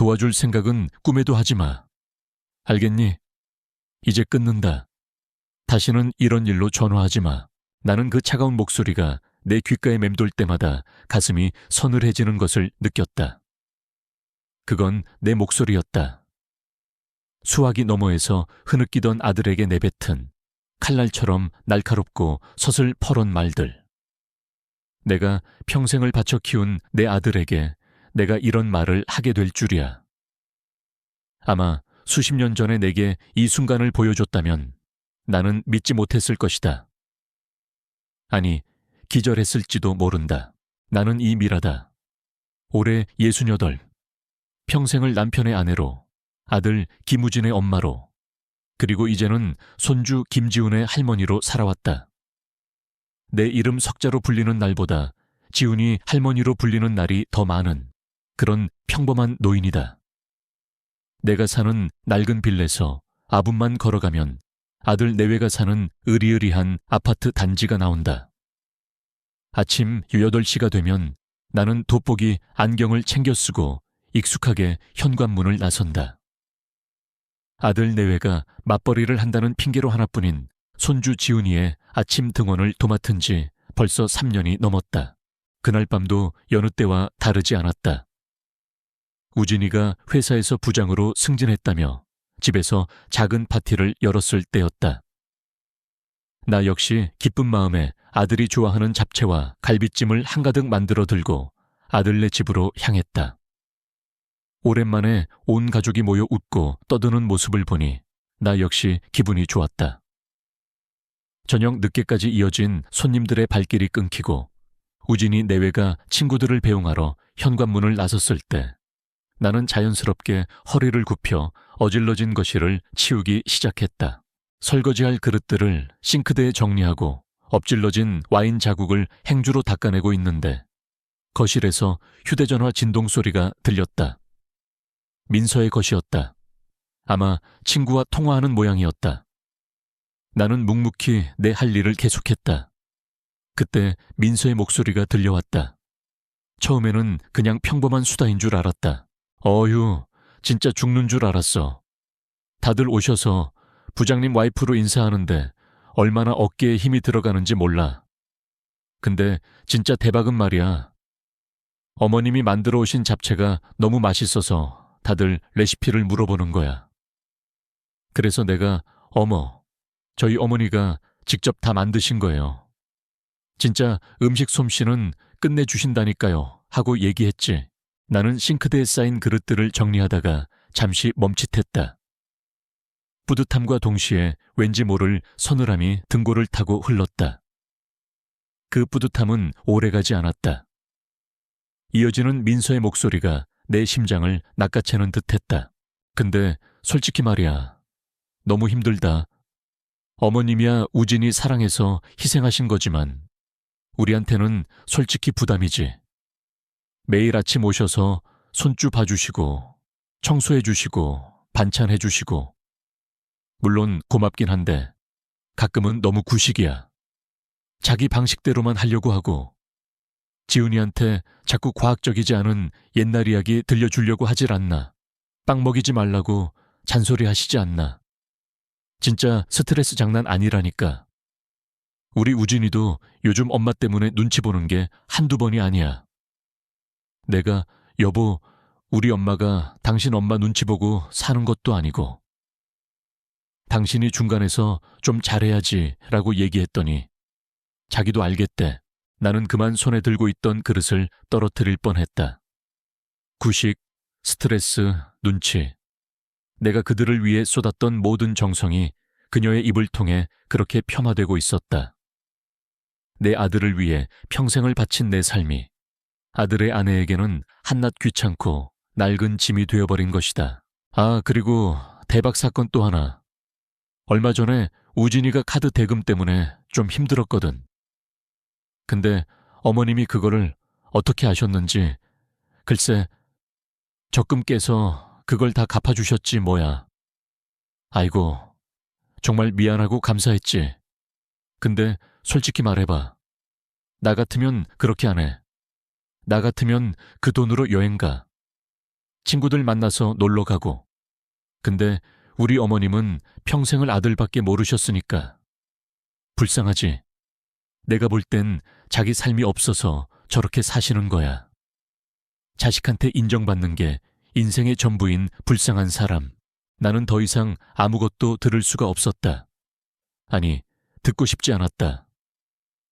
도와줄 생각은 꿈에도 하지 마. 알겠니? 이제 끊는다. 다시는 이런 일로 전화하지 마. 나는 그 차가운 목소리가 내 귓가에 맴돌 때마다 가슴이 서늘해지는 것을 느꼈다. 그건 내 목소리였다. 수화기 너머에서 흐느끼던 아들에게 내뱉은 칼날처럼 날카롭고 서슬퍼런 말들. 내가 평생을 바쳐 키운 내 아들에게 내가 이런 말을 하게 될 줄이야. 아마 수십 년 전에 내게 이 순간을 보여줬다면 나는 믿지 못했을 것이다. 아니, 기절했을지도 모른다. 나는 이 미라다. 올해 68. 평생을 남편의 아내로, 아들 김우진의 엄마로, 그리고 이제는 손주 김지훈의 할머니로 살아왔다. 내 이름 석자로 불리는 날보다 지훈이 할머니로 불리는 날이 더 많은 그런 평범한 노인이다. 내가 사는 낡은 빌에서 아분만 걸어가면 아들 내외가 사는 으리으리한 아파트 단지가 나온다. 아침 8시가 되면 나는 돋보기 안경을 챙겨 쓰고 익숙하게 현관문을 나선다. 아들 내외가 맞벌이를 한다는 핑계로 하나뿐인 손주 지훈이의 아침 등원을 도맡은 지 벌써 3년이 넘었다. 그날 밤도 여느 때와 다르지 않았다. 우진이가 회사에서 부장으로 승진했다며 집에서 작은 파티를 열었을 때였다. 나 역시 기쁜 마음에 아들이 좋아하는 잡채와 갈비찜을 한가득 만들어 들고 아들네 집으로 향했다. 오랜만에 온 가족이 모여 웃고 떠드는 모습을 보니 나 역시 기분이 좋았다. 저녁 늦게까지 이어진 손님들의 발길이 끊기고 우진이 내외가 친구들을 배웅하러 현관문을 나섰을 때 나는 자연스럽게 허리를 굽혀 어질러진 거실을 치우기 시작했다. 설거지할 그릇들을 싱크대에 정리하고 엎질러진 와인 자국을 행주로 닦아내고 있는데 거실에서 휴대전화 진동 소리가 들렸다. 민서의 것이었다. 아마 친구와 통화하는 모양이었다. 나는 묵묵히 내 할 일을 계속했다. 그때 민서의 목소리가 들려왔다. 처음에는 그냥 평범한 수다인 줄 알았다. 어휴, 진짜 죽는 줄 알았어. 다들 오셔서 부장님 와이프로 인사하는데 얼마나 어깨에 힘이 들어가는지 몰라. 근데 진짜 대박은 말이야. 어머님이 만들어 오신 잡채가 너무 맛있어서 다들 레시피를 물어보는 거야. 그래서 내가 어머, 저희 어머니가 직접 다 만드신 거예요. 진짜 음식 솜씨는 끝내주신다니까요 하고 얘기했지. 나는 싱크대에 쌓인 그릇들을 정리하다가 잠시 멈칫했다. 뿌듯함과 동시에 왠지 모를 서늘함이 등골을 타고 흘렀다. 그 뿌듯함은 오래가지 않았다. 이어지는 민서의 목소리가 내 심장을 낚아채는 듯했다. 근데 솔직히 말이야. 너무 힘들다. 어머님이야 우진이 사랑해서 희생하신 거지만 우리한테는 솔직히 부담이지. 매일 아침 오셔서 손주 봐주시고 청소해주시고 반찬해주시고 물론 고맙긴 한데 가끔은 너무 구식이야. 자기 방식대로만 하려고 하고 지훈이한테 자꾸 과학적이지 않은 옛날 이야기 들려주려고 하질 않나. 빵 먹이지 말라고 잔소리 하시지 않나. 진짜 스트레스 장난 아니라니까. 우리 우진이도 요즘 엄마 때문에 눈치 보는 게 한두 번이 아니야. 내가 여보, 우리 엄마가 당신 엄마 눈치 보고 사는 것도 아니고 당신이 중간에서 좀 잘해야지 라고 얘기했더니 자기도 알겠대. 나는 그만 손에 들고 있던 그릇을 떨어뜨릴 뻔했다. 구식, 스트레스, 눈치. 내가 그들을 위해 쏟았던 모든 정성이 그녀의 입을 통해 그렇게 폄하되고 있었다. 내 아들을 위해 평생을 바친 내 삶이 아들의 아내에게는 한낱 귀찮고 낡은 짐이 되어버린 것이다. 아, 그리고 대박 사건 또 하나. 얼마 전에 우진이가 카드 대금 때문에 좀 힘들었거든. 근데 어머님이 그거를 어떻게 아셨는지 글쎄 적금 깨서 그걸 다 갚아주셨지 뭐야. 아이고, 정말 미안하고 감사했지. 근데 솔직히 말해봐. 나 같으면 그렇게 안 해. 나 같으면 그 돈으로 여행 가. 친구들 만나서 놀러 가고. 근데 우리 어머님은 평생을 아들밖에 모르셨으니까. 불쌍하지. 내가 볼 땐 자기 삶이 없어서 저렇게 사시는 거야. 자식한테 인정받는 게 인생의 전부인 불쌍한 사람. 나는 더 이상 아무것도 들을 수가 없었다. 아니, 듣고 싶지 않았다.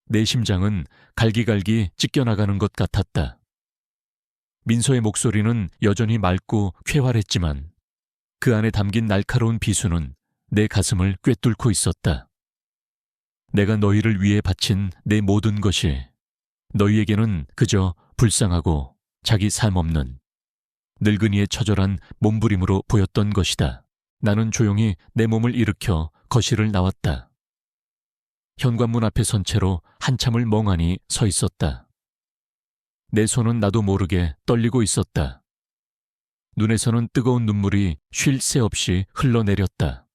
내 심장은 갈기갈기 찢겨나가는 것 같았다. 민서의 목소리는 여전히 맑고 쾌활했지만 그 안에 담긴 날카로운 비수는 내 가슴을 꿰뚫고 있었다. 내가 너희를 위해 바친 내 모든 것이 너희에게는 그저 불쌍하고 자기 삶 없는 늙은이의 처절한 몸부림으로 보였던 것이다. 나는 조용히 내 몸을 일으켜 거실을 나왔다. 현관문 앞에 선 채로 한참을 멍하니 서 있었다. 내 손은 나도 모르게 떨리고 있었다. 눈에서는 뜨거운 눈물이 쉴 새 없이 흘러내렸다.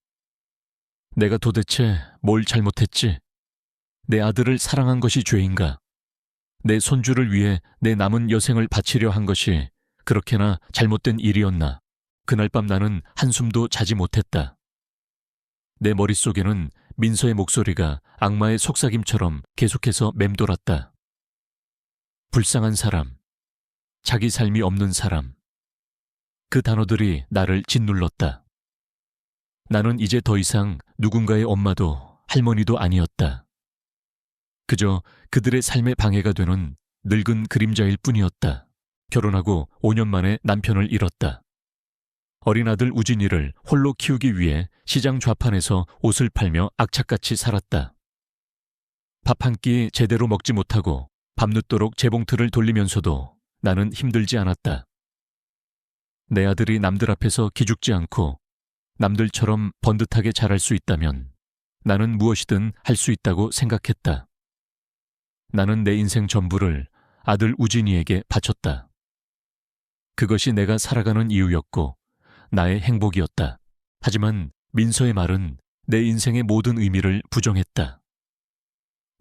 내가 도대체 뭘 잘못했지? 내 아들을 사랑한 것이 죄인가? 내 손주를 위해 내 남은 여생을 바치려 한 것이 그렇게나 잘못된 일이었나? 그날 밤 나는 한숨도 자지 못했다. 내 머릿속에는 민서의 목소리가 악마의 속삭임처럼 계속해서 맴돌았다. 불쌍한 사람, 자기 삶이 없는 사람. 그 단어들이 나를 짓눌렀다. 나는 이제 더 이상 누군가의 엄마도 할머니도 아니었다. 그저 그들의 삶의 방해가 되는 늙은 그림자일 뿐이었다. 결혼하고 5년 만에 남편을 잃었다. 어린 아들 우진이를 홀로 키우기 위해 시장 좌판에서 옷을 팔며 악착같이 살았다. 밥 한 끼 제대로 먹지 못하고 밤늦도록 재봉틀을 돌리면서도 나는 힘들지 않았다. 내 아들이 남들 앞에서 기죽지 않고 남들처럼 번듯하게 자랄 수 있다면 나는 무엇이든 할 수 있다고 생각했다. 나는 내 인생 전부를 아들 우진이에게 바쳤다. 그것이 내가 살아가는 이유였고 나의 행복이었다. 하지만 민서의 말은 내 인생의 모든 의미를 부정했다.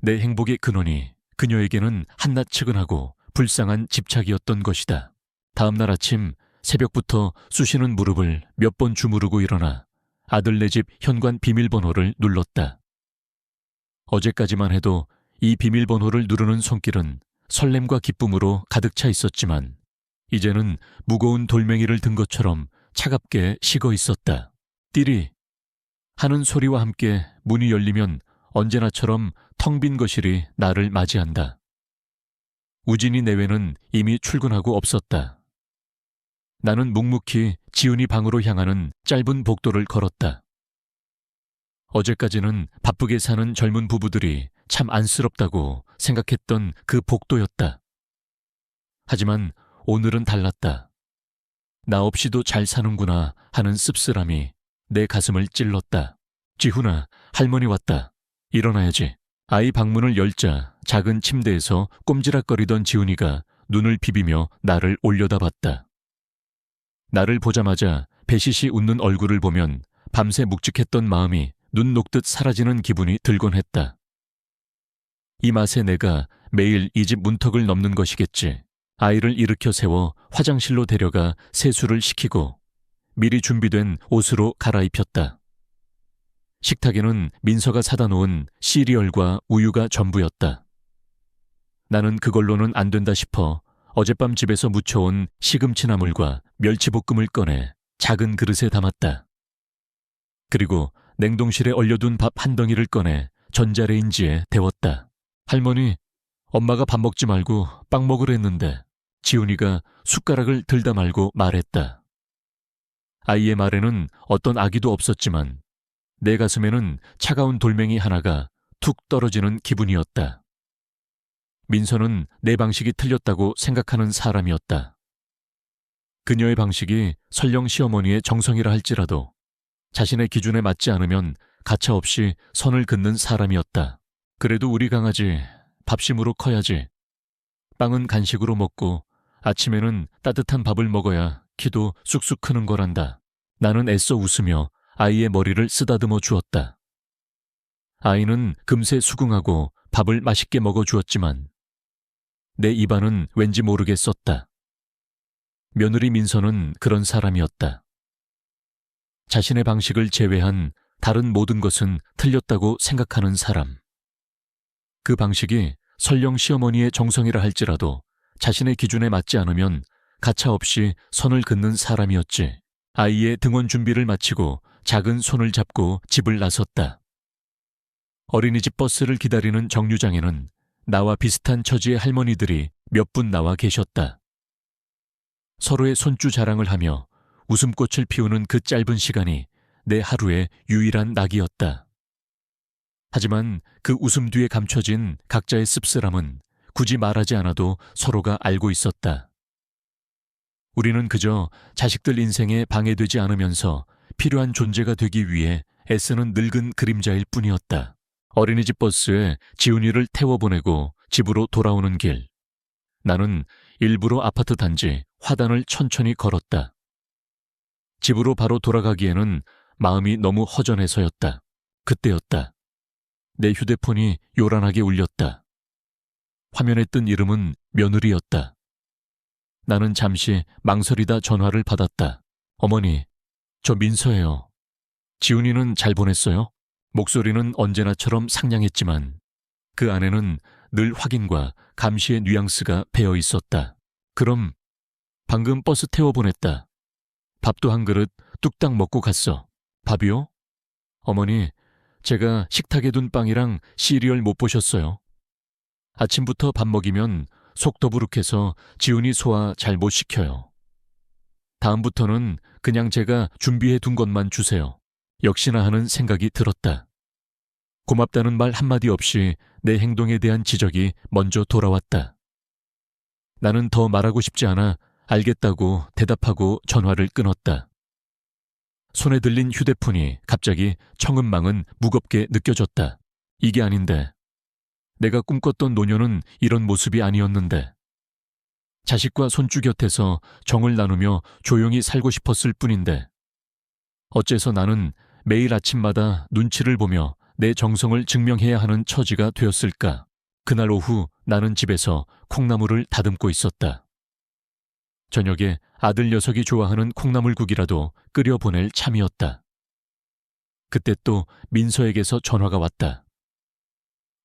내 행복의 근원이 그녀에게는 한낱 측은하고 불쌍한 집착이었던 것이다. 다음 날 아침 새벽부터 쑤시는 무릎을 몇 번 주무르고 일어나 아들네 집 현관 비밀번호를 눌렀다. 어제까지만 해도 이 비밀번호를 누르는 손길은 설렘과 기쁨으로 가득 차 있었지만 이제는 무거운 돌멩이를 든 것처럼 차갑게 식어 있었다. 띠리 하는 소리와 함께 문이 열리면 언제나처럼 텅 빈 거실이 나를 맞이한다. 우진이 내외는 이미 출근하고 없었다. 나는 묵묵히 지훈이 방으로 향하는 짧은 복도를 걸었다. 어제까지는 바쁘게 사는 젊은 부부들이 참 안쓰럽다고 생각했던 그 복도였다. 하지만 오늘은 달랐다. 나 없이도 잘 사는구나 하는 씁쓸함이 내 가슴을 찔렀다. 지훈아, 할머니 왔다. 일어나야지. 아이 방문을 열자 작은 침대에서 꼼지락거리던 지훈이가 눈을 비비며 나를 올려다봤다. 나를 보자마자 배시시 웃는 얼굴을 보면 밤새 묵직했던 마음이 눈 녹듯 사라지는 기분이 들곤 했다. 이 맛에 내가 매일 이 집 문턱을 넘는 것이겠지. 아이를 일으켜 세워 화장실로 데려가 세수를 시키고 미리 준비된 옷으로 갈아입혔다. 식탁에는 민서가 사다 놓은 시리얼과 우유가 전부였다. 나는 그걸로는 안 된다 싶어 어젯밤 집에서 무쳐온 시금치 나물과 멸치볶음을 꺼내 작은 그릇에 담았다. 그리고 냉동실에 얼려둔 밥 한 덩이를 꺼내 전자레인지에 데웠다. 할머니, 엄마가 밥 먹지 말고 빵 먹으랬는데. 지훈이가 숟가락을 들다 말고 말했다. 아이의 말에는 어떤 악의도 없었지만 내 가슴에는 차가운 돌멩이 하나가 툭 떨어지는 기분이었다. 민서는 내 방식이 틀렸다고 생각하는 사람이었다. 그녀의 방식이 설령 시어머니의 정성이라 할지라도 자신의 기준에 맞지 않으면 가차없이 선을 긋는 사람이었다. 그래도 우리 강아지 밥심으로 커야지. 빵은 간식으로 먹고 아침에는 따뜻한 밥을 먹어야 키도 쑥쑥 크는 거란다. 나는 애써 웃으며 아이의 머리를 쓰다듬어 주었다. 아이는 금세 수긍하고 밥을 맛있게 먹어 주었지만 내 입안은 왠지 모르게 썼다. 며느리 민서는 그런 사람이었다. 자신의 방식을 제외한 다른 모든 것은 틀렸다고 생각하는 사람. 그 방식이 설령 시어머니의 정성이라 할지라도 자신의 기준에 맞지 않으면 가차없이 선을 긋는 사람이었지. 아이의 등원 준비를 마치고 작은 손을 잡고 집을 나섰다. 어린이집 버스를 기다리는 정류장에는 나와 비슷한 처지의 할머니들이 몇 분 나와 계셨다. 서로의 손주 자랑을 하며 웃음꽃을 피우는 그 짧은 시간이 내 하루의 유일한 낙이었다. 하지만 그 웃음 뒤에 감춰진 각자의 씁쓸함은 굳이 말하지 않아도 서로가 알고 있었다. 우리는 그저 자식들 인생에 방해되지 않으면서 필요한 존재가 되기 위해 애쓰는 늙은 그림자일 뿐이었다. 어린이집 버스에 지훈이를 태워보내고 집으로 돌아오는 길. 나는 일부러 아파트 단지 화단을 천천히 걸었다. 집으로 바로 돌아가기에는 마음이 너무 허전해서였다. 그때였다. 내 휴대폰이 요란하게 울렸다. 화면에 뜬 이름은 며느리였다. 나는 잠시 망설이다 전화를 받았다. 어머니, 저 민서예요. 지훈이는 잘 보냈어요? 목소리는 언제나처럼 상냥했지만 그 안에는 늘 확인과 감시의 뉘앙스가 배어 있었다. 그럼 방금 버스 태워보냈다. 밥도 한 그릇 뚝딱 먹고 갔어. 밥이요? 어머니, 제가 식탁에 둔 빵이랑 시리얼 못 보셨어요? 아침부터 밥 먹이면 속 더부룩해서 지훈이 소화 잘 못 시켜요. 다음부터는 그냥 제가 준비해 둔 것만 주세요. 역시나 하는 생각이 들었다. 고맙다는 말 한마디 없이 내 행동에 대한 지적이 먼저 돌아왔다. 나는 더 말하고 싶지 않아 알겠다고 대답하고 전화를 끊었다. 손에 들린 휴대폰이 갑자기 청은망은 무겁게 느껴졌다. 이게 아닌데. 내가 꿈꿨던 노년은 이런 모습이 아니었는데. 자식과 손주 곁에서 정을 나누며 조용히 살고 싶었을 뿐인데. 어째서 나는 매일 아침마다 눈치를 보며 내 정성을 증명해야 하는 처지가 되었을까. 그날 오후 나는 집에서 콩나물을 다듬고 있었다. 저녁에 아들 녀석이 좋아하는 콩나물국이라도 끓여보낼 참이었다. 그때 또 민서에게서 전화가 왔다.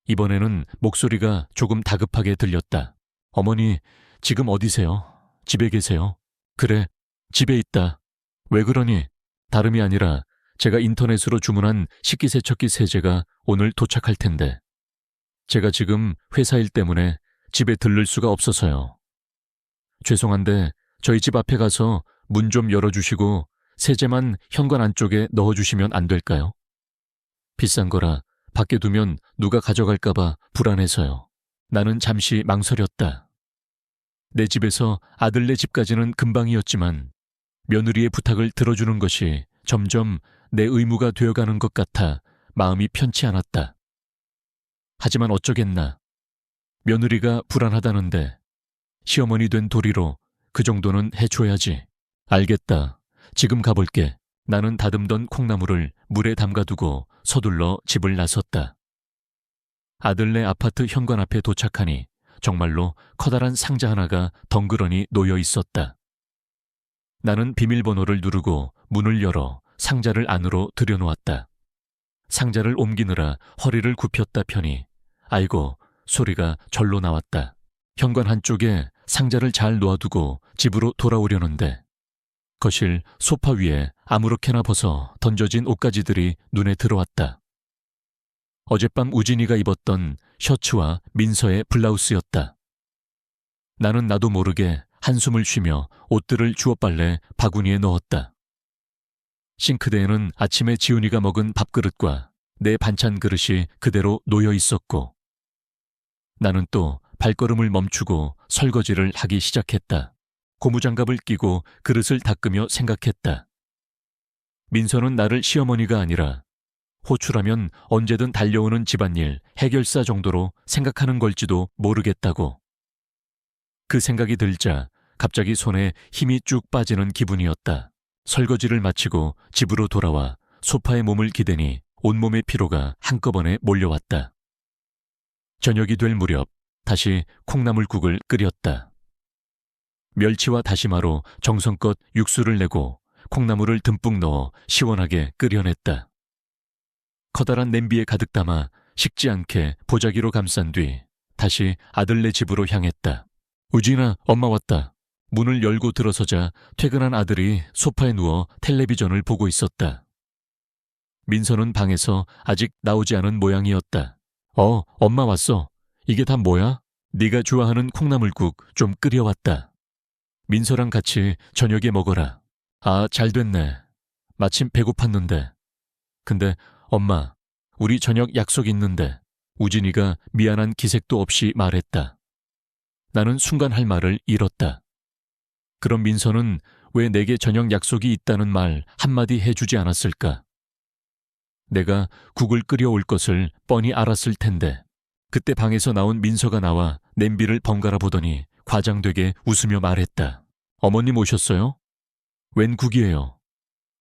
이번에는 목소리가 조금 다급하게 들렸다. 어머니, 지금 어디세요? 집에 계세요? 그래, 집에 있다. 왜 그러니? 다름이 아니라 제가 인터넷으로 주문한 식기세척기 세제가 오늘 도착할 텐데. 제가 지금 회사 일 때문에 집에 들를 수가 없어서요. 죄송한데 저희 집 앞에 가서 문 좀 열어주시고 세제만 현관 안쪽에 넣어주시면 안 될까요? 비싼 거라 밖에 두면 누가 가져갈까봐 불안해서요. 나는 잠시 망설였다. 내 집에서 아들네 집까지는 금방이었지만 며느리의 부탁을 들어주는 것이 점점 내 의무가 되어가는 것 같아 마음이 편치 않았다. 하지만 어쩌겠나. 며느리가 불안하다는데 시어머니 된 도리로 그 정도는 해줘야지. 알겠다. 지금 가볼게. 나는 다듬던 콩나물을 물에 담가두고 서둘러 집을 나섰다. 아들네 아파트 현관 앞에 도착하니 정말로 커다란 상자 하나가 덩그러니 놓여 있었다. 나는 비밀번호를 누르고 문을 열어 상자를 안으로 들여놓았다. 상자를 옮기느라 허리를 굽혔다 펴니 아이고 소리가 절로 나왔다. 현관 한쪽에 상자를 잘 놓아두고 집으로 돌아오려는데 거실 소파 위에 아무렇게나 벗어 던져진 옷가지들이 눈에 들어왔다. 어젯밤 우진이가 입었던 셔츠와 민서의 블라우스였다. 나는 나도 모르게 한숨을 쉬며 옷들을 주워 빨래 바구니에 넣었다. 싱크대에는 아침에 지훈이가 먹은 밥그릇과 내 반찬 그릇이 그대로 놓여 있었고 나는 또 발걸음을 멈추고 설거지를 하기 시작했다. 고무장갑을 끼고 그릇을 닦으며 생각했다. 민서는 나를 시어머니가 아니라 호출하면 언제든 달려오는 집안일 해결사 정도로 생각하는 걸지도 모르겠다고. 그 생각이 들자 갑자기 손에 힘이 쭉 빠지는 기분이었다. 설거지를 마치고 집으로 돌아와 소파에 몸을 기대니 온몸의 피로가 한꺼번에 몰려왔다. 저녁이 될 무렵 다시 콩나물국을 끓였다. 멸치와 다시마로 정성껏 육수를 내고 콩나물을 듬뿍 넣어 시원하게 끓여냈다. 커다란 냄비에 가득 담아 식지 않게 보자기로 감싼 뒤 다시 아들네 집으로 향했다. 우진아, 엄마 왔다. 문을 열고 들어서자 퇴근한 아들이 소파에 누워 텔레비전을 보고 있었다. 민서는 방에서 아직 나오지 않은 모양이었다. 엄마 왔어. 이게 다 뭐야? 네가 좋아하는 콩나물국 좀 끓여왔다. 민서랑 같이 저녁에 먹어라. 아, 잘 됐네. 마침 배고팠는데. 근데 엄마, 우리 저녁 약속 있는데. 우진이가 미안한 기색도 없이 말했다. 나는 순간 할 말을 잃었다. 그럼 민서는 왜 내게 저녁 약속이 있다는 말 한마디 해주지 않았을까? 내가 국을 끓여올 것을 뻔히 알았을 텐데. 그때 방에서 나온 민서가 나와 냄비를 번갈아 보더니 과장되게 웃으며 말했다. 어머님 오셨어요? 웬 국이에요?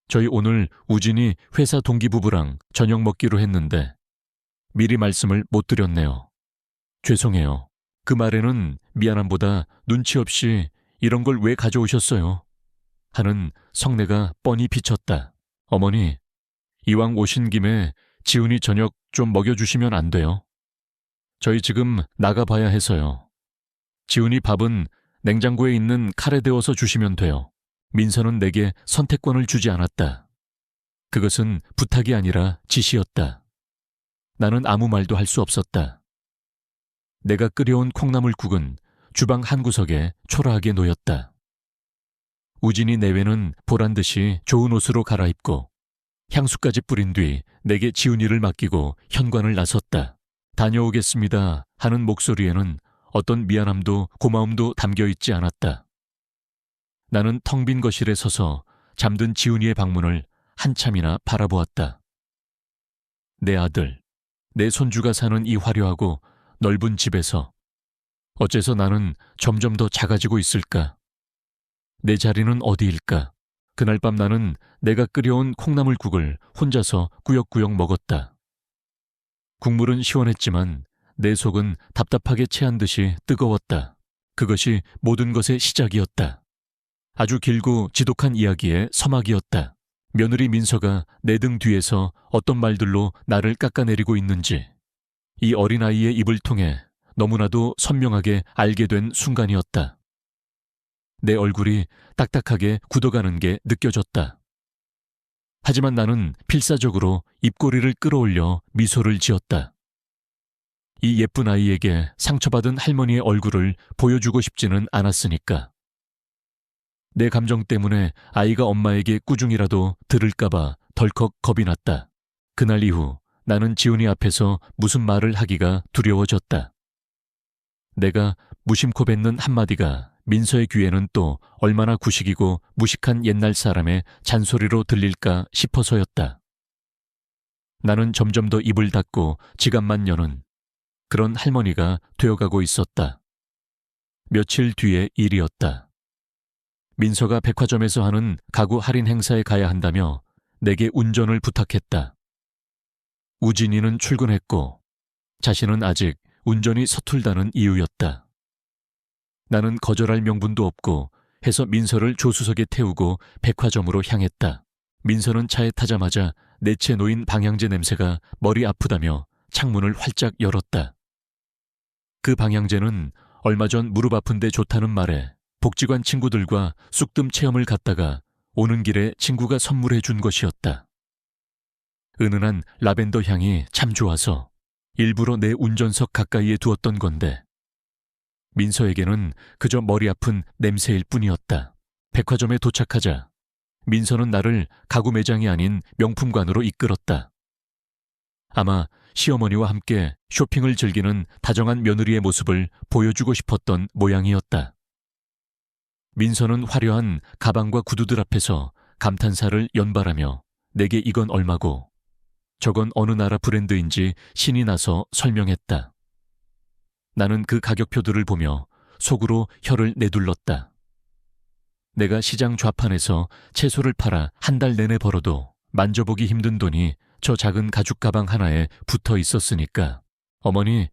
저희 오늘 우진이 회사 동기부부랑 저녁 먹기로 했는데 미리 말씀을 못 드렸네요. 죄송해요. 그 말에는 미안함보다 눈치 없이 이런 걸 왜 가져오셨어요? 하는 성내가 뻔히 비쳤다. 어머니, 이왕 오신 김에 지훈이 저녁 좀 먹여주시면 안 돼요? 저희 지금 나가봐야 해서요. 지훈이 밥은 냉장고에 있는 칼에 데워서 주시면 돼요. 민서는 내게 선택권을 주지 않았다. 그것은 부탁이 아니라 지시였다. 나는 아무 말도 할 수 없었다. 내가 끓여온 콩나물국은 주방 한 구석에 초라하게 놓였다. 우진이 내외는 보란듯이 좋은 옷으로 갈아입고 향수까지 뿌린 뒤 내게 지훈이를 맡기고 현관을 나섰다. 다녀오겠습니다 하는 목소리에는 어떤 미안함도 고마움도 담겨있지 않았다. 나는 텅 빈 거실에 서서 잠든 지훈이의 방문을 한참이나 바라보았다. 내 아들, 내 손주가 사는 이 화려하고 넓은 집에서 어째서 나는 점점 더 작아지고 있을까? 내 자리는 어디일까? 그날 밤 나는 내가 끓여온 콩나물국을 혼자서 꾸역꾸역 먹었다. 국물은 시원했지만 내 속은 답답하게 체한 듯이 뜨거웠다. 그것이 모든 것의 시작이었다. 아주 길고 지독한 이야기의 서막이었다. 며느리 민서가 내 등 뒤에서 어떤 말들로 나를 깎아내리고 있는지 이 어린아이의 입을 통해 너무나도 선명하게 알게 된 순간이었다. 내 얼굴이 딱딱하게 굳어가는 게 느껴졌다. 하지만 나는 필사적으로 입꼬리를 끌어올려 미소를 지었다. 이 예쁜 아이에게 상처받은 할머니의 얼굴을 보여주고 싶지는 않았으니까. 내 감정 때문에 아이가 엄마에게 꾸중이라도 들을까봐 덜컥 겁이 났다. 그날 이후 나는 지훈이 앞에서 무슨 말을 하기가 두려워졌다. 내가 무심코 뱉는 한마디가 민서의 귀에는 또 얼마나 구식이고 무식한 옛날 사람의 잔소리로 들릴까 싶어서였다. 나는 점점 더 입을 닫고 지갑만 여는 그런 할머니가 되어가고 있었다. 며칠 뒤의 일이었다. 민서가 백화점에서 하는 가구 할인 행사에 가야 한다며 내게 운전을 부탁했다. 우진이는 출근했고 자신은 아직 운전이 서툴다는 이유였다. 나는 거절할 명분도 없고 해서 민서를 조수석에 태우고 백화점으로 향했다. 민서는 차에 타자마자 내 채 놓인 방향제 냄새가 머리 아프다며 창문을 활짝 열었다. 그 방향제는 얼마 전 무릎 아픈데 좋다는 말에 복지관 친구들과 쑥뜸 체험을 갔다가 오는 길에 친구가 선물해 준 것이었다. 은은한 라벤더 향이 참 좋아서 일부러 내 운전석 가까이에 두었던 건데 민서에게는 그저 머리 아픈 냄새일 뿐이었다. 백화점에 도착하자 민서는 나를 가구 매장이 아닌 명품관으로 이끌었다. 아마 시어머니와 함께 쇼핑을 즐기는 다정한 며느리의 모습을 보여주고 싶었던 모양이었다. 민서는 화려한 가방과 구두들 앞에서 감탄사를 연발하며 내게 이건 얼마고 저건 어느 나라 브랜드인지 신이 나서 설명했다. 나는 그 가격표들을 보며 속으로 혀를 내둘렀다. 내가 시장 좌판에서 채소를 팔아 한 달 내내 벌어도 만져보기 힘든 돈이 저 작은 가죽 가방 하나에 붙어 있었으니까. 어머니,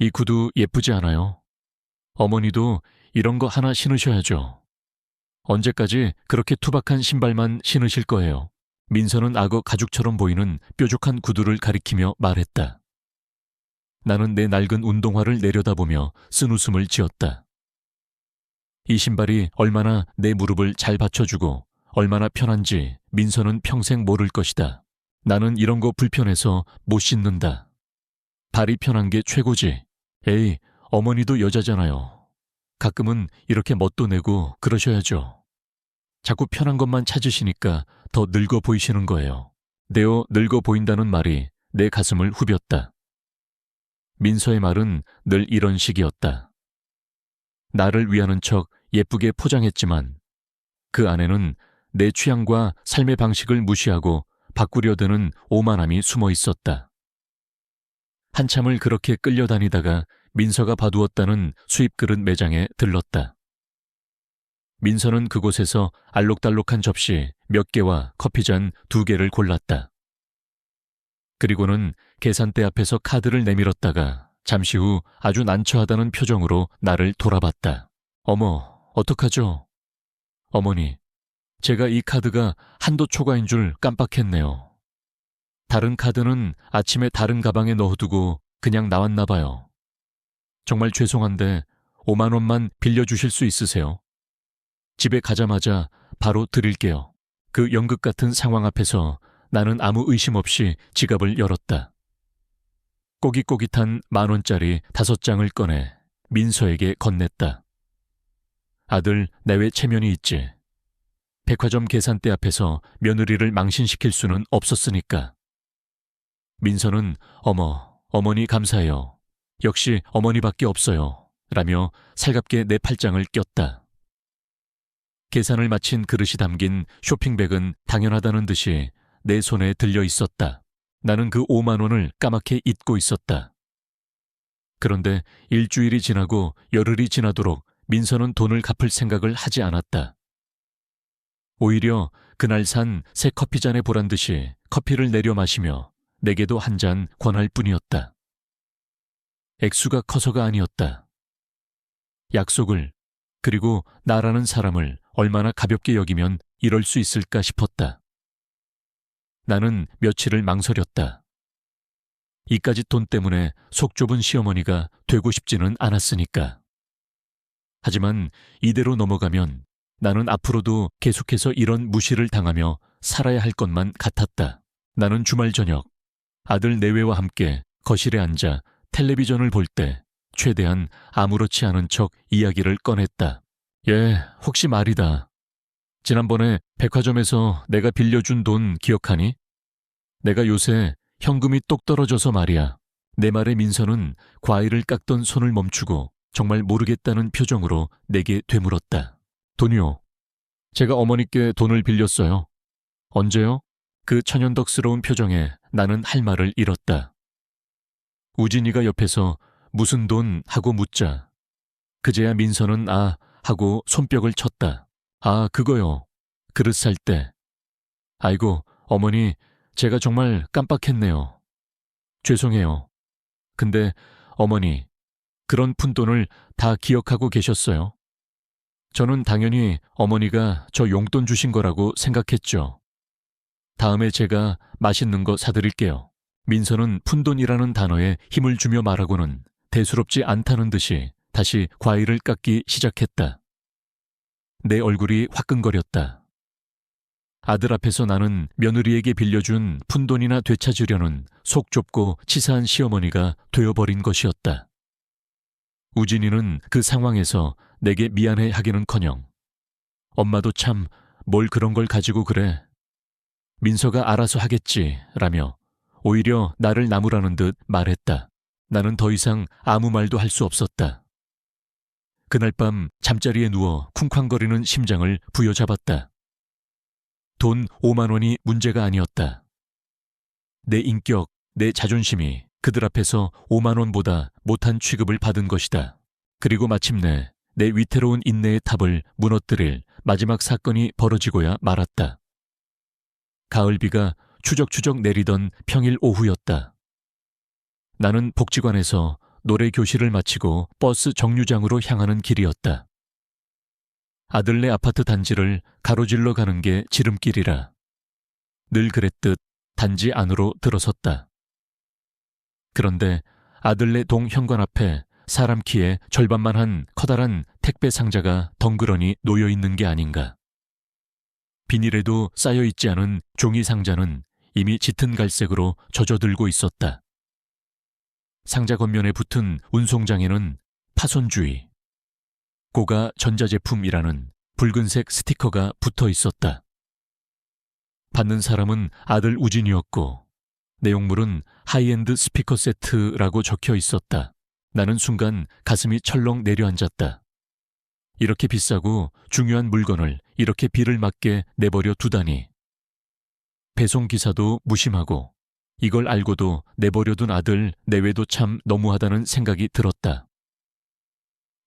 이 구두 예쁘지 않아요? 어머니도 이런 거 하나 신으셔야죠. 언제까지 그렇게 투박한 신발만 신으실 거예요? 민서는 악어 가죽처럼 보이는 뾰족한 구두를 가리키며 말했다. 나는 내 낡은 운동화를 내려다보며 쓴웃음을 지었다. 이 신발이 얼마나 내 무릎을 잘 받쳐주고 얼마나 편한지 민서는 평생 모를 것이다. 나는 이런 거 불편해서 못 신는다. 발이 편한 게 최고지. 에이, 어머니도 여자잖아요. 가끔은 이렇게 멋도 내고 그러셔야죠. 자꾸 편한 것만 찾으시니까 더 늙어 보이시는 거예요. 내어 늙어 보인다는 말이 내 가슴을 후볐다. 민서의 말은 늘 이런 식이었다. 나를 위하는 척 예쁘게 포장했지만 그 안에는 내 취향과 삶의 방식을 무시하고 바꾸려 드는 오만함이 숨어 있었다. 한참을 그렇게 끌려다니다가 민서가 봐두었다는 수입그릇 매장에 들렀다. 민서는 그곳에서 알록달록한 접시 몇 개와 커피잔 2개를 골랐다. 그리고는 계산대 앞에서 카드를 내밀었다가 잠시 후 아주 난처하다는 표정으로 나를 돌아봤다. 어머, 어떡하죠? 어머니, 제가 이 카드가 한도 초과인 줄 깜빡했네요. 다른 카드는 아침에 다른 가방에 넣어두고 그냥 나왔나 봐요. 정말 죄송한데 5만 원만 빌려주실 수 있으세요? 집에 가자마자 바로 드릴게요. 그 연극 같은 상황 앞에서 나는 아무 의심 없이 지갑을 열었다. 꼬깃꼬깃한 10,000원짜리 5장을 꺼내 민서에게 건넸다. 아들, 내외 체면이 있지. 백화점 계산대 앞에서 며느리를 망신시킬 수는 없었으니까. 민서는 어머니 감사해요. 역시 어머니밖에 없어요. 라며 살갑게 내 팔짱을 꼈다. 계산을 마친 그릇이 담긴 쇼핑백은 당연하다는 듯이 내 손에 들려 있었다. 나는 그 5만 원을 까맣게 잊고 있었다. 그런데 일주일이 지나고 열흘이 지나도록 민서는 돈을 갚을 생각을 하지 않았다. 오히려 그날 산 새 커피잔에 보란 듯이 커피를 내려 마시며 내게도 한 잔 권할 뿐이었다. 액수가 커서가 아니었다. 약속을, 그리고 나라는 사람을 얼마나 가볍게 여기면 이럴 수 있을까 싶었다. 나는 며칠을 망설였다. 이까짓 돈 때문에 속 좁은 시어머니가 되고 싶지는 않았으니까. 하지만 이대로 넘어가면 나는 앞으로도 계속해서 이런 무시를 당하며 살아야 할 것만 같았다. 나는 주말 저녁 아들 내외와 함께 거실에 앉아 텔레비전을 볼 때 최대한 아무렇지 않은 척 이야기를 꺼냈다. 혹시 말이다. 지난번에 백화점에서 내가 빌려준 돈 기억하니? 내가 요새 현금이 똑 떨어져서 말이야. 내 말에 민서는 과일을 깎던 손을 멈추고 정말 모르겠다는 표정으로 내게 되물었다. 돈이요. 제가 어머니께 돈을 빌렸어요. 언제요? 그 천연덕스러운 표정에 나는 할 말을 잃었다. 우진이가 옆에서 무슨 돈 하고 묻자. 그제야 민서는 하고 손뼉을 쳤다. 그거요. 그릇 살 때. 아이고, 어머니, 제가 정말 깜빡했네요. 죄송해요. 근데 어머니, 그런 푼돈을 다 기억하고 계셨어요? 저는 당연히 어머니가 저 용돈 주신 거라고 생각했죠. 다음에 제가 맛있는 거 사드릴게요. 민서는 푼돈이라는 단어에 힘을 주며 말하고는 대수롭지 않다는 듯이 다시 과일을 깎기 시작했다. 내 얼굴이 화끈거렸다. 아들 앞에서 나는 며느리에게 빌려준 푼돈이나 되찾으려는 속 좁고 치사한 시어머니가 되어버린 것이었다. 우진이는 그 상황에서 내게 미안해 하기는커녕 엄마도 참 뭘 그런 걸 가지고 그래. 민서가 알아서 하겠지 라며 오히려 나를 나무라는 듯 말했다. 나는 더 이상 아무 말도 할 수 없었다. 그날 밤 잠자리에 누워 쿵쾅거리는 심장을 부여잡았다. 돈 5만 원이 문제가 아니었다. 내 인격, 내 자존심이 그들 앞에서 5만 원보다 못한 취급을 받은 것이다. 그리고 마침내 내 위태로운 인내의 탑을 무너뜨릴 마지막 사건이 벌어지고야 말았다. 가을비가 추적추적 내리던 평일 오후였다. 나는 복지관에서 노래 교실을 마치고 버스 정류장으로 향하는 길이었다. 아들네 아파트 단지를 가로질러 가는 게 지름길이라 늘 그랬듯 단지 안으로 들어섰다. 그런데 아들네 동 현관 앞에 사람 키의 절반만 한 커다란 택배 상자가 덩그러니 놓여 있는 게 아닌가. 비닐에도 쌓여 있지 않은 종이 상자는 이미 짙은 갈색으로 젖어들고 있었다. 상자 겉면에 붙은 운송장에는 파손주의, 고가 전자제품이라는 붉은색 스티커가 붙어 있었다. 받는 사람은 아들 우진이었고 내용물은 하이엔드 스피커 세트라고 적혀 있었다. 나는 순간 가슴이 철렁 내려앉았다. 이렇게 비싸고 중요한 물건을 이렇게 비를 맞게 내버려 두다니. 배송기사도 무심하고 이걸 알고도 내버려둔 아들 내외도 참 너무하다는 생각이 들었다.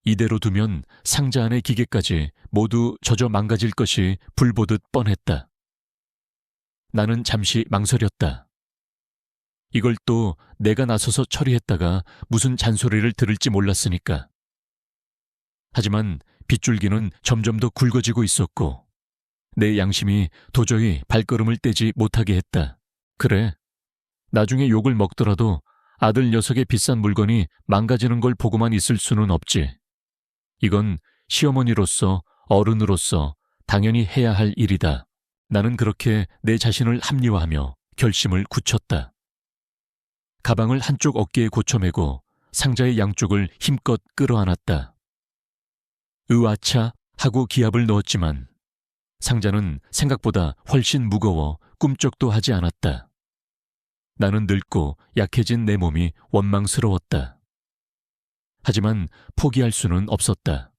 이대로 두면 상자 안의 기계까지 모두 젖어 망가질 것이 불보듯 뻔했다. 나는 잠시 망설였다. 이걸 또 내가 나서서 처리했다가 무슨 잔소리를 들을지 몰랐으니까. 하지만 빗줄기는 점점 더 굵어지고 있었고 내 양심이 도저히 발걸음을 떼지 못하게 했다. 그래, 나중에 욕을 먹더라도 아들 녀석의 비싼 물건이 망가지는 걸 보고만 있을 수는 없지. 이건 시어머니로서 어른으로서 당연히 해야 할 일이다. 나는 그렇게 내 자신을 합리화하며 결심을 굳혔다. 가방을 한쪽 어깨에 고쳐매고 상자의 양쪽을 힘껏 끌어안았다. 으아차 하고 기합을 넣었지만 상자는 생각보다 훨씬 무거워 꿈쩍도 하지 않았다. 나는 늙고 약해진 내 몸이 원망스러웠다. 하지만 포기할 수는 없었다.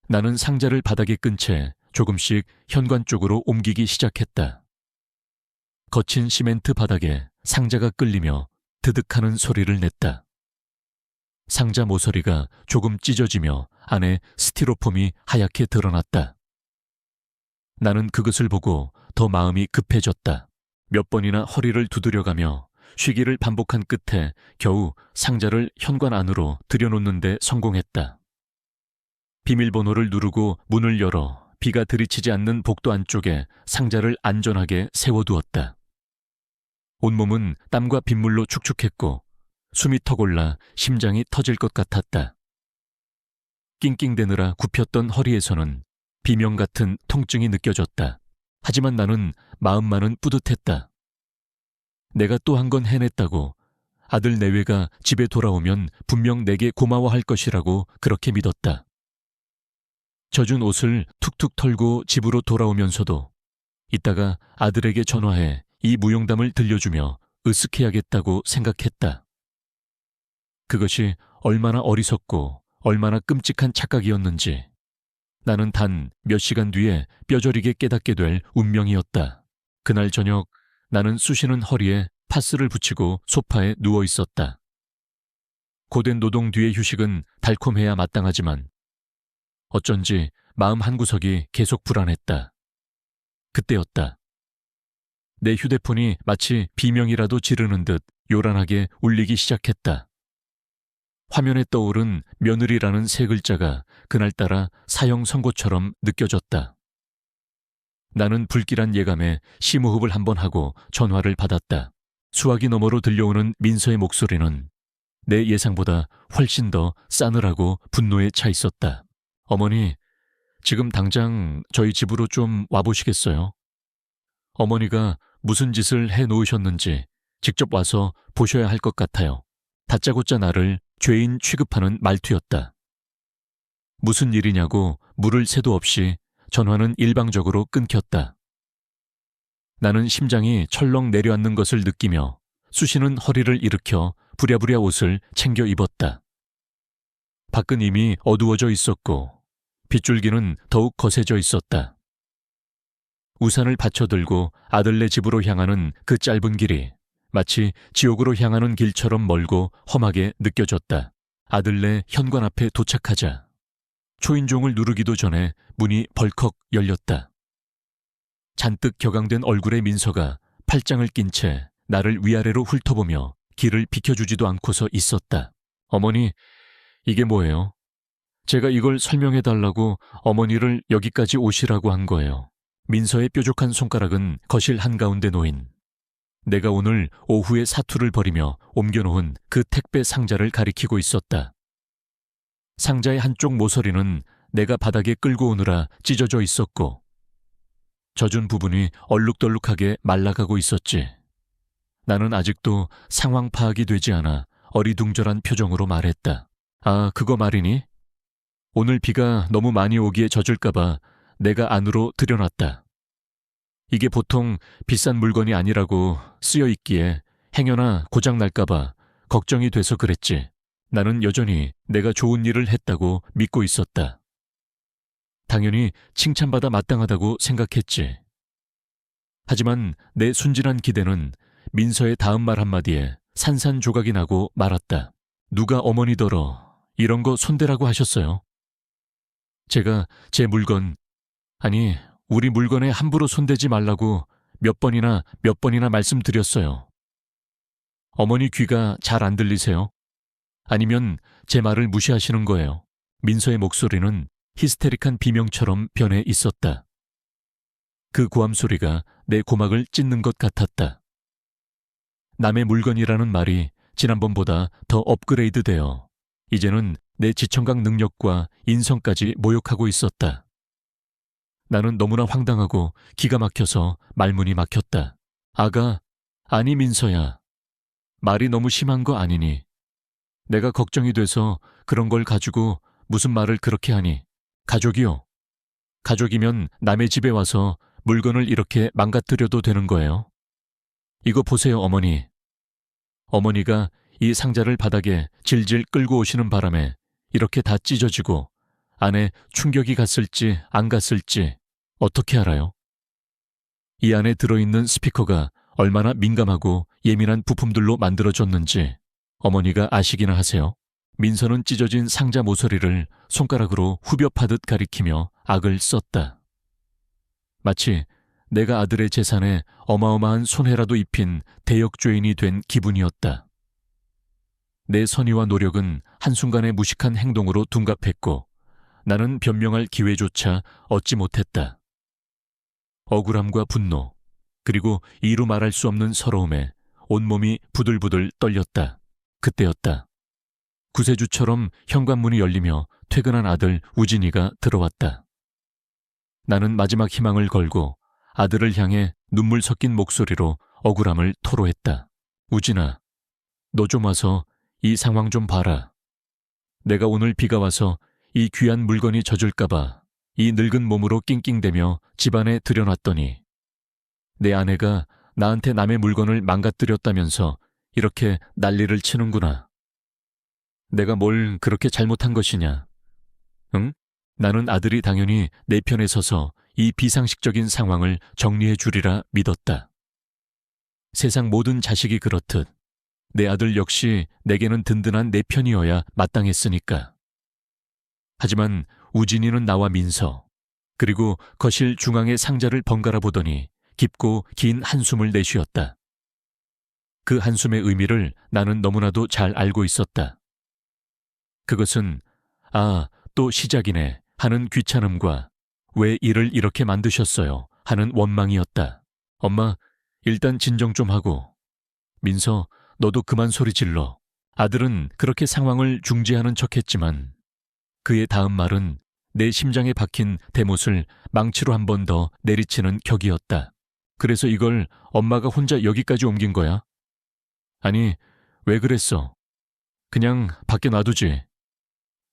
나는 상자를 바닥에 끈 채 조금씩 현관 쪽으로 옮기기 시작했다. 거친 시멘트 바닥에 상자가 끌리며 드득하는 소리를 냈다. 상자 모서리가 조금 찢어지며 안에 스티로폼이 하얗게 드러났다. 나는 그것을 보고 더 마음이 급해졌다. 몇 번이나 허리를 두드려가며 쉬기를 반복한 끝에 겨우 상자를 현관 안으로 들여놓는 데 성공했다. 비밀번호를 누르고 문을 열어 비가 들이치지 않는 복도 안쪽에 상자를 안전하게 세워두었다. 온몸은 땀과 빗물로 축축했고 숨이 턱올라 심장이 터질 것 같았다. 낑낑대느라 굽혔던 허리에서는 비명 같은 통증이 느껴졌다. 하지만 나는 마음만은 뿌듯했다. 내가 또 한 건 해냈다고 아들 내외가 집에 돌아오면 분명 내게 고마워할 것이라고 그렇게 믿었다. 젖은 옷을 툭툭 털고 집으로 돌아오면서도 이따가 아들에게 전화해 이 무용담을 들려주며 으쓱해야겠다고 생각했다. 그것이 얼마나 어리석고 얼마나 끔찍한 착각이었는지 나는 단 몇 시간 뒤에 뼈저리게 깨닫게 될 운명이었다. 그날 저녁 나는 쑤시는 허리에 파스를 붙이고 소파에 누워 있었다. 고된 노동 뒤의 휴식은 달콤해야 마땅하지만 어쩐지 마음 한구석이 계속 불안했다. 그때였다. 내 휴대폰이 마치 비명이라도 지르는 듯 요란하게 울리기 시작했다. 화면에 떠오른 며느리라는 세 글자가 그날따라 사형 선고처럼 느껴졌다. 나는 불길한 예감에 심호흡을 한번 하고 전화를 받았다. 수화기 너머로 들려오는 민서의 목소리는 내 예상보다 훨씬 더 싸늘하고 분노에 차 있었다. 어머니, 지금 당장 저희 집으로 좀 와보시겠어요? 어머니가 무슨 짓을 해놓으셨는지 직접 와서 보셔야 할 것 같아요. 다짜고짜 나를 죄인 취급하는 말투였다. 무슨 일이냐고 물을 새도 없이 전화는 일방적으로 끊겼다. 나는 심장이 철렁 내려앉는 것을 느끼며 쑤시는 허리를 일으켜 부랴부랴 옷을 챙겨 입었다. 밖은 이미 어두워져 있었고 빗줄기는 더욱 거세져 있었다. 우산을 받쳐들고 아들네 집으로 향하는 그 짧은 길이 마치 지옥으로 향하는 길처럼 멀고 험하게 느껴졌다. 아들네 현관 앞에 도착하자 초인종을 누르기도 전에 문이 벌컥 열렸다. 잔뜩 격앙된 얼굴의 민서가 팔짱을 낀 채 나를 위아래로 훑어보며 길을 비켜주지도 않고서 있었다. 어머니, 이게 뭐예요? 제가 이걸 설명해달라고 어머니를 여기까지 오시라고 한 거예요. 민서의 뾰족한 손가락은 거실 한가운데 놓인 내가 오늘 오후에 사투를 벌이며 옮겨놓은 그 택배 상자를 가리키고 있었다. 상자의 한쪽 모서리는 내가 바닥에 끌고 오느라 찢어져 있었고 젖은 부분이 얼룩덜룩하게 말라가고 있었지. 나는 아직도 상황 파악이 되지 않아 어리둥절한 표정으로 말했다. 아, 그거 말이니? 오늘 비가 너무 많이 오기에 젖을까봐 내가 안으로 들여놨다. 이게 보통 비싼 물건이 아니라고 쓰여 있기에 행여나 고장 날까봐 걱정이 돼서 그랬지. 나는 여전히 내가 좋은 일을 했다고 믿고 있었다. 당연히 칭찬받아 마땅하다고 생각했지. 하지만 내 순진한 기대는 민서의 다음 말 한마디에 산산조각이 나고 말았다. 누가 어머니더러 이런 거 손대라고 하셨어요? 제가 제 물건, 아니 우리 물건에 함부로 손대지 말라고 몇 번이나 말씀드렸어요. 어머니 귀가 잘 안 들리세요? 아니면 제 말을 무시하시는 거예요? 민서의 목소리는 히스테릭한 비명처럼 변해 있었다. 그 고함 소리가 내 고막을 찢는 것 같았다. 남의 물건이라는 말이 지난번보다 더 업그레이드되어 이제는 내 지청각 능력과 인성까지 모욕하고 있었다. 나는 너무나 황당하고 기가 막혀서 말문이 막혔다. 아가, 아니 민서야. 말이 너무 심한 거 아니니? 내가 걱정이 돼서 그런 걸 가지고 무슨 말을 그렇게 하니? 가족이요. 가족이면 남의 집에 와서 물건을 이렇게 망가뜨려도 되는 거예요. 이거 보세요, 어머니. 어머니가 이 상자를 바닥에 질질 끌고 오시는 바람에 이렇게 다 찢어지고 안에 충격이 갔을지 안 갔을지 어떻게 알아요? 이 안에 들어있는 스피커가 얼마나 민감하고 예민한 부품들로 만들어졌는지 어머니가 아시기나 하세요? 민서는 찢어진 상자 모서리를 손가락으로 후벼 파듯 가리키며 악을 썼다. 마치 내가 아들의 재산에 어마어마한 손해라도 입힌 대역죄인이 된 기분이었다. 내 선의와 노력은 한순간의 무식한 행동으로 둔갑했고 나는 변명할 기회조차 얻지 못했다. 억울함과 분노, 그리고 이루 말할 수 없는 서러움에 온몸이 부들부들 떨렸다. 그때였다. 구세주처럼 현관문이 열리며 퇴근한 아들 우진이가 들어왔다. 나는 마지막 희망을 걸고 아들을 향해 눈물 섞인 목소리로 억울함을 토로했다. 우진아, 너 좀 와서 이 상황 좀 봐라. 내가 오늘 비가 와서 이 귀한 물건이 젖을까봐 이 늙은 몸으로 낑낑대며 집안에 들여놨더니 내 아내가 나한테 남의 물건을 망가뜨렸다면서 이렇게 난리를 치는구나. 내가 뭘 그렇게 잘못한 것이냐? 응? 나는 아들이 당연히 내 편에 서서 이 비상식적인 상황을 정리해 주리라 믿었다. 세상 모든 자식이 그렇듯 내 아들 역시 내게는 든든한 내 편이어야 마땅했으니까. 하지만 우진이는 나와 민서, 그리고 거실 중앙의 상자를 번갈아 보더니 깊고 긴 한숨을 내쉬었다. 그 한숨의 의미를 나는 너무나도 잘 알고 있었다. 그것은 또 시작이네 하는 귀찮음과 왜 일을 이렇게 만드셨어요 하는 원망이었다. 엄마, 일단 진정 좀 하고. 민서, 너도 그만 소리 질러. 아들은 그렇게 상황을 중지하는 척했지만 그의 다음 말은 내 심장에 박힌 대못을 망치로 한 번 더 내리치는 격이었다. 그래서 이걸 엄마가 혼자 여기까지 옮긴 거야? 아니, 왜 그랬어? 그냥 밖에 놔두지.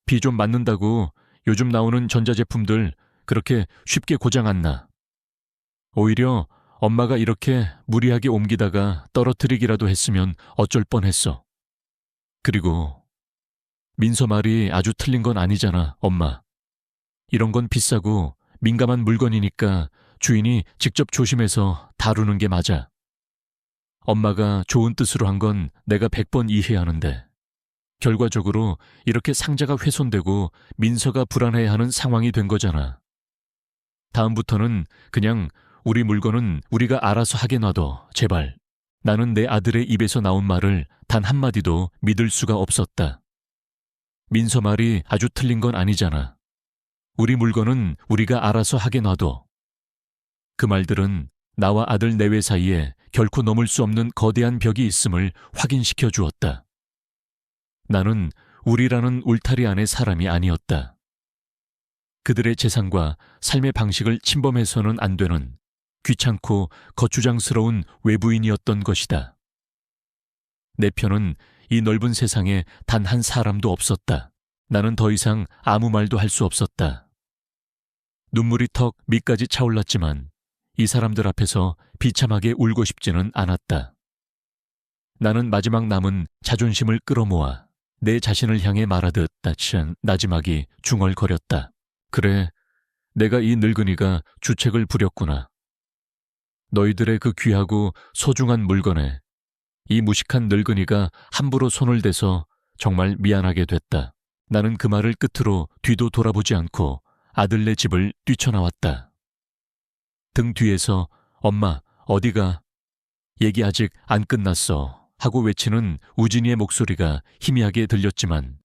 비 좀 맞는다고 요즘 나오는 전자제품들 그렇게 쉽게 고장 안 나. 오히려 엄마가 이렇게 무리하게 옮기다가 떨어뜨리기라도 했으면 어쩔 뻔했어. 그리고 민서 말이 아주 틀린 건 아니잖아, 엄마. 이런 건 비싸고 민감한 물건이니까 주인이 직접 조심해서 다루는 게 맞아. 엄마가 좋은 뜻으로 한 건 내가 100번 이해하는데 결과적으로 이렇게 상자가 훼손되고 민서가 불안해하는 상황이 된 거잖아. 다음부터는 그냥 우리 물건은 우리가 알아서 하게 놔둬, 제발. 나는 내 아들의 입에서 나온 말을 단 한마디도 믿을 수가 없었다. 민서 말이 아주 틀린 건 아니잖아. 우리 물건은 우리가 알아서 하게 놔둬. 그 말들은 나와 아들 내외 사이에 결코 넘을 수 없는 거대한 벽이 있음을 확인시켜 주었다. 나는 우리라는 울타리 안의 사람이 아니었다. 그들의 재산과 삶의 방식을 침범해서는 안 되는 귀찮고 거추장스러운 외부인이었던 것이다. 내 편은 이 넓은 세상에 단 한 사람도 없었다. 나는 더 이상 아무 말도 할 수 없었다. 눈물이 턱 밑까지 차올랐지만 이 사람들 앞에서 비참하게 울고 싶지는 않았다. 나는 마지막 남은 자존심을 끌어모아 내 자신을 향해 말하듯 따치한 나지막이 중얼거렸다. 그래, 내가 이 늙은이가 주책을 부렸구나. 너희들의 그 귀하고 소중한 물건에 이 무식한 늙은이가 함부로 손을 대서 정말 미안하게 됐다. 나는 그 말을 끝으로 뒤도 돌아보지 않고 아들네 집을 뛰쳐나왔다. 등 뒤에서 엄마, 어디가? 얘기 아직 안 끝났어 하고 외치는 우진이의 목소리가 희미하게 들렸지만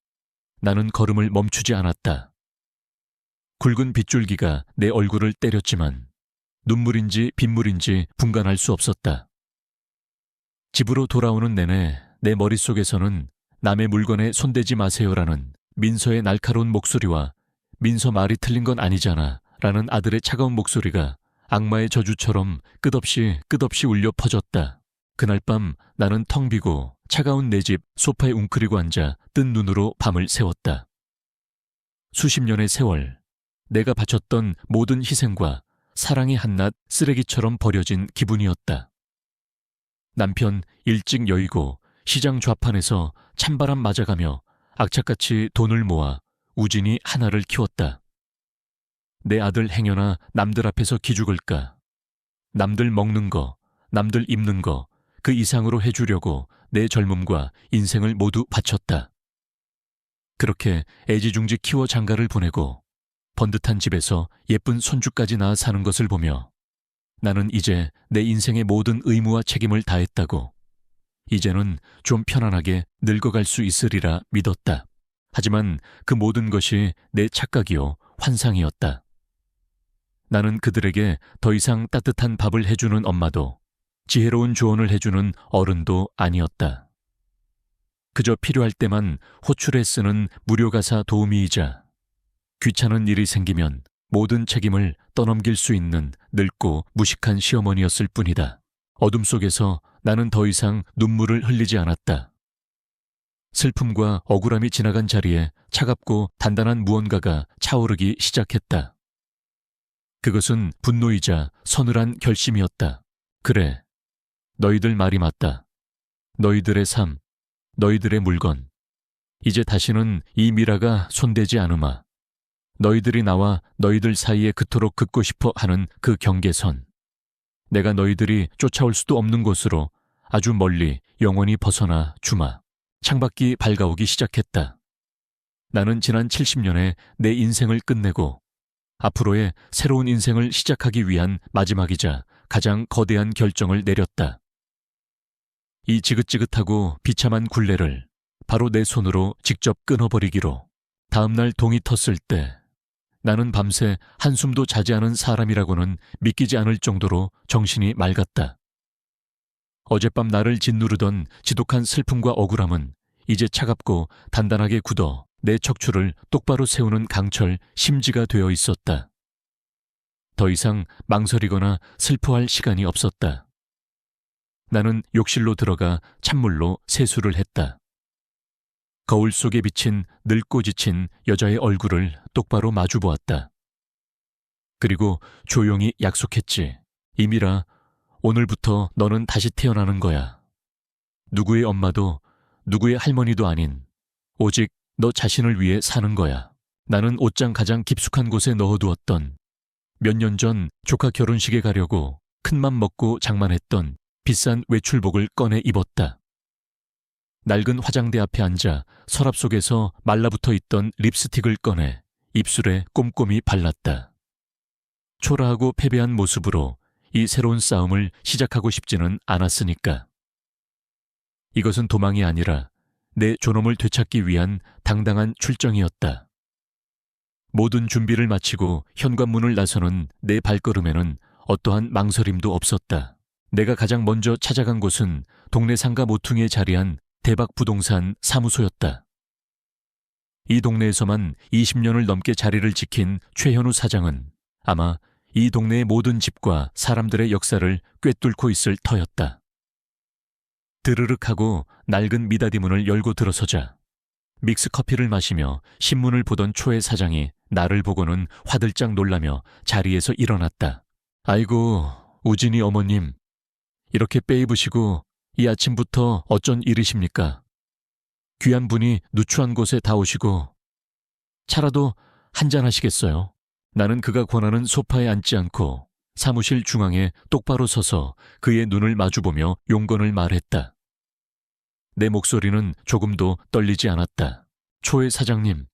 나는 걸음을 멈추지 않았다. 굵은 빗줄기가 내 얼굴을 때렸지만 눈물인지 빗물인지 분간할 수 없었다. 집으로 돌아오는 내내 내 머릿속에서는 남의 물건에 손대지 마세요라는 민서의 날카로운 목소리와 민서 말이 틀린 건 아니잖아 라는 아들의 차가운 목소리가 악마의 저주처럼 끝없이 울려 퍼졌다. 그날 밤 나는 텅 비고 차가운 내 집 소파에 웅크리고 앉아 뜬 눈으로 밤을 새웠다. 수십 년의 세월, 내가 바쳤던 모든 희생과 사랑이 한낱 쓰레기처럼 버려진 기분이었다. 남편 일찍 여의고 시장 좌판에서 찬바람 맞아가며 악착같이 돈을 모아 우진이 하나를 키웠다. 내 아들 행여나 남들 앞에서 기죽을까. 남들 먹는 거, 남들 입는 거, 그 이상으로 해주려고 내 젊음과 인생을 모두 바쳤다. 그렇게 애지중지 키워 장가를 보내고 번듯한 집에서 예쁜 손주까지 낳아 사는 것을 보며 나는 이제 내 인생의 모든 의무와 책임을 다했다고, 이제는 좀 편안하게 늙어갈 수 있으리라 믿었다. 하지만 그 모든 것이 내 착각이요 환상이었다. 나는 그들에게 더 이상 따뜻한 밥을 해주는 엄마도 지혜로운 조언을 해주는 어른도 아니었다. 그저 필요할 때만 호출해 쓰는 무료가사 도우미이자 귀찮은 일이 생기면 모든 책임을 떠넘길 수 있는 늙고 무식한 시어머니였을 뿐이다. 어둠 속에서 나는 더 이상 눈물을 흘리지 않았다. 슬픔과 억울함이 지나간 자리에 차갑고 단단한 무언가가 차오르기 시작했다. 그것은 분노이자 서늘한 결심이었다. 그래, 너희들 말이 맞다. 너희들의 삶, 너희들의 물건. 이제 다시는 이 미라가 손대지 않으마. 너희들이 나와 너희들 사이에 그토록 긋고 싶어 하는 그 경계선. 내가 너희들이 쫓아올 수도 없는 곳으로 아주 멀리 영원히 벗어나 주마. 창밖이 밝아오기 시작했다. 나는 지난 70년에 내 인생을 끝내고 앞으로의 새로운 인생을 시작하기 위한 마지막이자 가장 거대한 결정을 내렸다. 이 지긋지긋하고 비참한 굴레를 바로 내 손으로 직접 끊어버리기로. 다음날 동이 텄을 때 나는 밤새 한숨도 자지 않은 사람이라고는 믿기지 않을 정도로 정신이 맑았다. 어젯밤 나를 짓누르던 지독한 슬픔과 억울함은 이제 차갑고 단단하게 굳어 내 척추를 똑바로 세우는 강철 심지가 되어 있었다. 더 이상 망설이거나 슬퍼할 시간이 없었다. 나는 욕실로 들어가 찬물로 세수를 했다. 거울 속에 비친 늙고 지친 여자의 얼굴을 똑바로 마주보았다. 그리고 조용히 약속했지. 이미라, 오늘부터 너는 다시 태어나는 거야. 누구의 엄마도 누구의 할머니도 아닌 오직 너 자신을 위해 사는 거야. 나는 옷장 가장 깊숙한 곳에 넣어두었던 몇 년 전 조카 결혼식에 가려고 큰맘 먹고 장만했던 비싼 외출복을 꺼내 입었다. 낡은 화장대 앞에 앉아 서랍 속에서 말라붙어 있던 립스틱을 꺼내 입술에 꼼꼼히 발랐다. 초라하고 패배한 모습으로 이 새로운 싸움을 시작하고 싶지는 않았으니까. 이것은 도망이 아니라 내 존엄을 되찾기 위한 당당한 출정이었다. 모든 준비를 마치고 현관문을 나서는 내 발걸음에는 어떠한 망설임도 없었다. 내가 가장 먼저 찾아간 곳은 동네 상가 모퉁이에 자리한 대박 부동산 사무소였다. 이 동네에서만 20년을 넘게 자리를 지킨 최현우 사장은 아마 이 동네의 모든 집과 사람들의 역사를 꿰뚫고 있을 터였다. 드르륵 하고 낡은 미닫이 문을 열고 들어서자 믹스커피를 마시며 신문을 보던 초의 사장이 나를 보고는 화들짝 놀라며 자리에서 일어났다. 아이고, 우진이 어머님. 이렇게 빼입으시고 이 아침부터 어쩐 일이십니까? 귀한 분이 누추한 곳에 다 오시고 차라도 한잔 하시겠어요? 나는 그가 권하는 소파에 앉지 않고 사무실 중앙에 똑바로 서서 그의 눈을 마주보며 용건을 말했다. 내 목소리는 조금도 떨리지 않았다. 초의 사장님,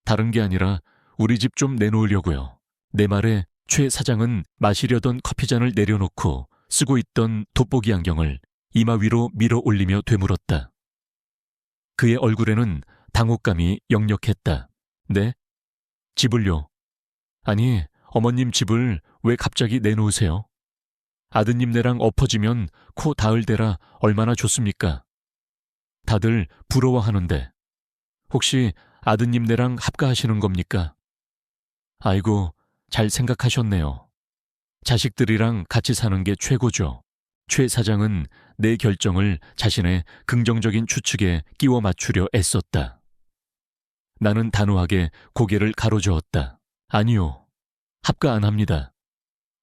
다른 게 아니라 우리 집 좀 내놓으려고요. 내 말에 최 사장은 마시려던 커피잔을 내려놓고 쓰고 있던 돋보기 안경을 이마 위로 밀어 올리며 되물었다. 그의 얼굴에는 당혹감이 역력했다. 네? 집을요? 아니, 어머님 집을 왜 갑자기 내놓으세요? 아드님네랑 엎어지면 코 닿을 데라 얼마나 좋습니까? 다들 부러워하는데 혹시 아드님네랑 합가하시는 겁니까? 아이고, 잘 생각하셨네요. 자식들이랑 같이 사는 게 최고죠. 최 사장은 내 결정을 자신의 긍정적인 추측에 끼워 맞추려 애썼다. 나는 단호하게 고개를 가로저었다. 아니요, 합가 안 합니다.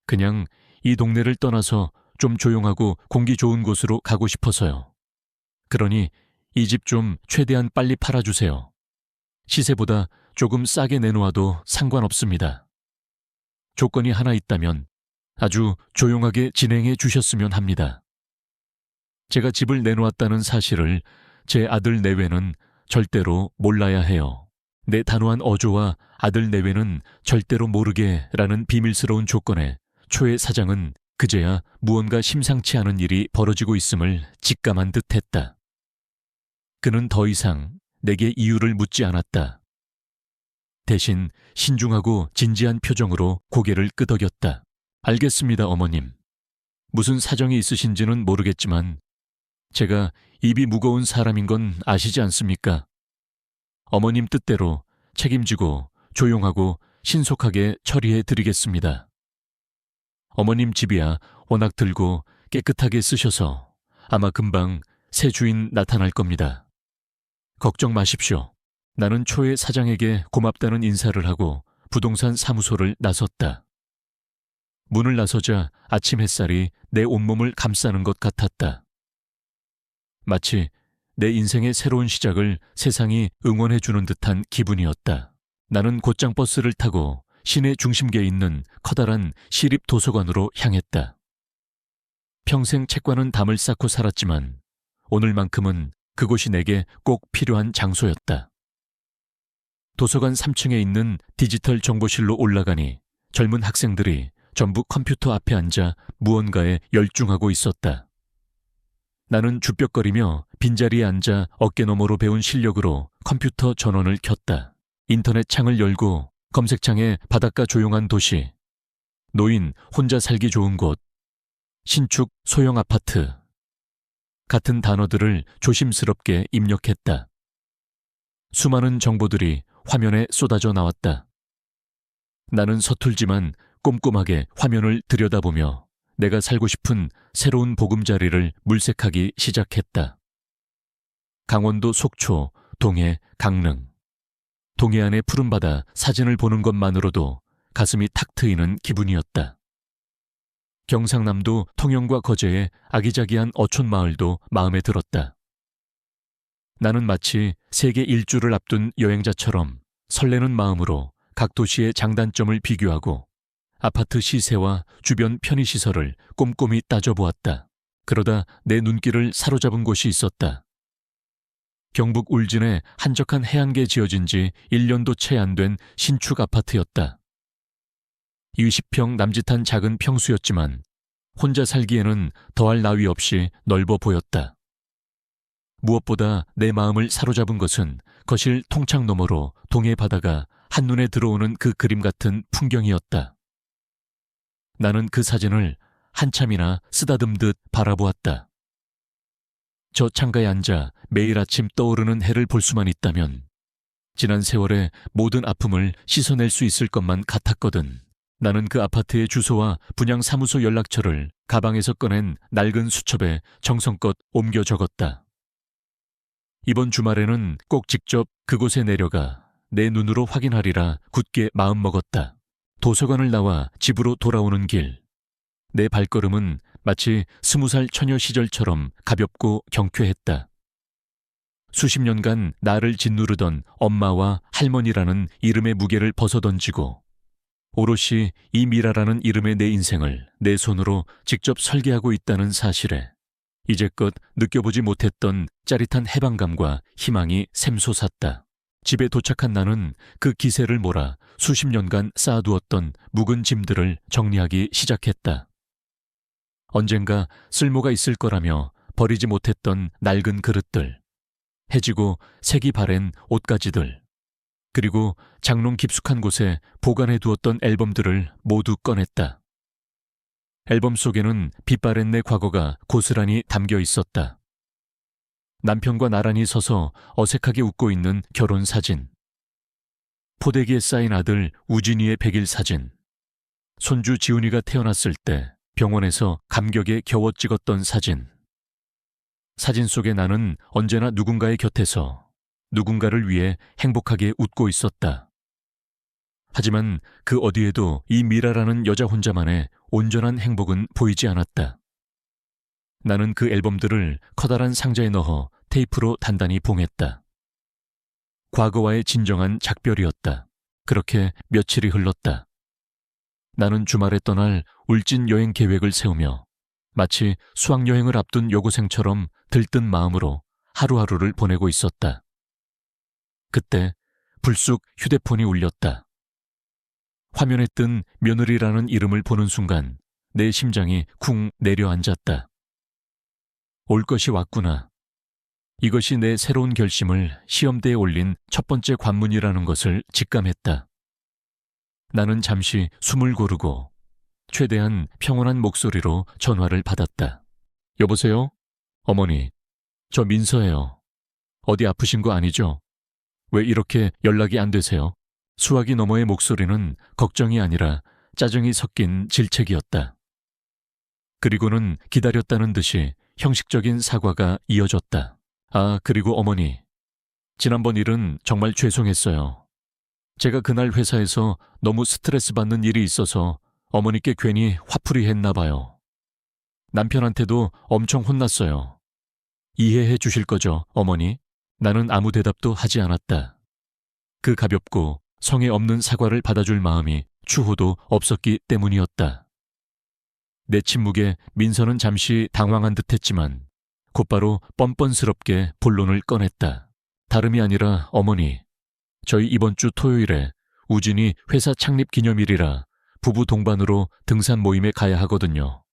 그냥 이 동네를 떠나서 좀 조용하고 공기 좋은 곳으로 가고 싶어서요. 그러니 이 집 좀 최대한 빨리 팔아주세요. 시세보다 조금 싸게 내놓아도 상관없습니다. 조건이 하나 있다면 아주 조용하게 진행해 주셨으면 합니다. 제가 집을 내놓았다는 사실을 제 아들 내외는 절대로 몰라야 해요. 내 단호한 어조와 아들 내외는 절대로 모르게 라는 비밀스러운 조건에 초의 사장은 그제야 무언가 심상치 않은 일이 벌어지고 있음을 직감한 듯 했다. 그는 더 이상 내게 이유를 묻지 않았다. 대신 신중하고 진지한 표정으로 고개를 끄덕였다. 알겠습니다, 어머님. 무슨 사정이 있으신지는 모르겠지만 제가 입이 무거운 사람인 건 아시지 않습니까? 어머님 뜻대로 책임지고 조용하고 신속하게 처리해 드리겠습니다. 어머님 집이야 워낙 들고 깨끗하게 쓰셔서 아마 금방 새 주인 나타날 겁니다. 걱정 마십시오. 나는 초의 사장에게 고맙다는 인사를 하고 부동산 사무소를 나섰다. 문을 나서자 아침 햇살이 내 온몸을 감싸는 것 같았다. 마치 내 인생의 새로운 시작을 세상이 응원해주는 듯한 기분이었다. 나는 곧장 버스를 타고 시내 중심계에 있는 커다란 시립도서관으로 향했다. 평생 책과는 담을 쌓고 살았지만 오늘만큼은 그곳이 내게 꼭 필요한 장소였다. 도서관 3층에 있는 디지털 정보실로 올라가니 젊은 학생들이 전부 컴퓨터 앞에 앉아 무언가에 열중하고 있었다. 나는 주뼛거리며 빈자리에 앉아 어깨너머로 배운 실력으로 컴퓨터 전원을 켰다. 인터넷 창을 열고 검색창에 바닷가 조용한 도시, 노인 혼자 살기 좋은 곳, 신축 소형 아파트 같은 단어들을 조심스럽게 입력했다. 수많은 정보들이 화면에 쏟아져 나왔다. 나는 서툴지만 꼼꼼하게 화면을 들여다보며 내가 살고 싶은 새로운 보금자리를 물색하기 시작했다. 강원도 속초, 동해, 강릉. 동해안의 푸른 바다 사진을 보는 것만으로도 가슴이 탁 트이는 기분이었다. 경상남도 통영과 거제의 아기자기한 어촌 마을도 마음에 들었다. 나는 마치 세계 일주를 앞둔 여행자처럼 설레는 마음으로 각 도시의 장단점을 비교하고 아파트 시세와 주변 편의시설을 꼼꼼히 따져보았다. 그러다 내 눈길을 사로잡은 곳이 있었다. 경북 울진의 한적한 해안가에 지어진 지 1년도 채 안 된 신축 아파트였다. 20평 남짓한 작은 평수였지만 혼자 살기에는 더할 나위 없이 넓어 보였다. 무엇보다 내 마음을 사로잡은 것은 거실 통창 너머로 동해 바다가 한눈에 들어오는 그 그림 같은 풍경이었다. 나는 그 사진을 한참이나 쓰다듬듯 바라보았다. 저 창가에 앉아 매일 아침 떠오르는 해를 볼 수만 있다면 지난 세월의 모든 아픔을 씻어낼 수 있을 것만 같았거든. 나는 그 아파트의 주소와 분양사무소 연락처를 가방에서 꺼낸 낡은 수첩에 정성껏 옮겨 적었다. 이번 주말에는 꼭 직접 그곳에 내려가 내 눈으로 확인하리라 굳게 마음먹었다. 도서관을 나와 집으로 돌아오는 길, 내 발걸음은 마치 20살 처녀 시절처럼 가볍고 경쾌했다. 수십 년간 나를 짓누르던 엄마와 할머니라는 이름의 무게를 벗어던지고 오롯이 이 미라라는 이름의 내 인생을 내 손으로 직접 설계하고 있다는 사실에 이제껏 느껴보지 못했던 짜릿한 해방감과 희망이 샘솟았다. 집에 도착한 나는 그 기세를 몰아 수십 년간 쌓아두었던 묵은 짐들을 정리하기 시작했다. 언젠가 쓸모가 있을 거라며 버리지 못했던 낡은 그릇들, 해지고 색이 바랜 옷가지들, 그리고 장롱 깊숙한 곳에 보관해 두었던 앨범들을 모두 꺼냈다. 앨범 속에는 빛바랜 내 과거가 고스란히 담겨 있었다. 남편과 나란히 서서 어색하게 웃고 있는 결혼 사진, 포대기에 쌓인 아들 우진이의 100일 사진, 손주 지훈이가 태어났을 때 병원에서 감격에 겨워 찍었던 사진. 사진 속에 나는 언제나 누군가의 곁에서 누군가를 위해 행복하게 웃고 있었다. 하지만 그 어디에도 이 미라라는 여자 혼자만의 온전한 행복은 보이지 않았다. 나는 그 앨범들을 커다란 상자에 넣어 테이프로 단단히 봉했다. 과거와의 진정한 작별이었다. 그렇게 며칠이 흘렀다. 나는 주말에 떠날 울진 여행 계획을 세우며 마치 수학여행을 앞둔 여고생처럼 들뜬 마음으로 하루하루를 보내고 있었다. 그때 불쑥 휴대폰이 울렸다. 화면에 뜬 며느리라는 이름을 보는 순간 내 심장이 쿵 내려앉았다. 올 것이 왔구나. 이것이 내 새로운 결심을 시험대에 올린 첫 번째 관문이라는 것을 직감했다. 나는 잠시 숨을 고르고 최대한 평온한 목소리로 전화를 받았다. 여보세요? 어머니, 저 민서예요. 어디 아프신 거 아니죠? 왜 이렇게 연락이 안 되세요? 수화기 너머의 목소리는 걱정이 아니라 짜증이 섞인 질책이었다. 그리고는 기다렸다는 듯이 형식적인 사과가 이어졌다. 아, 그리고 어머니, 지난번 일은 정말 죄송했어요. 제가 그날 회사에서 너무 스트레스 받는 일이 있어서 어머니께 괜히 화풀이 했나 봐요. 남편한테도 엄청 혼났어요. 이해해 주실 거죠, 어머니? 나는 아무 대답도 하지 않았다. 그 가볍고 성의 없는 사과를 받아줄 마음이 추호도 없었기 때문이었다. 내 침묵에 민서는 잠시 당황한 듯했지만 곧바로 뻔뻔스럽게 본론을 꺼냈다. 다름이 아니라 어머니, 저희 이번 주 토요일에 우진이 회사 창립 기념일이라 부부 동반으로 등산 모임에 가야 하거든요.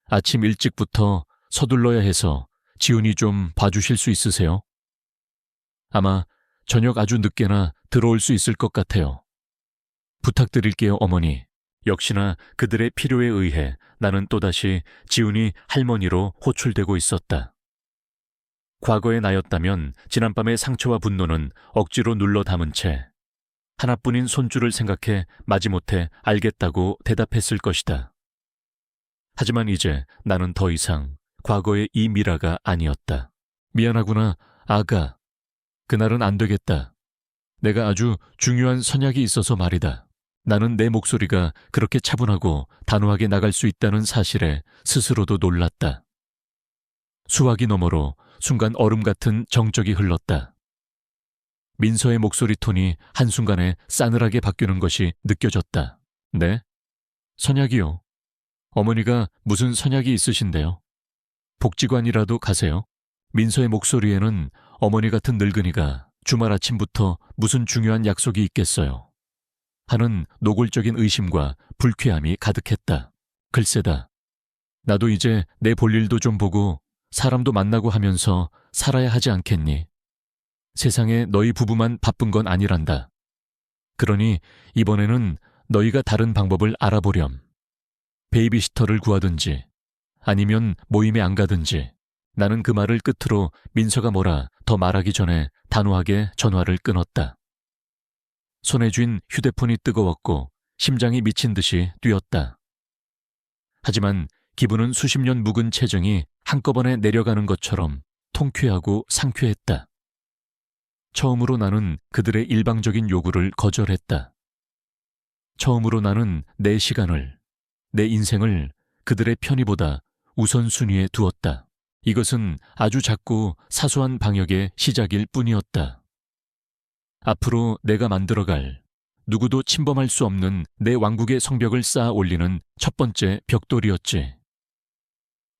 아침 일찍부터 서둘러야 해서 지훈이 좀 봐주실 수 있으세요? 아마 저녁 아주 늦게나 들어올 수 있을 것 같아요. 부탁드릴게요, 어머니. 역시나 그들의 필요에 의해 나는 또다시 지훈이 할머니로 호출되고 있었다. 과거의 나였다면 지난밤의 상처와 분노는 억지로 눌러 담은 채 하나뿐인 손주를 생각해 마지못해 알겠다고 대답했을 것이다. 하지만 이제 나는 더 이상 과거의 이 미라가 아니었다. 미안하구나, 아가. 그날은 안 되겠다. 내가 아주 중요한 선약이 있어서 말이다. 나는 내 목소리가 그렇게 차분하고 단호하게 나갈 수 있다는 사실에 스스로도 놀랐다. 수화기 너머로 순간 얼음 같은 정적이 흘렀다. 민서의 목소리 톤이 한순간에 싸늘하게 바뀌는 것이 느껴졌다. 네? 선약이요. 어머니가 무슨 선약이 있으신데요? 복지관이라도 가세요. 민서의 목소리에는 어머니 같은 늙은이가 주말 아침부터 무슨 중요한 약속이 있겠어요. 하는 노골적인 의심과 불쾌함이 가득했다. 글쎄다. 나도 이제 내 볼일도 좀 보고 사람도 만나고 하면서 살아야 하지 않겠니? 세상에 너희 부부만 바쁜 건 아니란다. 그러니 이번에는 너희가 다른 방법을 알아보렴. 베이비시터를 구하든지 아니면 모임에 안 가든지. 나는 그 말을 끝으로 민서가 뭐라 더 말하기 전에 단호하게 전화를 끊었다. 손에 쥔 휴대폰이 뜨거웠고 심장이 미친 듯이 뛰었다. 하지만 기분은 수십 년 묵은 체정이 한꺼번에 내려가는 것처럼 통쾌하고 상쾌했다. 처음으로 나는 그들의 일방적인 요구를 거절했다. 처음으로 나는 내 시간을, 내 인생을 그들의 편의보다 우선순위에 두었다. 이것은 아주 작고 사소한 방역의 시작일 뿐이었다. 앞으로 내가 만들어갈 누구도 침범할 수 없는 내 왕국의 성벽을 쌓아 올리는 첫 번째 벽돌이었지.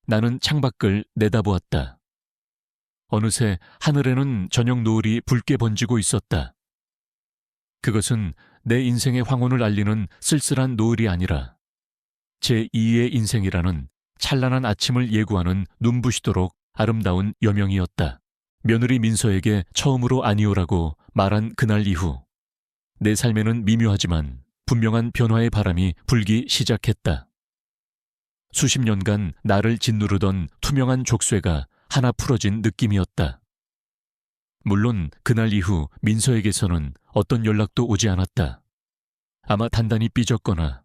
나는 창밖을 내다보았다. 어느새 하늘에는 저녁 노을이 붉게 번지고 있었다. 그것은 내 인생의 황혼을 알리는 쓸쓸한 노을이 아니라 제2의 인생이라는 찬란한 아침을 예고하는 눈부시도록 아름다운 여명이었다. 며느리 민서에게 처음으로 아니오라고 말한 그날 이후 내 삶에는 미묘하지만 분명한 변화의 바람이 불기 시작했다. 수십 년간 나를 짓누르던 투명한 족쇄가 하나 풀어진 느낌이었다. 물론 그날 이후 민서에게서는 어떤 연락도 오지 않았다. 아마 단단히 삐졌거나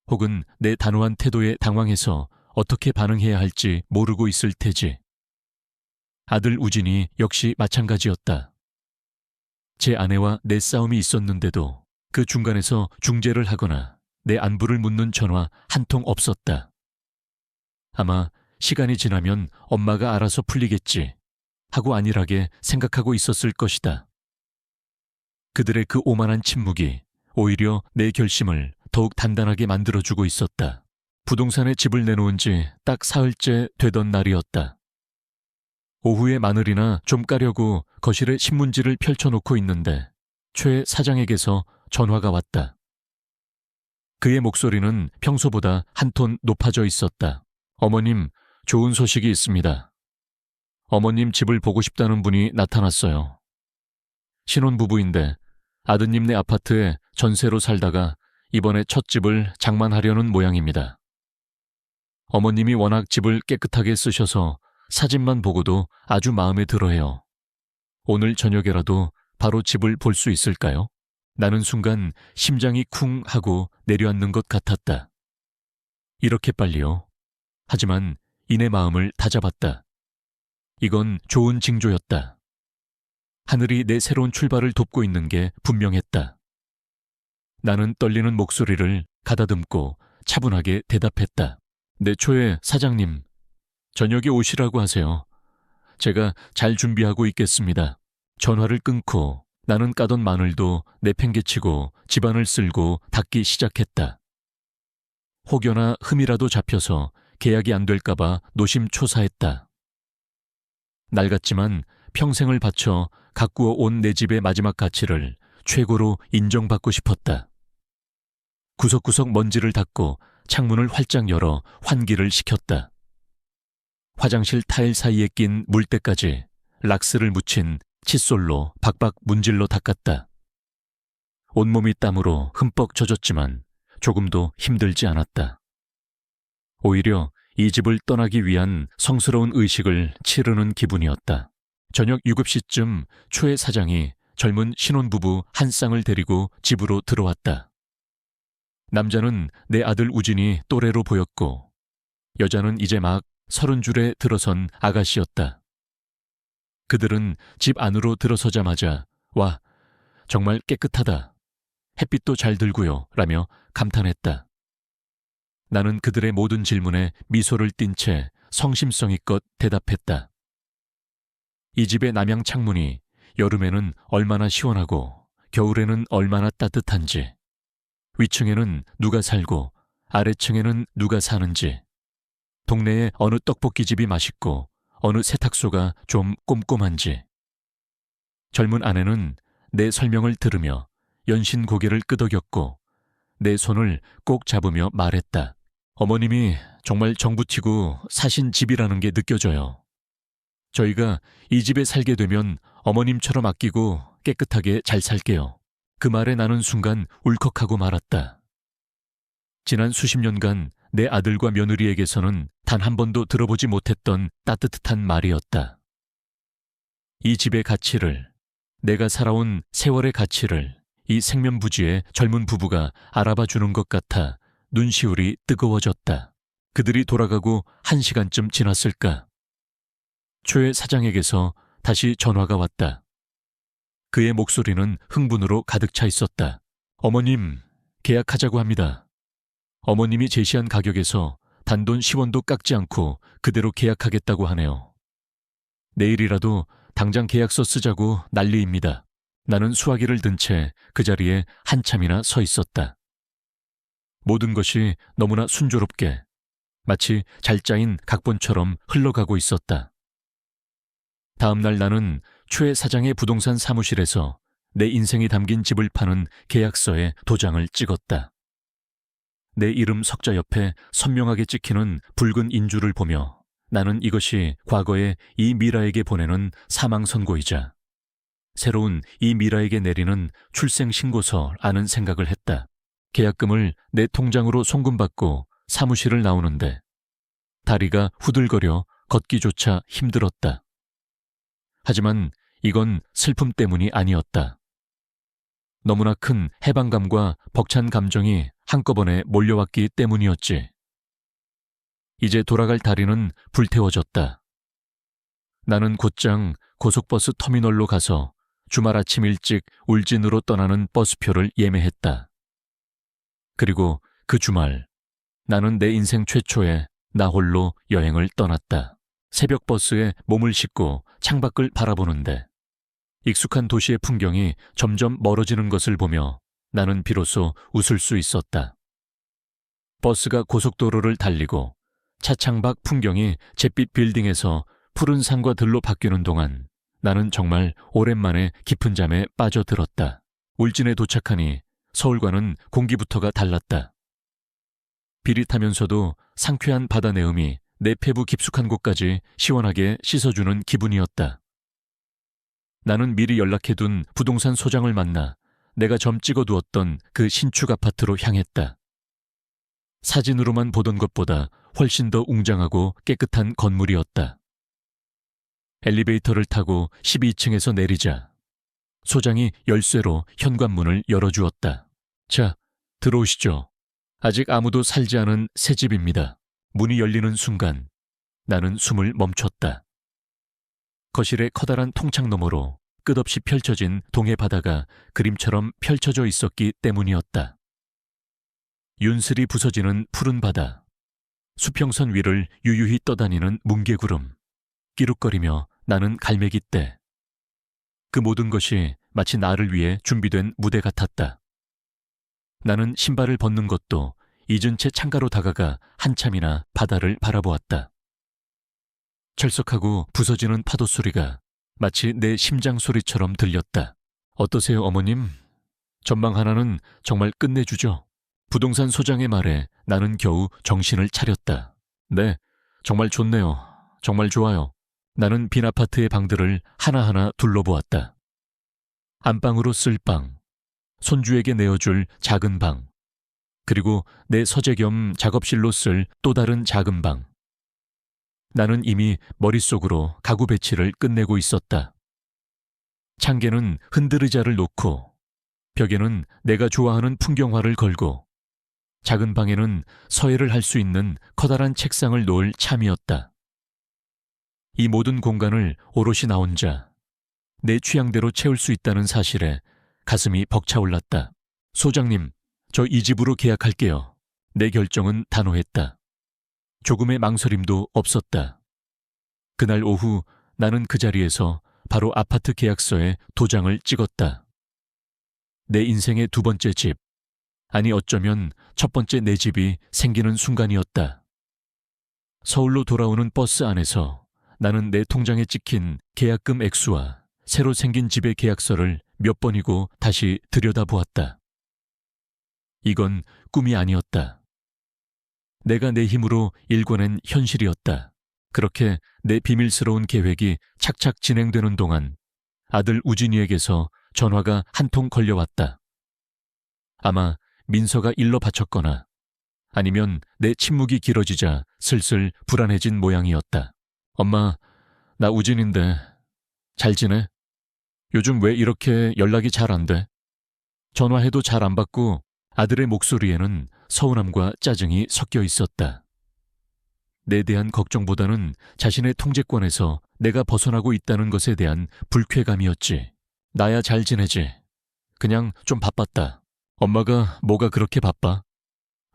혹은 내 단호한 태도에 당황해서 어떻게 반응해야 할지 모르고 있을 테지. 아들 우진이 역시 마찬가지였다. 제 아내와 내 싸움이 있었는데도 그 중간에서 중재를 하거나 내 안부를 묻는 전화 한 통 없었다. 아마 시간이 지나면 엄마가 알아서 풀리겠지 하고 안일하게 생각하고 있었을 것이다. 그들의 그 오만한 침묵이 오히려 내 결심을 더욱 단단하게 만들어주고 있었다. 부동산에 집을 내놓은 지 딱 사흘째 되던 날이었다. 오후에 마늘이나 좀 까려고 거실에 신문지를 펼쳐놓고 있는데 최 사장에게서 전화가 왔다. 그의 목소리는 평소보다 한 톤 높아져 있었다. 어머님, 좋은 소식이 있습니다. 어머님 집을 보고 싶다는 분이 나타났어요. 신혼부부인데 아드님네 아파트에 전세로 살다가 이번에 첫 집을 장만하려는 모양입니다. 어머님이 워낙 집을 깨끗하게 쓰셔서 사진만 보고도 아주 마음에 들어해요. 오늘 저녁에라도 바로 집을 볼 수 있을까요? 나는 순간 심장이 쿵 하고 내려앉는 것 같았다. 이렇게 빨리요? 하지만 이내 마음을 다잡았다. 이건 좋은 징조였다. 하늘이 내 새로운 출발을 돕고 있는 게 분명했다. 나는 떨리는 목소리를 가다듬고 차분하게 대답했다. 네, 초에 사장님, 저녁에 오시라고 하세요. 제가 잘 준비하고 있겠습니다. 전화를 끊고 나는 까던 마늘도 내팽개치고 집안을 쓸고 닦기 시작했다. 혹여나 흠이라도 잡혀서 계약이 안 될까봐 노심초사했다. 낡았지만 평생을 바쳐 가꾸어 온 내 집의 마지막 가치를 최고로 인정받고 싶었다. 구석구석 먼지를 닦고 창문을 활짝 열어 환기를 시켰다. 화장실 타일 사이에 낀 물때까지 락스를 묻힌 칫솔로 박박 문질러 닦았다. 온몸이 땀으로 흠뻑 젖었지만 조금도 힘들지 않았다. 오히려 이 집을 떠나기 위한 성스러운 의식을 치르는 기분이었다. 저녁 7시쯤 초의 사장이 젊은 신혼부부 한 쌍을 데리고 집으로 들어왔다. 남자는 내 아들 우진이 또래로 보였고 여자는 이제 막 30줄에 들어선 아가씨였다. 그들은 집 안으로 들어서자마자 와, 정말 깨끗하다. 햇빛도 잘 들고요 라며 감탄했다. 나는 그들의 모든 질문에 미소를 띤 채 성심성의껏 대답했다. 이 집의 남향 창문이 여름에는 얼마나 시원하고 겨울에는 얼마나 따뜻한지, 위층에는 누가 살고 아래층에는 누가 사는지, 동네에 어느 떡볶이집이 맛있고 어느 세탁소가 좀 꼼꼼한지. 젊은 아내는 내 설명을 들으며 연신 고개를 끄덕였고 내 손을 꼭 잡으며 말했다. 어머님이 정말 정부 튀고 사신 집이라는 게 느껴져요. 저희가 이 집에 살게 되면 어머님처럼 아끼고 깨끗하게 잘 살게요. 그 말에 나는 순간 울컥하고 말았다. 지난 수십 년간 내 아들과 며느리에게서는 단 한 번도 들어보지 못했던 따뜻한 말이었다. 이 집의 가치를, 내가 살아온 세월의 가치를 이 생면부지의 젊은 부부가 알아봐 주는 것 같아 눈시울이 뜨거워졌다. 그들이 돌아가고 1시간쯤 지났을까? 초의 사장에게서 다시 전화가 왔다. 그의 목소리는 흥분으로 가득 차 있었다. 어머님, 계약하자고 합니다. 어머님이 제시한 가격에서 단돈 10원도 깎지 않고 그대로 계약하겠다고 하네요. 내일이라도 당장 계약서 쓰자고 난리입니다. 나는 수화기를 든 채 그 자리에 한참이나 서 있었다. 모든 것이 너무나 순조롭게, 마치 잘 짜인 각본처럼 흘러가고 있었다. 다음 날 나는 최 사장의 부동산 사무실에서 내 인생이 담긴 집을 파는 계약서에 도장을 찍었다. 내 이름 석자 옆에 선명하게 찍히는 붉은 인주를 보며 나는 이것이 과거에 이 미라에게 보내는 사망 선고이자 새로운 이 미라에게 내리는 출생 신고서라는 생각을 했다. 계약금을 내 통장으로 송금받고 사무실을 나오는데 다리가 후들거려 걷기조차 힘들었다. 하지만 이건 슬픔 때문이 아니었다. 너무나 큰 해방감과 벅찬 감정이 한꺼번에 몰려왔기 때문이었지. 이제 돌아갈 다리는 불태워졌다. 나는 곧장 고속버스 터미널로 가서 주말 아침 일찍 울진으로 떠나는 버스표를 예매했다. 그리고 그 주말 나는 내 인생 최초의 나 홀로 여행을 떠났다. 새벽 버스에 몸을 싣고 창밖을 바라보는데 익숙한 도시의 풍경이 점점 멀어지는 것을 보며 나는 비로소 웃을 수 있었다. 버스가 고속도로를 달리고 차창밖 풍경이 잿빛 빌딩에서 푸른 산과 들로 바뀌는 동안 나는 정말 오랜만에 깊은 잠에 빠져들었다. 울진에 도착하니 서울과는 공기부터가 달랐다. 비릿하면서도 상쾌한 바다 내음이 내 폐부 깊숙한 곳까지 시원하게 씻어주는 기분이었다. 나는 미리 연락해둔 부동산 소장을 만나 내가 점 찍어두었던 그 신축 아파트로 향했다. 사진으로만 보던 것보다 훨씬 더 웅장하고 깨끗한 건물이었다. 엘리베이터를 타고 12층에서 내리자 소장이 열쇠로 현관문을 열어주었다. 자, 들어오시죠. 아직 아무도 살지 않은 새 집입니다. 문이 열리는 순간 나는 숨을 멈췄다. 거실의 커다란 통창 너머로 끝없이 펼쳐진 동해 바다가 그림처럼 펼쳐져 있었기 때문이었다. 윤슬이 부서지는 푸른 바다, 수평선 위를 유유히 떠다니는 뭉게구름, 끼룩거리며 나는 갈매기떼. 그 모든 것이 마치 나를 위해 준비된 무대 같았다. 나는 신발을 벗는 것도 잊은 채 창가로 다가가 한참이나 바다를 바라보았다. 철썩하고 부서지는 파도 소리가 마치 내 심장 소리처럼 들렸다. 어떠세요, 어머님? 전망 하나는 정말 끝내주죠. 부동산 소장의 말에 나는 겨우 정신을 차렸다. 네, 정말 좋네요. 정말 좋아요. 나는 빈 아파트의 방들을 하나하나 둘러보았다. 안방으로 쓸 방, 손주에게 내어줄 작은 방, 그리고 내 서재 겸 작업실로 쓸 또 다른 작은 방. 나는 이미 머릿속으로 가구 배치를 끝내고 있었다. 창계는 흔들의자를 놓고 벽에는 내가 좋아하는 풍경화를 걸고 작은 방에는 서예를 할 수 있는 커다란 책상을 놓을 참이었다. 이 모든 공간을 오롯이 나 혼자 내 취향대로 채울 수 있다는 사실에 가슴이 벅차올랐다. 소장님, 저 이 집으로 계약할게요. 내 결정은 단호했다. 조금의 망설임도 없었다. 그날 오후 나는 그 자리에서 바로 아파트 계약서에 도장을 찍었다. 내 인생의 두 번째 집, 아니 어쩌면 첫 번째 내 집이 생기는 순간이었다. 서울로 돌아오는 버스 안에서 나는 내 통장에 찍힌 계약금 액수와 새로 생긴 집의 계약서를 몇 번이고 다시 들여다보았다. 이건 꿈이 아니었다. 내가 내 힘으로 일궈낸 현실이었다. 그렇게 내 비밀스러운 계획이 착착 진행되는 동안 아들 우진이에게서 전화가 한 통 걸려왔다. 아마 민서가 일러 바쳤거나 아니면 내 침묵이 길어지자 슬슬 불안해진 모양이었다. 엄마, 나 우진인데 잘 지내? 요즘 왜 이렇게 연락이 잘 안 돼? 전화해도 잘 안 받고 아들의 목소리에는 서운함과 짜증이 섞여 있었다. 내 대한 걱정보다는 자신의 통제권에서 내가 벗어나고 있다는 것에 대한 불쾌감이었지. 나야 잘 지내지. 그냥 좀 바빴다. 엄마가 뭐가 그렇게 바빠?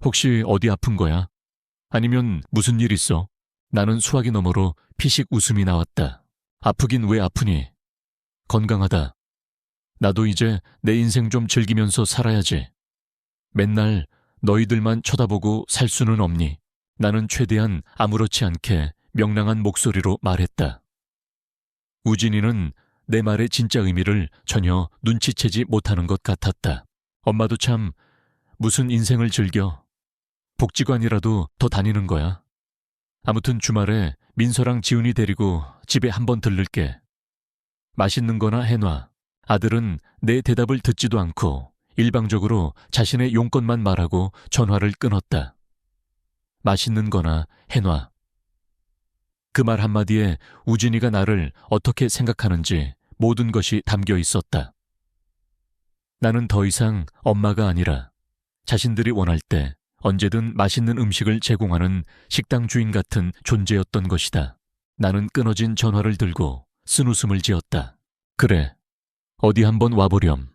혹시 어디 아픈 거야? 아니면 무슨 일 있어? 나는 수화기 너머로 피식 웃음이 나왔다. 아프긴 왜 아프니? 건강하다. 나도 이제 내 인생 좀 즐기면서 살아야지. 맨날 너희들만 쳐다보고 살 수는 없니? 나는 최대한 아무렇지 않게 명랑한 목소리로 말했다. 우진이는 내 말의 진짜 의미를 전혀 눈치채지 못하는 것 같았다. 엄마도 참 무슨 인생을 즐겨. 복지관이라도 더 다니는 거야. 아무튼 주말에 민서랑 지훈이 데리고 집에 한번 들를게. 맛있는 거나 해놔. 아들은 내 대답을 듣지도 않고 일방적으로 자신의 용건만 말하고 전화를 끊었다. 맛있는 거나 해놔. 그 말 한마디에 우진이가 나를 어떻게 생각하는지 모든 것이 담겨 있었다. 나는 더 이상 엄마가 아니라 자신들이 원할 때 언제든 맛있는 음식을 제공하는 식당 주인 같은 존재였던 것이다. 나는 끊어진 전화를 들고 쓴웃음을 지었다. 그래, 어디 한번 와보렴.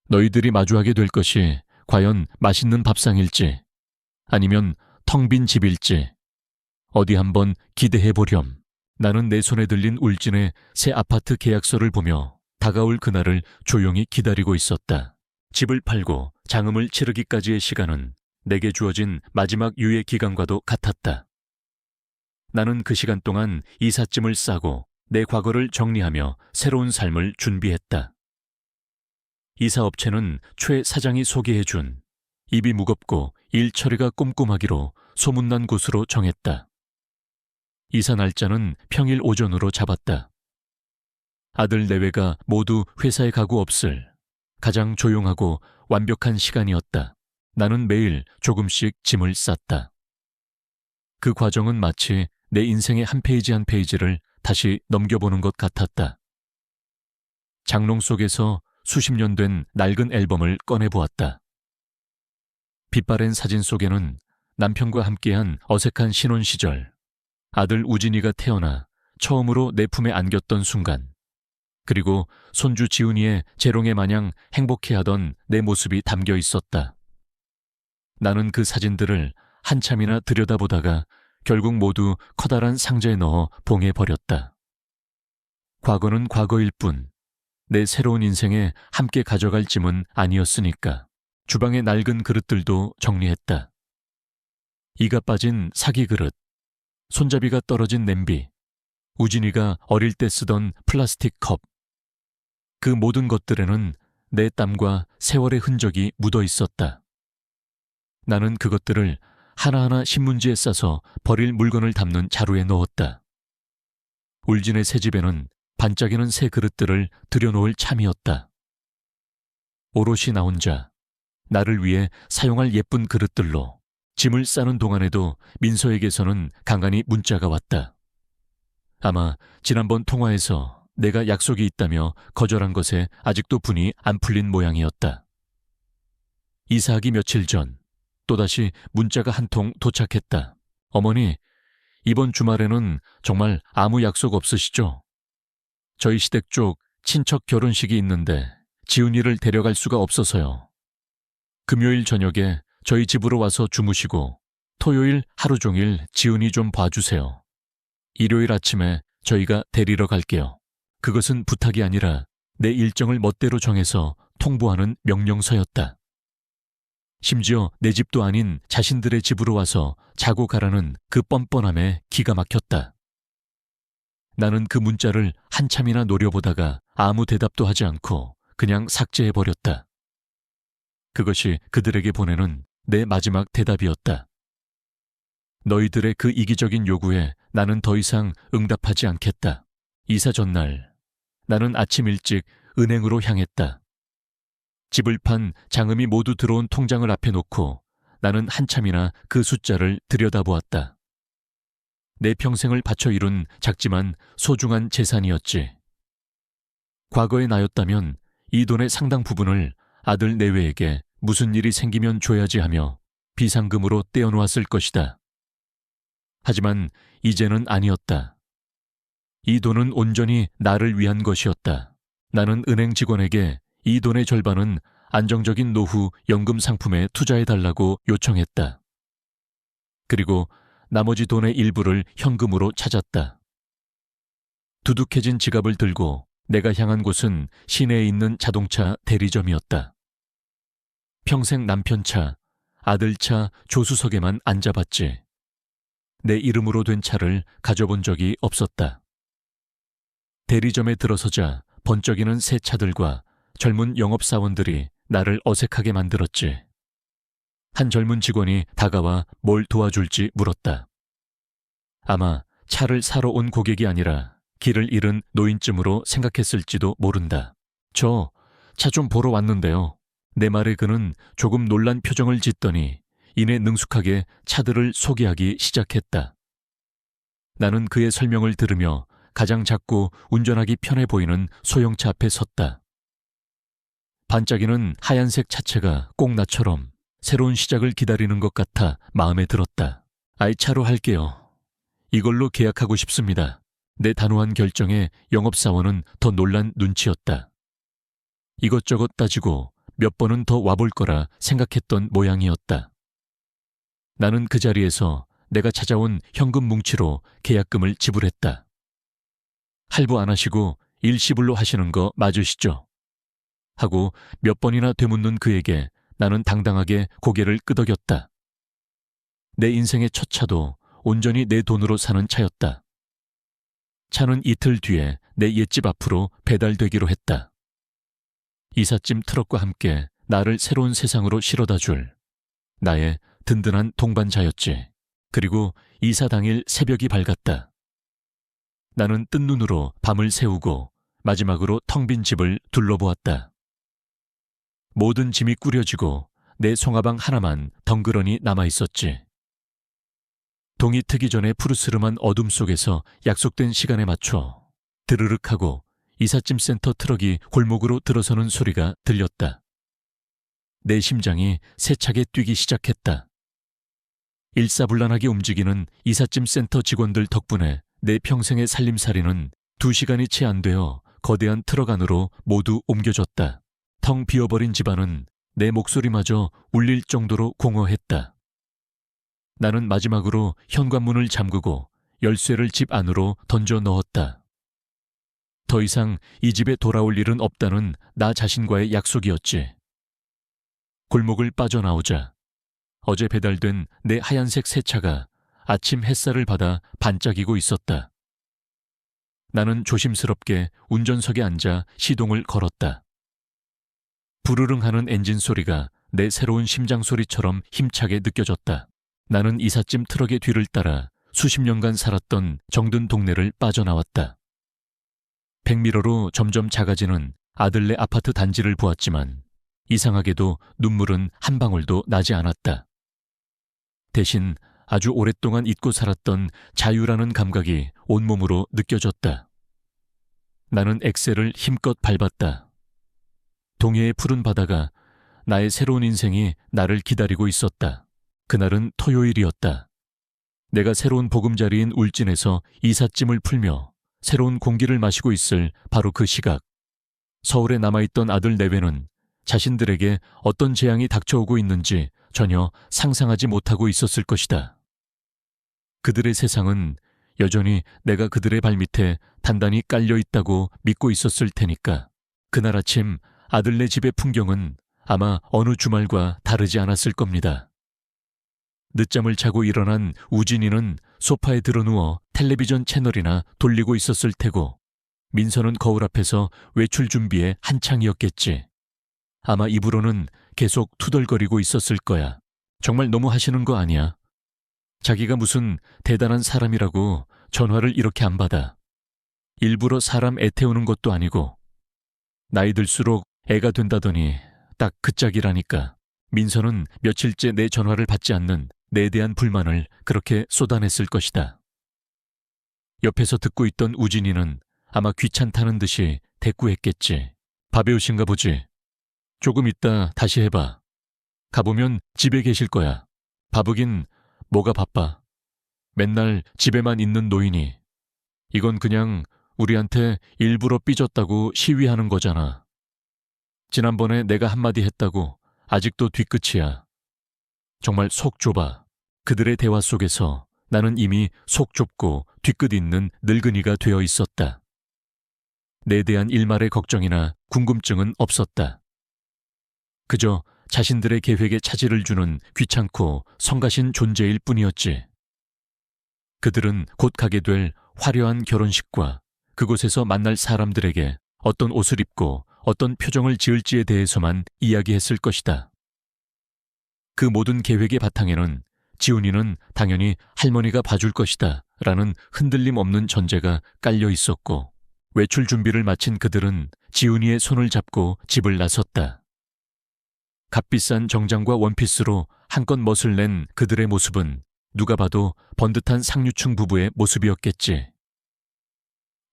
너희들이 마주하게 될 것이 과연 맛있는 밥상일지 아니면 텅 빈 집일지 어디 한번 기대해보렴. 나는 내 손에 들린 울진의 새 아파트 계약서를 보며 다가올 그날을 조용히 기다리고 있었다. 집을 팔고 장음을 치르기까지의 시간은 내게 주어진 마지막 유예 기간과도 같았다. 나는 그 시간 동안 이삿짐을 싸고 내 과거를 정리하며 새로운 삶을 준비했다. 이사업체는 최 사장이 소개해준 입이 무겁고 일 처리가 꼼꼼하기로 소문난 곳으로 정했다. 이사 날짜는 평일 오전으로 잡았다. 아들 내외가 모두 회사에 가고 없을 가장 조용하고 완벽한 시간이었다. 나는 매일 조금씩 짐을 쌌다. 그 과정은 마치 내 인생의 한 페이지 한 페이지를 다시 넘겨보는 것 같았다. 장롱 속에서 수십 년 된 낡은 앨범을 꺼내보았다. 빛바랜 사진 속에는 남편과 함께한 어색한 신혼 시절, 아들 우진이가 태어나 처음으로 내 품에 안겼던 순간, 그리고 손주 지훈이의 재롱에 마냥 행복해하던 내 모습이 담겨 있었다. 나는 그 사진들을 한참이나 들여다보다가 결국 모두 커다란 상자에 넣어 봉해버렸다. 과거는 과거일 뿐, 내 새로운 인생에 함께 가져갈 짐은 아니었으니까. 주방의 낡은 그릇들도 정리했다. 이가 빠진 사기 그릇, 손잡이가 떨어진 냄비, 우진이가 어릴 때 쓰던 플라스틱 컵. 그 모든 것들에는 내 땀과 세월의 흔적이 묻어 있었다. 나는 그것들을 하나하나 신문지에 싸서 버릴 물건을 담는 자루에 넣었다. 울진의 새 집에는 반짝이는 새 그릇들을 들여놓을 참이었다. 오롯이 나 혼자 나를 위해 사용할 예쁜 그릇들로 짐을 싸는 동안에도 민서에게서는 간간히 문자가 왔다. 아마 지난번 통화에서 내가 약속이 있다며 거절한 것에 아직도 분이 안 풀린 모양이었다. 이사하기 며칠 전 또다시 문자가 한 통 도착했다. 어머니, 이번 주말에는 정말 아무 약속 없으시죠? 저희 시댁 쪽 친척 결혼식이 있는데 지훈이를 데려갈 수가 없어서요. 금요일 저녁에 저희 집으로 와서 주무시고 토요일 하루 종일 지훈이 좀 봐주세요. 일요일 아침에 저희가 데리러 갈게요. 그것은 부탁이 아니라 내 일정을 멋대로 정해서 통보하는 명령서였다. 심지어 내 집도 아닌 자신들의 집으로 와서 자고 가라는 그 뻔뻔함에 기가 막혔다. 나는 그 문자를 한참이나 노려보다가 아무 대답도 하지 않고 그냥 삭제해버렸다. 그것이 그들에게 보내는 내 마지막 대답이었다. 너희들의 그 이기적인 요구에 나는 더 이상 응답하지 않겠다. 이사 전날 나는 아침 일찍 은행으로 향했다. 집을 판 장음이 모두 들어온 통장을 앞에 놓고 나는 한참이나 그 숫자를 들여다보았다. 내 평생을 바쳐 이룬 작지만 소중한 재산이었지. 과거의 나였다면 이 돈의 상당 부분을 아들 내외에게 무슨 일이 생기면 줘야지 하며 비상금으로 떼어놓았을 것이다. 하지만 이제는 아니었다. 이 돈은 온전히 나를 위한 것이었다. 나는 은행 직원에게 이 돈의 절반은 안정적인 노후 연금 상품에 투자해달라고 요청했다. 그리고 나머지 돈의 일부를 현금으로 찾았다. 두둑해진 지갑을 들고 내가 향한 곳은 시내에 있는 자동차 대리점이었다. 평생 남편 차, 아들 차 조수석에만 앉아봤지. 내 이름으로 된 차를 가져본 적이 없었다. 대리점에 들어서자 번쩍이는 새 차들과 젊은 영업사원들이 나를 어색하게 만들었지. 한 젊은 직원이 다가와 뭘 도와줄지 물었다. 아마 차를 사러 온 고객이 아니라 길을 잃은 노인쯤으로 생각했을지도 모른다. 저 차 좀 보러 왔는데요. 내 말에 그는 조금 놀란 표정을 짓더니 이내 능숙하게 차들을 소개하기 시작했다. 나는 그의 설명을 들으며 가장 작고 운전하기 편해 보이는 소형차 앞에 섰다. 반짝이는 하얀색 차체가 꼭 나처럼 새로운 시작을 기다리는 것 같아 마음에 들었다. 아이 차로 할게요. 이걸로 계약하고 싶습니다. 내 단호한 결정에 영업사원은 더 놀란 눈치였다. 이것저것 따지고 몇 번은 더 와볼 거라 생각했던 모양이었다. 나는 그 자리에서 내가 찾아온 현금 뭉치로 계약금을 지불했다. 할부 안 하시고 일시불로 하시는 거 맞으시죠? 하고 몇 번이나 되묻는 그에게 나는 당당하게 고개를 끄덕였다. 내 인생의 첫 차도 온전히 내 돈으로 사는 차였다. 차는 이틀 뒤에 내 옛집 앞으로 배달되기로 했다. 이삿짐 트럭과 함께 나를 새로운 세상으로 실어다 줄 나의 든든한 동반자였지. 그리고 이사 당일 새벽이 밝았다. 나는 뜬 눈으로 밤을 새우고 마지막으로 텅 빈 집을 둘러보았다. 모든 짐이 꾸려지고 내 송화방 하나만 덩그러니 남아있었지. 동이 트기 전에 푸르스름한 어둠 속에서 약속된 시간에 맞춰 드르륵하고 이삿짐 센터 트럭이 골목으로 들어서는 소리가 들렸다. 내 심장이 세차게 뛰기 시작했다. 일사불란하게 움직이는 이삿짐 센터 직원들 덕분에 내 평생의 살림살이는 2시간이 채 안 되어 거대한 트럭 안으로 모두 옮겨졌다. 텅 비어버린 집안은 내 목소리마저 울릴 정도로 공허했다. 나는 마지막으로 현관문을 잠그고 열쇠를 집 안으로 던져 넣었다. 더 이상 이 집에 돌아올 일은 없다는 나 자신과의 약속이었지. 골목을 빠져나오자 어제 배달된 내 하얀색 새 차가 아침 햇살을 받아 반짝이고 있었다. 나는 조심스럽게 운전석에 앉아 시동을 걸었다. 부르릉하는 엔진 소리가 내 새로운 심장 소리처럼 힘차게 느껴졌다. 나는 이삿짐 트럭의 뒤를 따라 수십 년간 살았던 정든 동네를 빠져나왔다. 백미러로 점점 작아지는 아들네 아파트 단지를 보았지만 이상하게도 눈물은 한 방울도 나지 않았다. 대신 아주 오랫동안 잊고 살았던 자유라는 감각이 온몸으로 느껴졌다. 나는 엑셀을 힘껏 밟았다. 동해의 푸른 바다가 나의 새로운 인생이 나를 기다리고 있었다. 그날은 토요일이었다. 내가 새로운 보금자리인 울진에서 이삿짐을 풀며 새로운 공기를 마시고 있을 바로 그 시각. 서울에 남아있던 아들 내외는 자신들에게 어떤 재앙이 닥쳐오고 있는지 전혀 상상하지 못하고 있었을 것이다. 그들의 세상은 여전히 내가 그들의 발밑에 단단히 깔려 있다고 믿고 있었을 테니까. 그날 아침 아들네 집의 풍경은 아마 어느 주말과 다르지 않았을 겁니다. 늦잠을 자고 일어난 우진이는 소파에 드러누워 텔레비전 채널이나 돌리고 있었을 테고, 민서는 거울 앞에서 외출 준비에 한창이었겠지. 아마 입으로는 계속 투덜거리고 있었을 거야. 정말 너무 하시는 거 아니야? 자기가 무슨 대단한 사람이라고 전화를 이렇게 안 받아. 일부러 사람 애태우는 것도 아니고. 나이 들수록 애가 된다더니 딱 그 짝이라니까. 민서는 며칠째 내 전화를 받지 않는 내에 대한 불만을 그렇게 쏟아냈을 것이다. 옆에서 듣고 있던 우진이는 아마 귀찮다는 듯이 대꾸했겠지. 밥 배우신가 보지. 조금 있다 다시 해봐. 가보면 집에 계실 거야. 바쁘긴 뭐가 바빠. 맨날 집에만 있는 노인이. 이건 그냥 우리한테 일부러 삐졌다고 시위하는 거잖아. 지난번에 내가 한마디 했다고 아직도 뒤끝이야. 정말 속 좁아. 그들의 대화 속에서 나는 이미 속 좁고 뒤끝 있는 늙은이가 되어 있었다. 내 대한 일말의 걱정이나 궁금증은 없었다. 그저 자신들의 계획에 차질을 주는 귀찮고 성가신 존재일 뿐이었지. 그들은 곧 가게 될 화려한 결혼식과 그곳에서 만날 사람들에게 어떤 옷을 입고 어떤 표정을 지을지에 대해서만 이야기했을 것이다. 그 모든 계획의 바탕에는 지훈이는 당연히 할머니가 봐줄 것이다 라는 흔들림 없는 전제가 깔려 있었고, 외출 준비를 마친 그들은 지훈이의 손을 잡고 집을 나섰다. 값비싼 정장과 원피스로 한껏 멋을 낸 그들의 모습은 누가 봐도 번듯한 상류층 부부의 모습이었겠지.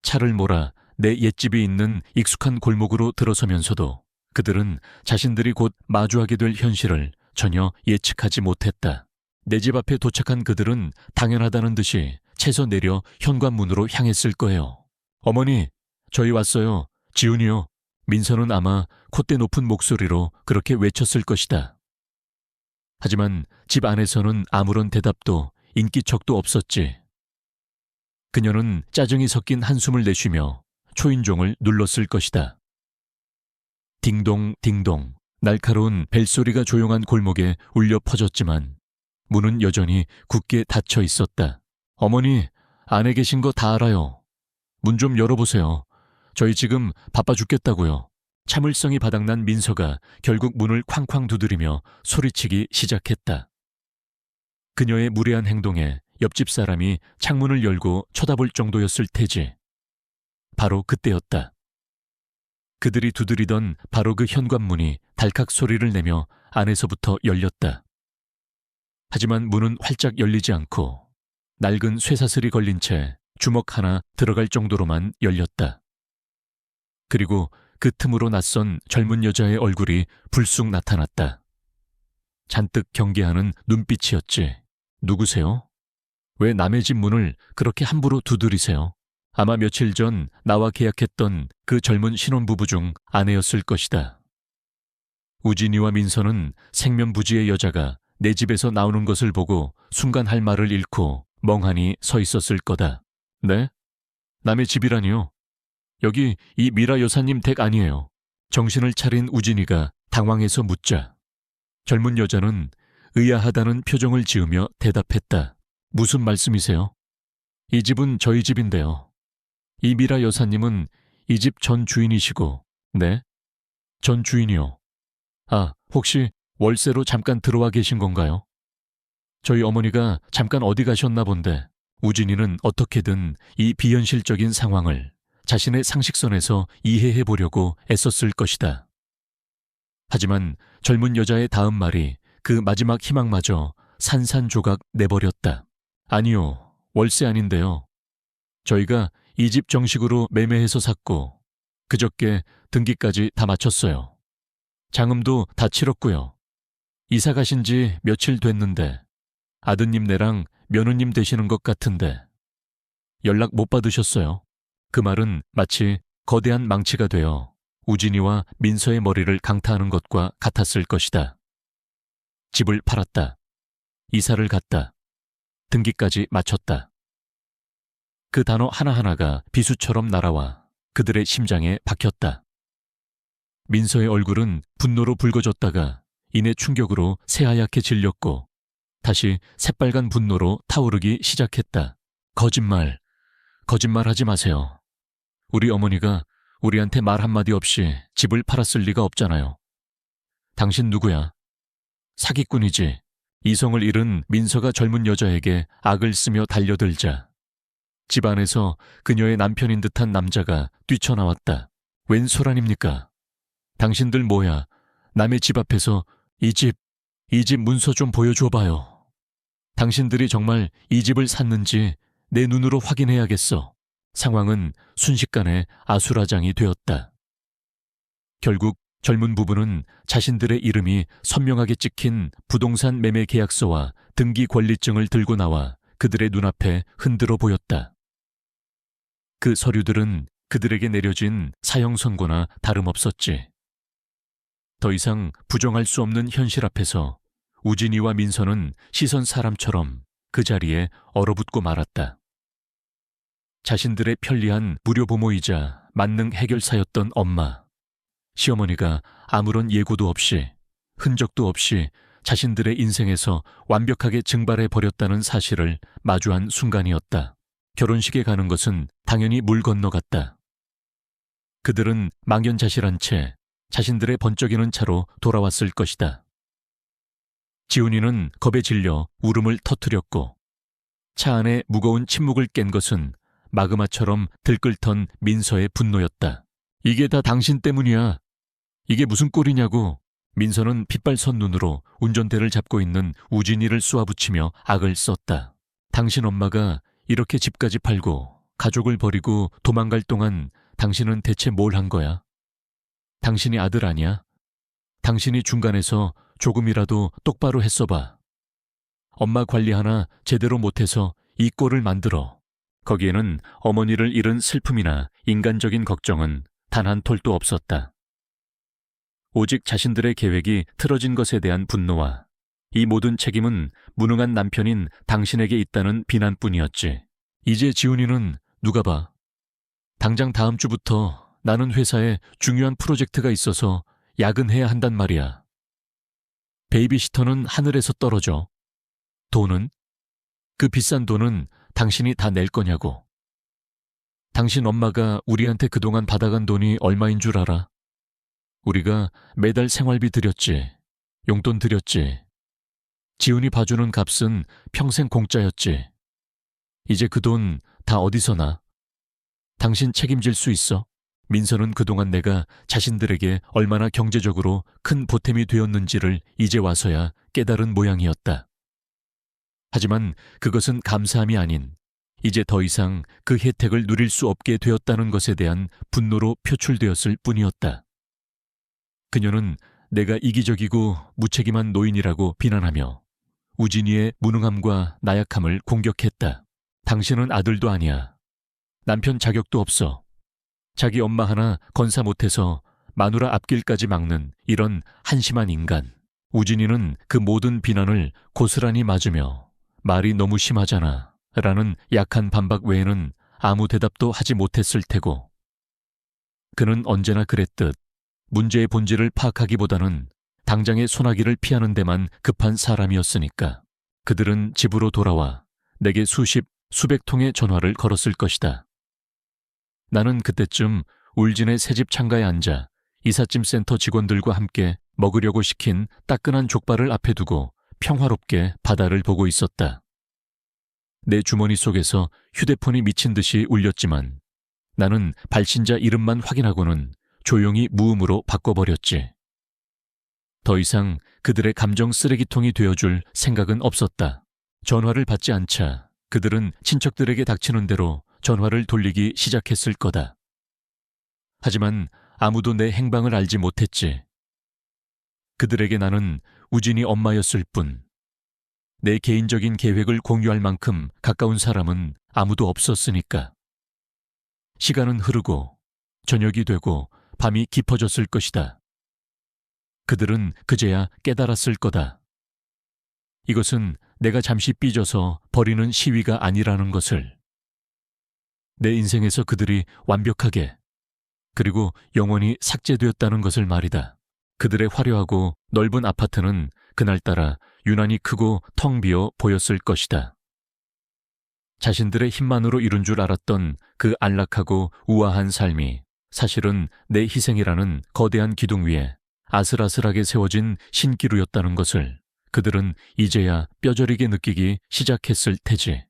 차를 몰아 내 옛집이 있는 익숙한 골목으로 들어서면서도 그들은 자신들이 곧 마주하게 될 현실을 전혀 예측하지 못했다. 내 집 앞에 도착한 그들은 당연하다는 듯이 채서 내려 현관문으로 향했을 거예요. 어머니, 저희 왔어요. 지훈이요. 민서는 아마 콧대 높은 목소리로 그렇게 외쳤을 것이다. 하지만 집 안에서는 아무런 대답도 인기척도 없었지. 그녀는 짜증이 섞인 한숨을 내쉬며 초인종을 눌렀을 것이다. 딩동 딩동, 날카로운 벨소리가 조용한 골목에 울려 퍼졌지만 문은 여전히 굳게 닫혀 있었다. 어머니, 안에 계신 거 다 알아요. 문 좀 열어보세요. 저희 지금 바빠 죽겠다고요. 참을성이 바닥난 민서가 결국 문을 쾅쾅 두드리며 소리치기 시작했다. 그녀의 무례한 행동에 옆집 사람이 창문을 열고 쳐다볼 정도였을 테지. 바로 그때였다. 그들이 두드리던 바로 그 현관문이 달칵 소리를 내며 안에서부터 열렸다. 하지만 문은 활짝 열리지 않고 낡은 쇠사슬이 걸린 채 주먹 하나 들어갈 정도로만 열렸다. 그리고 그 틈으로 낯선 젊은 여자의 얼굴이 불쑥 나타났다. 잔뜩 경계하는 눈빛이었지. 누구세요? 왜 남의 집 문을 그렇게 함부로 두드리세요? 아마 며칠 전 나와 계약했던 그 젊은 신혼부부 중 아내였을 것이다. 우진이와 민서는 생면부지의 여자가 내 집에서 나오는 것을 보고 순간 할 말을 잃고 멍하니 서 있었을 거다. 네? 남의 집이라니요? 여기 이 미라 여사님 댁 아니에요. 정신을 차린 우진이가 당황해서 묻자 젊은 여자는 의아하다는 표정을 지으며 대답했다. 무슨 말씀이세요? 이 집은 저희 집인데요. 이 미라 여사님은 이 집 전 주인이시고. 네? 전 주인이요. 아, 혹시 월세로 잠깐 들어와 계신 건가요? 저희 어머니가 잠깐 어디 가셨나 본데. 우진이는 어떻게든 이 비현실적인 상황을 자신의 상식선에서 이해해 보려고 애썼을 것이다. 하지만 젊은 여자의 다음 말이 그 마지막 희망마저 산산조각 내버렸다. 아니요, 월세 아닌데요. 저희가 이 집 정식으로 매매해서 샀고 그저께 등기까지 다 마쳤어요. 장음도 다 치렀고요. 이사 가신 지 며칠 됐는데 아드님네랑 며느님 되시는 것 같은데 연락 못 받으셨어요. 그 말은 마치 거대한 망치가 되어 우진이와 민서의 머리를 강타하는 것과 같았을 것이다. 집을 팔았다. 이사를 갔다. 등기까지 마쳤다. 그 단어 하나하나가 비수처럼 날아와 그들의 심장에 박혔다. 민서의 얼굴은 분노로 붉어졌다가 이내 충격으로 새하얗게 질렸고 다시 새빨간 분노로 타오르기 시작했다. 거짓말하지 마세요. 우리 어머니가 우리한테 말 한마디 없이 집을 팔았을 리가 없잖아요. 당신 누구야? 사기꾼이지. 이성을 잃은 민서가 젊은 여자에게 악을 쓰며 달려들자 집 안에서 그녀의 남편인 듯한 남자가 뛰쳐나왔다. 웬 소란입니까? 당신들 뭐야? 남의 집 앞에서 이 집 문서 좀 보여줘봐요. 당신들이 정말 이 집을 샀는지 내 눈으로 확인해야겠어. 상황은 순식간에 아수라장이 되었다. 결국 젊은 부부는 자신들의 이름이 선명하게 찍힌 부동산 매매 계약서와 등기 권리증을 들고 나와 그들의 눈앞에 흔들어 보였다. 그 서류들은 그들에게 내려진 사형 선고나 다름없었지. 더 이상 부정할 수 없는 현실 앞에서 우진이와 민서는 시선 사람처럼 그 자리에 얼어붙고 말았다. 자신들의 편리한 무료 부모이자 만능 해결사였던 엄마, 시어머니가 아무런 예고도 없이, 흔적도 없이 자신들의 인생에서 완벽하게 증발해 버렸다는 사실을 마주한 순간이었다. 결혼식에 가는 것은 당연히 물 건너갔다. 그들은 망연자실한 채 자신들의 번쩍이는 차로 돌아왔을 것이다. 지훈이는 겁에 질려 울음을 터뜨렸고, 차 안에 무거운 침묵을 깬 것은 마그마처럼 들끓던 민서의 분노였다. 이게 다 당신 때문이야. 이게 무슨 꼴이냐고. 민서는 핏발선 눈으로 운전대를 잡고 있는 우진이를 쏘아붙이며 악을 썼다. 당신 엄마가 이렇게 집까지 팔고 가족을 버리고 도망갈 동안 당신은 대체 뭘 한 거야? 당신이 아들 아니야? 당신이 중간에서 조금이라도 똑바로 했어봐. 엄마 관리 하나 제대로 못해서 이 꼴을 만들어. 거기에는 어머니를 잃은 슬픔이나 인간적인 걱정은 단 한 톨도 없었다. 오직 자신들의 계획이 틀어진 것에 대한 분노와 이 모든 책임은 무능한 남편인 당신에게 있다는 비난뿐이었지. 이제 지훈이는 누가 봐. 당장 다음 주부터 나는 회사에 중요한 프로젝트가 있어서 야근해야 한단 말이야. 베이비시터는 하늘에서 떨어져. 돈은? 그 비싼 돈은 당신이 다 낼 거냐고. 당신 엄마가 우리한테 그동안 받아간 돈이 얼마인 줄 알아? 우리가 매달 생활비 드렸지. 용돈 드렸지. 지훈이 봐주는 값은 평생 공짜였지. 이제 그 돈 다 어디서 나? 당신 책임질 수 있어? 민서는 그동안 내가 자신들에게 얼마나 경제적으로 큰 보탬이 되었는지를 이제 와서야 깨달은 모양이었다. 하지만 그것은 감사함이 아닌 이제 더 이상 그 혜택을 누릴 수 없게 되었다는 것에 대한 분노로 표출되었을 뿐이었다. 그녀는 내가 이기적이고 무책임한 노인이라고 비난하며 우진이의 무능함과 나약함을 공격했다. 당신은 아들도 아니야. 남편 자격도 없어. 자기 엄마 하나 건사 못해서 마누라 앞길까지 막는 이런 한심한 인간. 우진이는 그 모든 비난을 고스란히 맞으며 말이 너무 심하잖아 라는 약한 반박 외에는 아무 대답도 하지 못했을 테고, 그는 언제나 그랬듯 문제의 본질을 파악하기보다는 당장의 소나기를 피하는 데만 급한 사람이었으니까. 그들은 집으로 돌아와 내게 수백 통의 전화를 걸었을 것이다. 나는 그때쯤 울진의 새집 창가에 앉아 이삿짐 센터 직원들과 함께 먹으려고 시킨 따끈한 족발을 앞에 두고 평화롭게 바다를 보고 있었다. 내 주머니 속에서 휴대폰이 미친 듯이 울렸지만 나는 발신자 이름만 확인하고는 조용히 무음으로 바꿔버렸지. 더 이상 그들의 감정 쓰레기통이 되어줄 생각은 없었다. 전화를 받지 않자 그들은 친척들에게 닥치는 대로 전화를 돌리기 시작했을 거다. 하지만 아무도 내 행방을 알지 못했지. 그들에게 나는 우진이 엄마였을 뿐, 내 개인적인 계획을 공유할 만큼 가까운 사람은 아무도 없었으니까. 시간은 흐르고 저녁이 되고 밤이 깊어졌을 것이다. 그들은 그제야 깨달았을 거다. 이것은 내가 잠시 삐져서 벌이는 시위가 아니라는 것을. 내 인생에서 그들이 완벽하게, 그리고 영원히 삭제되었다는 것을 말이다. 그들의 화려하고 넓은 아파트는 그날따라 유난히 크고 텅 비어 보였을 것이다. 자신들의 힘만으로 이룬 줄 알았던 그 안락하고 우아한 삶이 사실은 내 희생이라는 거대한 기둥 위에 아슬아슬하게 세워진 신기루였다는 것을 그들은 이제야 뼈저리게 느끼기 시작했을 테지.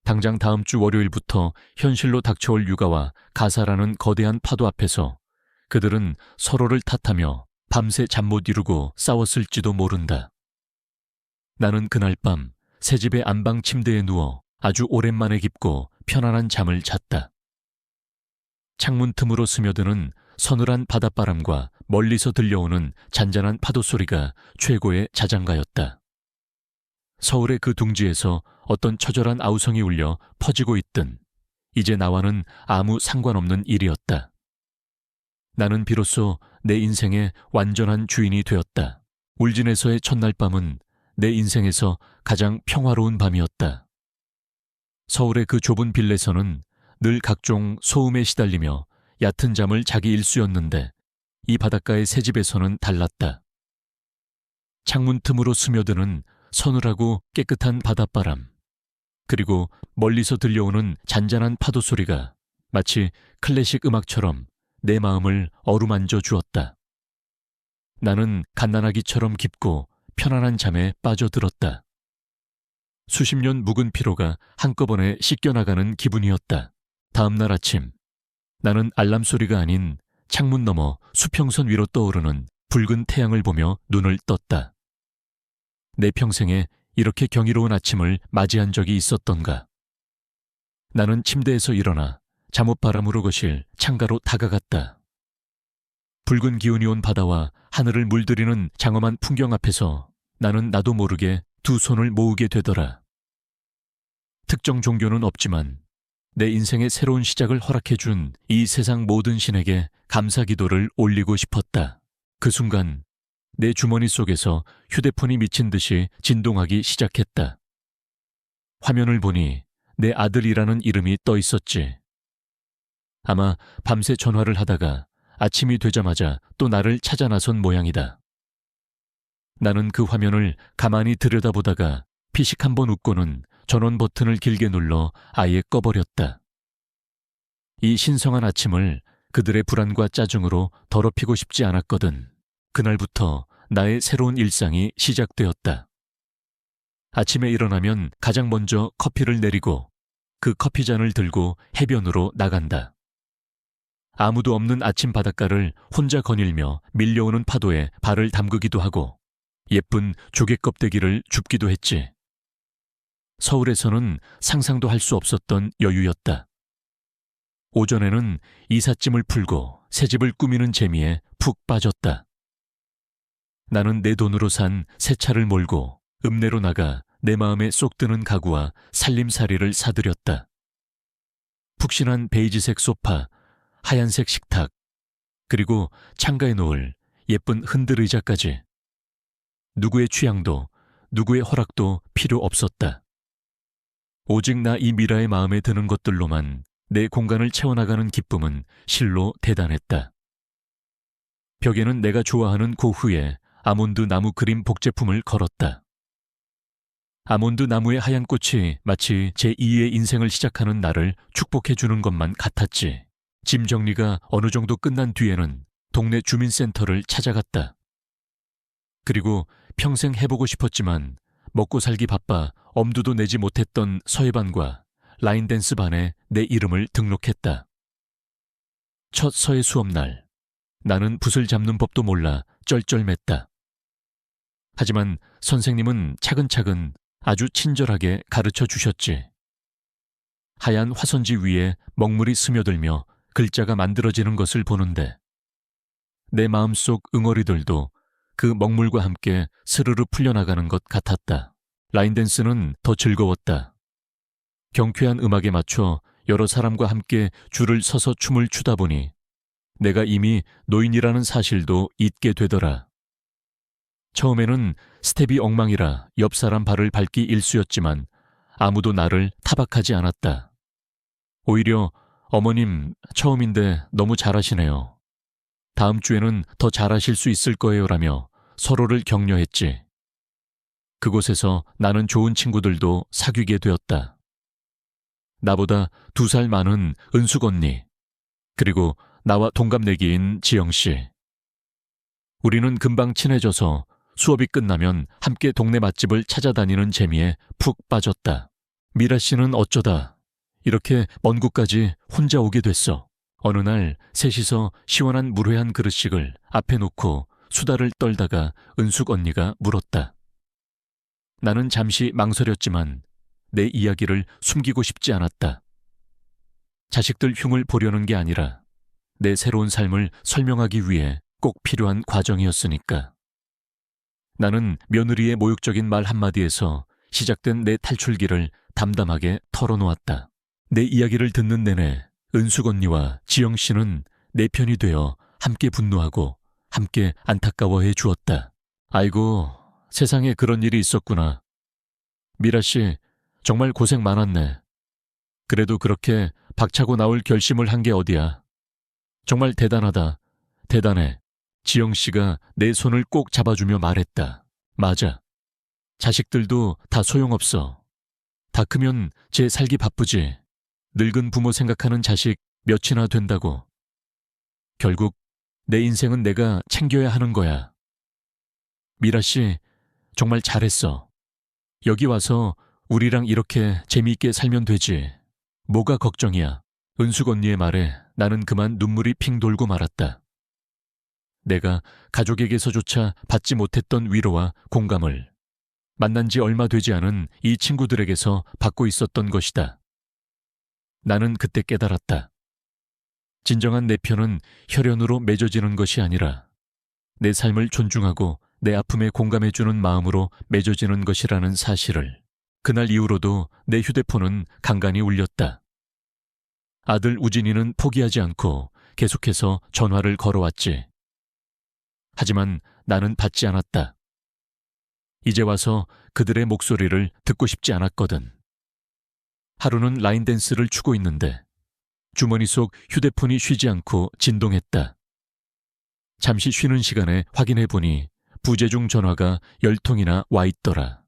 당장 다음 주 월요일부터 현실로 닥쳐올 육아와 가사라는 거대한 파도 앞에서 그들은 서로를 탓하며 밤새 잠 못 이루고 싸웠을지도 모른다. 나는 그날 밤 새집의 안방 침대에 누워 아주 오랜만에 깊고 편안한 잠을 잤다. 창문 틈으로 스며드는 서늘한 바닷바람과 멀리서 들려오는 잔잔한 파도 소리가 최고의 자장가였다. 서울의 그 둥지에서 어떤 처절한 아우성이 울려 퍼지고 있든 이제 나와는 아무 상관없는 일이었다. 나는 비로소 내 인생의 완전한 주인이 되었다. 울진에서의 첫날 밤은 내 인생에서 가장 평화로운 밤이었다. 서울의 그 좁은 빌레에서는 늘 각종 소음에 시달리며 얕은 잠을 자기 일쑤였는데 이 바닷가의 새집에서는 달랐다. 창문 틈으로 스며드는 서늘하고 깨끗한 바닷바람, 그리고 멀리서 들려오는 잔잔한 파도 소리가 마치 클래식 음악처럼 내 마음을 어루만져 주었다. 나는 갓난아기처럼 깊고 편안한 잠에 빠져들었다. 수십 년 묵은 피로가 한꺼번에 씻겨나가는 기분이었다. 다음 날 아침, 나는 알람 소리가 아닌 창문 너머 수평선 위로 떠오르는 붉은 태양을 보며 눈을 떴다. 내 평생에 이렇게 경이로운 아침을 맞이한 적이 있었던가. 나는 침대에서 일어나 잠옷바람으로 거실 창가로 다가갔다. 붉은 기운이 온 바다와 하늘을 물들이는 장엄한 풍경 앞에서 나는 나도 모르게 두 손을 모으게 되더라. 특정 종교는 없지만 내 인생의 새로운 시작을 허락해준 이 세상 모든 신에게 감사 기도를 올리고 싶었다. 그 순간 내 주머니 속에서 휴대폰이 미친 듯이 진동하기 시작했다. 화면을 보니 내 아들이라는 이름이 떠 있었지. 아마 밤새 전화를 하다가 아침이 되자마자 또 나를 찾아 나선 모양이다. 나는 그 화면을 가만히 들여다보다가 피식 한번 웃고는 전원 버튼을 길게 눌러 아예 꺼버렸다. 이 신성한 아침을 그들의 불안과 짜증으로 더럽히고 싶지 않았거든. 그날부터 나의 새로운 일상이 시작되었다. 아침에 일어나면 가장 먼저 커피를 내리고 그 커피잔을 들고 해변으로 나간다. 아무도 없는 아침 바닷가를 혼자 거닐며 밀려오는 파도에 발을 담그기도 하고 예쁜 조개 껍데기를 줍기도 했지. 서울에서는 상상도 할 수 없었던 여유였다. 오전에는 이삿짐을 풀고 새집을 꾸미는 재미에 푹 빠졌다. 나는 내 돈으로 산 새 차를 몰고 읍내로 나가 내 마음에 쏙 드는 가구와 살림살이를 사들였다. 푹신한 베이지색 소파, 하얀색 식탁, 그리고 창가에 놓을 예쁜 흔들 의자까지. 누구의 취향도 누구의 허락도 필요 없었다. 오직 나 이 미라의 마음에 드는 것들로만 내 공간을 채워나가는 기쁨은 실로 대단했다. 벽에는 내가 좋아하는 고흐의 아몬드 나무 그림 복제품을 걸었다. 아몬드 나무의 하얀 꽃이 마치 제2의 인생을 시작하는 나를 축복해주는 것만 같았지. 짐 정리가 어느 정도 끝난 뒤에는 동네 주민센터를 찾아갔다. 그리고 평생 해보고 싶었지만 먹고 살기 바빠 엄두도 내지 못했던 서예반과 라인댄스 반에 내 이름을 등록했다. 첫 서예 수업날, 나는 붓을 잡는 법도 몰라 쩔쩔맸다. 하지만 선생님은 차근차근 아주 친절하게 가르쳐 주셨지. 하얀 화선지 위에 먹물이 스며들며 글자가 만들어지는 것을 보는데 내 마음속 응어리들도 그 먹물과 함께 스르르 풀려나가는 것 같았다. 라인댄스는 더 즐거웠다. 경쾌한 음악에 맞춰 여러 사람과 함께 줄을 서서 춤을 추다 보니 내가 이미 노인이라는 사실도 잊게 되더라. 처음에는 스텝이 엉망이라 옆 사람 발을 밟기 일쑤였지만 아무도 나를 타박하지 않았다. 오히려 어머님, 처음인데 너무 잘하시네요. 다음 주에는 더 잘하실 수 있을 거예요라며 서로를 격려했지. 그곳에서 나는 좋은 친구들도 사귀게 되었다. 나보다 2살 많은 은숙 언니, 그리고 나와 동갑내기인 지영 씨. 우리는 금방 친해져서 수업이 끝나면 함께 동네 맛집을 찾아다니는 재미에 푹 빠졌다. 미라 씨는 어쩌다 이렇게 먼 곳까지 혼자 오게 됐어. 어느 날 셋이서 시원한 물회 한 그릇씩을 앞에 놓고 수다를 떨다가 은숙 언니가 물었다. 나는 잠시 망설였지만 내 이야기를 숨기고 싶지 않았다. 자식들 흉을 보려는 게 아니라 내 새로운 삶을 설명하기 위해 꼭 필요한 과정이었으니까. 나는 며느리의 모욕적인 말 한마디에서 시작된 내 탈출기를 담담하게 털어놓았다. 내 이야기를 듣는 내내 은숙 언니와 지영 씨는 내 편이 되어 함께 분노하고 함께 안타까워해 주었다. 아이고, 세상에 그런 일이 있었구나. 미라 씨, 정말 고생 많았네. 그래도 그렇게 박차고 나올 결심을 한 게 어디야. 정말 대단하다. 대단해. 지영 씨가 내 손을 꼭 잡아주며 말했다. 맞아. 자식들도 다 소용없어. 다 크면 제 살기 바쁘지. 늙은 부모 생각하는 자식 몇이나 된다고. 결국 내 인생은 내가 챙겨야 하는 거야. 미라 씨, 정말 잘했어. 여기 와서 우리랑 이렇게 재미있게 살면 되지. 뭐가 걱정이야. 은숙 언니의 말에 나는 그만 눈물이 핑 돌고 말았다. 내가 가족에게서조차 받지 못했던 위로와 공감을 만난 지 얼마 되지 않은 이 친구들에게서 받고 있었던 것이다. 나는 그때 깨달았다. 진정한 내 편은 혈연으로 맺어지는 것이 아니라 내 삶을 존중하고 내 아픔에 공감해주는 마음으로 맺어지는 것이라는 사실을. 그날 이후로도 내 휴대폰은 간간히 울렸다. 아들 우진이는 포기하지 않고 계속해서 전화를 걸어왔지. 하지만 나는 받지 않았다. 이제 와서 그들의 목소리를 듣고 싶지 않았거든. 하루는 라인 댄스를 추고 있는데 주머니 속 휴대폰이 쉬지 않고 진동했다. 잠시 쉬는 시간에 확인해보니 부재중 전화가 10통이나 와 있더라.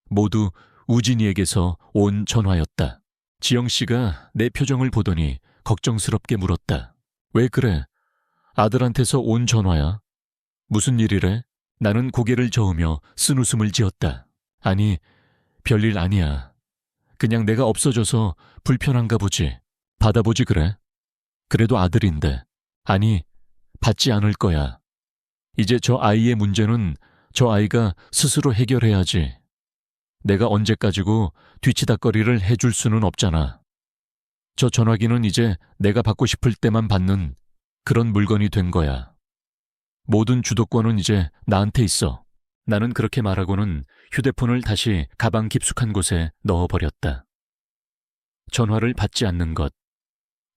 모두 우진이에게서 온 전화였다. 지영 씨가 내 표정을 보더니 걱정스럽게 물었다. 왜 그래? 아들한테서 온 전화야? 무슨 일이래? 나는 고개를 저으며 쓴웃음을 지었다. 아니, 별일 아니야. 그냥 내가 없어져서 불편한가 보지. 받아보지 그래? 그래도 아들인데. 아니, 받지 않을 거야. 이제 저 아이의 문제는 저 아이가 스스로 해결해야지. 내가 언제까지고 뒤치다꺼리를 해줄 수는 없잖아. 저 전화기는 이제 내가 받고 싶을 때만 받는 그런 물건이 된 거야. 모든 주도권은 이제 나한테 있어. 나는 그렇게 말하고는 휴대폰을 다시 가방 깊숙한 곳에 넣어버렸다. 전화를 받지 않는 것.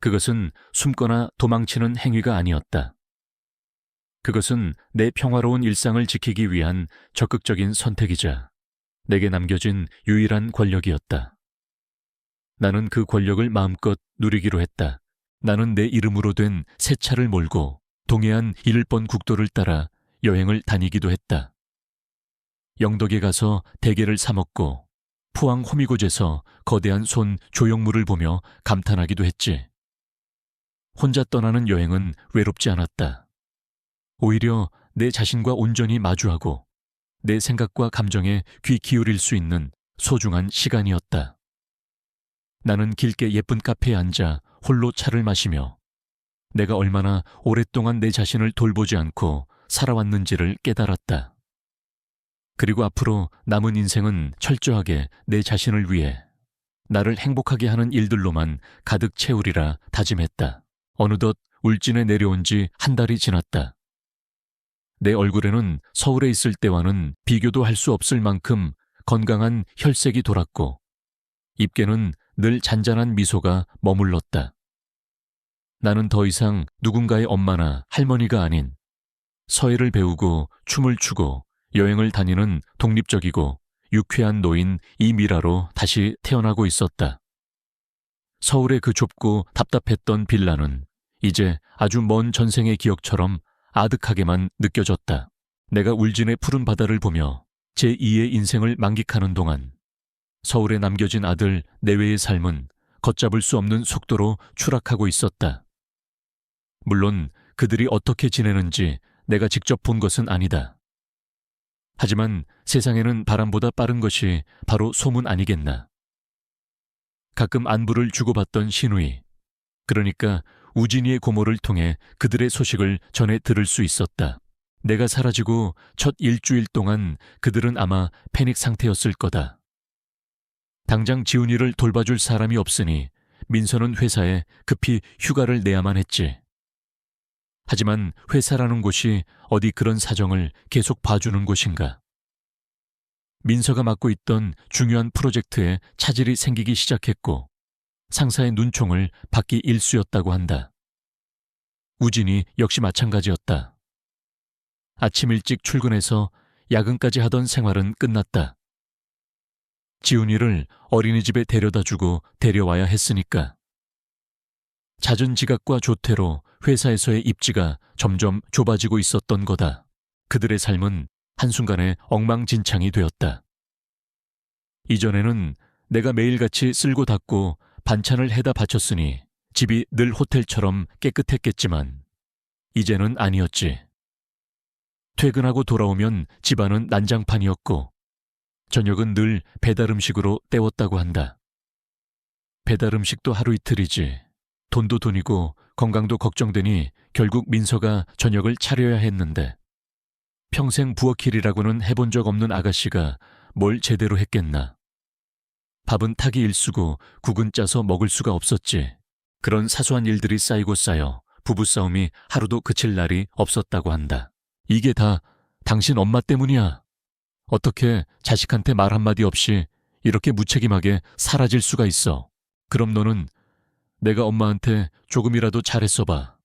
그것은 숨거나 도망치는 행위가 아니었다. 그것은 내 평화로운 일상을 지키기 위한 적극적인 선택이자 내게 남겨진 유일한 권력이었다. 나는 그 권력을 마음껏 누리기로 했다. 나는 내 이름으로 된 새 차를 몰고 동해안 1번 국도를 따라 여행을 다니기도 했다. 영덕에 가서 대게를 사 먹고 포항 호미곶에서 거대한 손 조형물을 보며 감탄하기도 했지. 혼자 떠나는 여행은 외롭지 않았다. 오히려 내 자신과 온전히 마주하고 내 생각과 감정에 귀 기울일 수 있는 소중한 시간이었다. 나는 길게 예쁜 카페에 앉아 홀로 차를 마시며 내가 얼마나 오랫동안 내 자신을 돌보지 않고 살아왔는지를 깨달았다. 그리고 앞으로 남은 인생은 철저하게 내 자신을 위해 나를 행복하게 하는 일들로만 가득 채우리라 다짐했다. 어느덧 울진에 내려온 지 한 달이 지났다. 내 얼굴에는 서울에 있을 때와는 비교도 할 수 없을 만큼 건강한 혈색이 돌았고 입계는 늘 잔잔한 미소가 머물렀다. 나는 더 이상 누군가의 엄마나 할머니가 아닌 서예를 배우고 춤을 추고 여행을 다니는 독립적이고 유쾌한 노인 이미라로 다시 태어나고 있었다. 서울의 그 좁고 답답했던 빌라는 이제 아주 먼 전생의 기억처럼 아득하게만 느껴졌다. 내가 울진의 푸른 바다를 보며 제2의 인생을 만끽하는 동안 서울에 남겨진 아들 내외의 삶은 걷잡을 수 없는 속도로 추락하고 있었다. 물론 그들이 어떻게 지내는지 내가 직접 본 것은 아니다. 하지만 세상에는 바람보다 빠른 것이 바로 소문 아니겠나. 가끔 안부를 주고받던 시누이. 그러니까 우진이의 고모를 통해 그들의 소식을 전해 들을 수 있었다. 내가 사라지고 첫 일주일 동안 그들은 아마 패닉 상태였을 거다. 당장 지훈이를 돌봐줄 사람이 없으니 민서는 회사에 급히 휴가를 내야만 했지. 하지만 회사라는 곳이 어디 그런 사정을 계속 봐주는 곳인가. 민서가 맡고 있던 중요한 프로젝트에 차질이 생기기 시작했고 상사의 눈총을 받기 일쑤였다고 한다. 우진이 역시 마찬가지였다. 아침 일찍 출근해서 야근까지 하던 생활은 끝났다. 지훈이를 어린이집에 데려다주고 데려와야 했으니까. 잦은 지각과 조퇴로 회사에서의 입지가 점점 좁아지고 있었던 거다. 그들의 삶은 한순간에 엉망진창이 되었다. 이전에는 내가 매일같이 쓸고 닦고 반찬을 해다 바쳤으니 집이 늘 호텔처럼 깨끗했겠지만 이제는 아니었지. 퇴근하고 돌아오면 집안은 난장판이었고 저녁은 늘 배달음식으로 때웠다고 한다. 배달음식도 하루 이틀이지. 돈도 돈이고 건강도 걱정되니 결국 민서가 저녁을 차려야 했는데 평생 부엌일이라고는 해본 적 없는 아가씨가 뭘 제대로 했겠나. 밥은 타기 일쑤고 국은 짜서 먹을 수가 없었지. 그런 사소한 일들이 쌓이고 쌓여 부부싸움이 하루도 그칠 날이 없었다고 한다. 이게 다 당신 엄마 때문이야. 어떻게 자식한테 말 한마디 없이 이렇게 무책임하게 사라질 수가 있어. 그럼 너는 내가 엄마한테 조금이라도 잘했어 봐.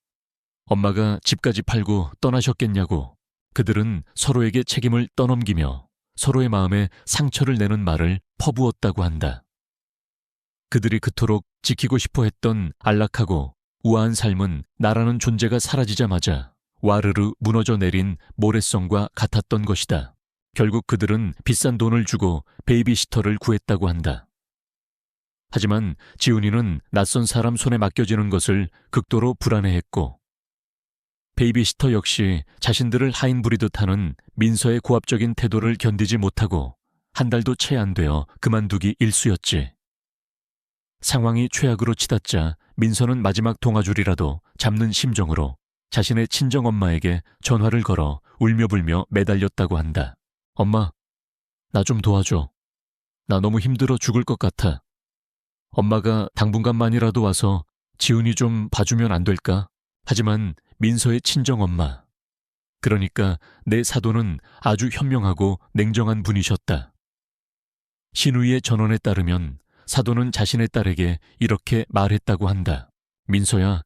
엄마가 집까지 팔고 떠나셨겠냐고. 그들은 서로에게 책임을 떠넘기며 서로의 마음에 상처를 내는 말을 퍼부었다고 한다. 그들이 그토록 지키고 싶어 했던 안락하고 우아한 삶은 나라는 존재가 사라지자마자 와르르 무너져 내린 모래성과 같았던 것이다. 결국 그들은 비싼 돈을 주고 베이비시터를 구했다고 한다. 하지만 지훈이는 낯선 사람 손에 맡겨지는 것을 극도로 불안해했고 베이비시터 역시 자신들을 하인부리듯 하는 민서의 고압적인 태도를 견디지 못하고 한 달도 채 안 되어 그만두기 일쑤였지. 상황이 최악으로 치닫자 민서는 마지막 동아줄이라도 잡는 심정으로 자신의 친정엄마에게 전화를 걸어 울며불며 매달렸다고 한다. 엄마, 나 좀 도와줘. 나 너무 힘들어 죽을 것 같아. 엄마가 당분간만이라도 와서 지훈이 좀 봐주면 안 될까? 하지만 민서의 친정엄마, 그러니까 내 사돈은 아주 현명하고 냉정한 분이셨다. 시누이의 전언에 따르면 사돈은 자신의 딸에게 이렇게 말했다고 한다. 민서야,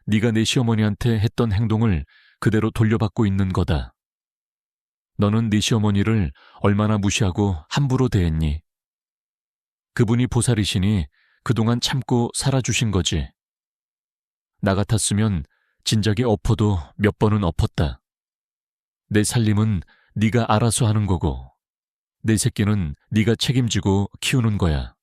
네가 내 시어머니한테 했던 행동을 그대로 돌려받고 있는 거다. 너는 네 시어머니를 얼마나 무시하고 함부로 대했니? 그분이 보살이시니 그동안 참고 살아주신 거지. 나 같았으면 진작에 엎어도 몇 번은 엎었다. 내 살림은 네가 알아서 하는 거고 내 새끼는 네가 책임지고 키우는 거야.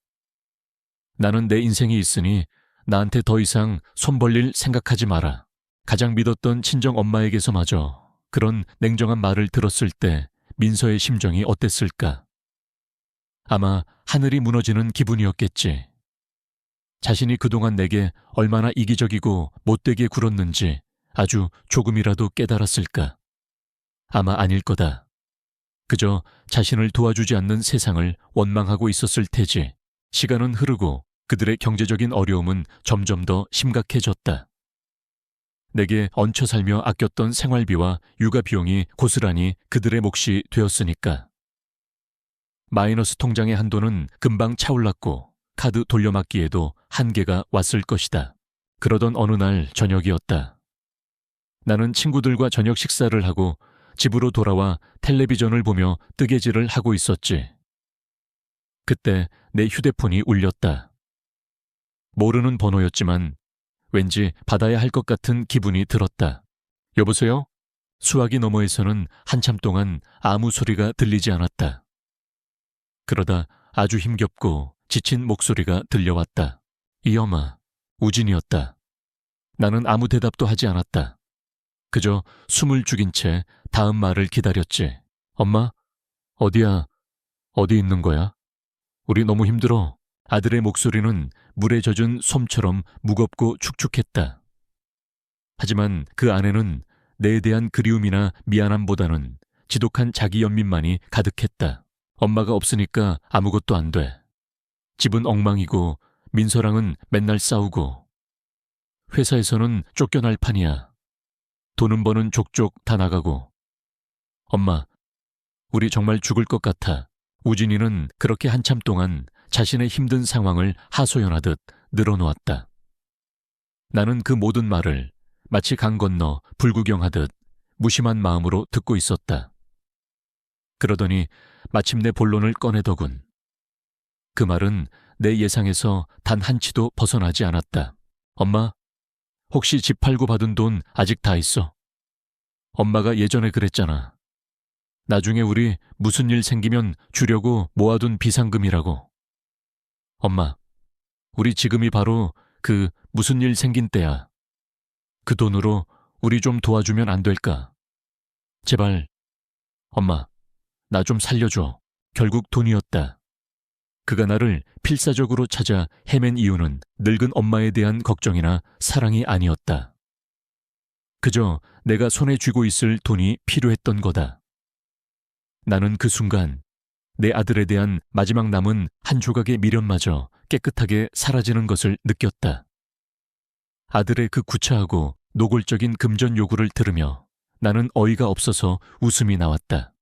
나는 내 인생이 있으니 나한테 더 이상 손 벌릴 생각하지 마라. 가장 믿었던 친정 엄마에게서마저 그런 냉정한 말을 들었을 때 민서의 심정이 어땠을까? 아마 하늘이 무너지는 기분이었겠지. 자신이 그동안 내게 얼마나 이기적이고 못되게 굴었는지 아주 조금이라도 깨달았을까? 아마 아닐 거다. 그저 자신을 도와주지 않는 세상을 원망하고 있었을 테지. 시간은 흐르고 그들의 경제적인 어려움은 점점 더 심각해졌다. 내게 얹혀 살며 아꼈던 생활비와 육아 비용이 고스란히 그들의 몫이 되었으니까. 마이너스 통장의 한도는 금방 차올랐고 카드 돌려막기에도 한계가 왔을 것이다. 그러던 어느 날 저녁이었다. 나는 친구들과 저녁 식사를 하고 집으로 돌아와 텔레비전을 보며 뜨개질을 하고 있었지. 그때 내 휴대폰이 울렸다. 모르는 번호였지만 왠지 받아야 할 것 같은 기분이 들었다. 여보세요? 수화기 너머에서는 한참 동안 아무 소리가 들리지 않았다. 그러다 아주 힘겹고 지친 목소리가 들려왔다. 이엄아, 우진이었다. 나는 아무 대답도 하지 않았다. 그저 숨을 죽인 채 다음 말을 기다렸지. 엄마, 어디야? 어디 있는 거야? 우리 너무 힘들어. 아들의 목소리는 물에 젖은 솜처럼 무겁고 축축했다. 하지만 그 안에는 내에 대한 그리움이나 미안함보다는 지독한 자기 연민만이 가득했다. 엄마가 없으니까 아무것도 안 돼. 집은 엉망이고 민서랑은 맨날 싸우고 회사에서는 쫓겨날 판이야. 돈은 버는 족족 다 나가고. 엄마, 우리 정말 죽을 것 같아. 우진이는 그렇게 한참 동안 자신의 힘든 상황을 하소연하듯 늘어놓았다. 나는 그 모든 말을 마치 강 건너 불구경하듯 무심한 마음으로 듣고 있었다. 그러더니 마침내 본론을 꺼내더군. 그 말은 내 예상에서 단 한 치도 벗어나지 않았다. 엄마, 혹시 집 팔고 받은 돈 아직 다 있어? 엄마가 예전에 그랬잖아. 나중에 우리 무슨 일 생기면 주려고 모아둔 비상금이라고. 엄마, 우리 지금이 바로 그 무슨 일 생긴 때야. 그 돈으로 우리 좀 도와주면 안 될까? 제발, 엄마, 나 좀 살려줘. 결국 돈이었다. 그가 나를 필사적으로 찾아 헤맨 이유는 늙은 엄마에 대한 걱정이나 사랑이 아니었다. 그저 내가 손에 쥐고 있을 돈이 필요했던 거다. 나는 그 순간 내 아들에 대한 마지막 남은 한 조각의 미련마저 깨끗하게 사라지는 것을 느꼈다. 아들의 그 구차하고 노골적인 금전 요구를 들으며 나는 어이가 없어서 웃음이 나왔다.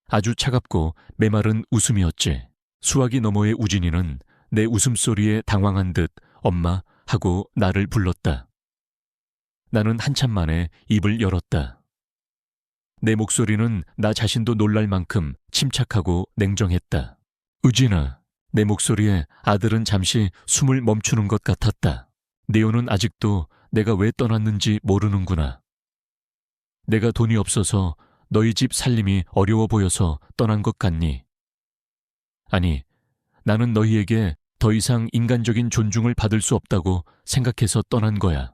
아주 차갑고 메마른 웃음이었지. 수화기 너머의 우진이는 내 웃음소리에 당황한 듯 엄마 하고 나를 불렀다. 나는 한참 만에 입을 열었다. 내 목소리는 나 자신도 놀랄 만큼 침착하고 냉정했다. 우진아, 내 목소리에 아들은 잠시 숨을 멈추는 것 같았다. 네오는 아직도 내가 왜 떠났는지 모르는구나. 내가 돈이 없어서 너희 집 살림이 어려워 보여서 떠난 것 같니? 아니, 나는 너희에게 더 이상 인간적인 존중을 받을 수 없다고 생각해서 떠난 거야.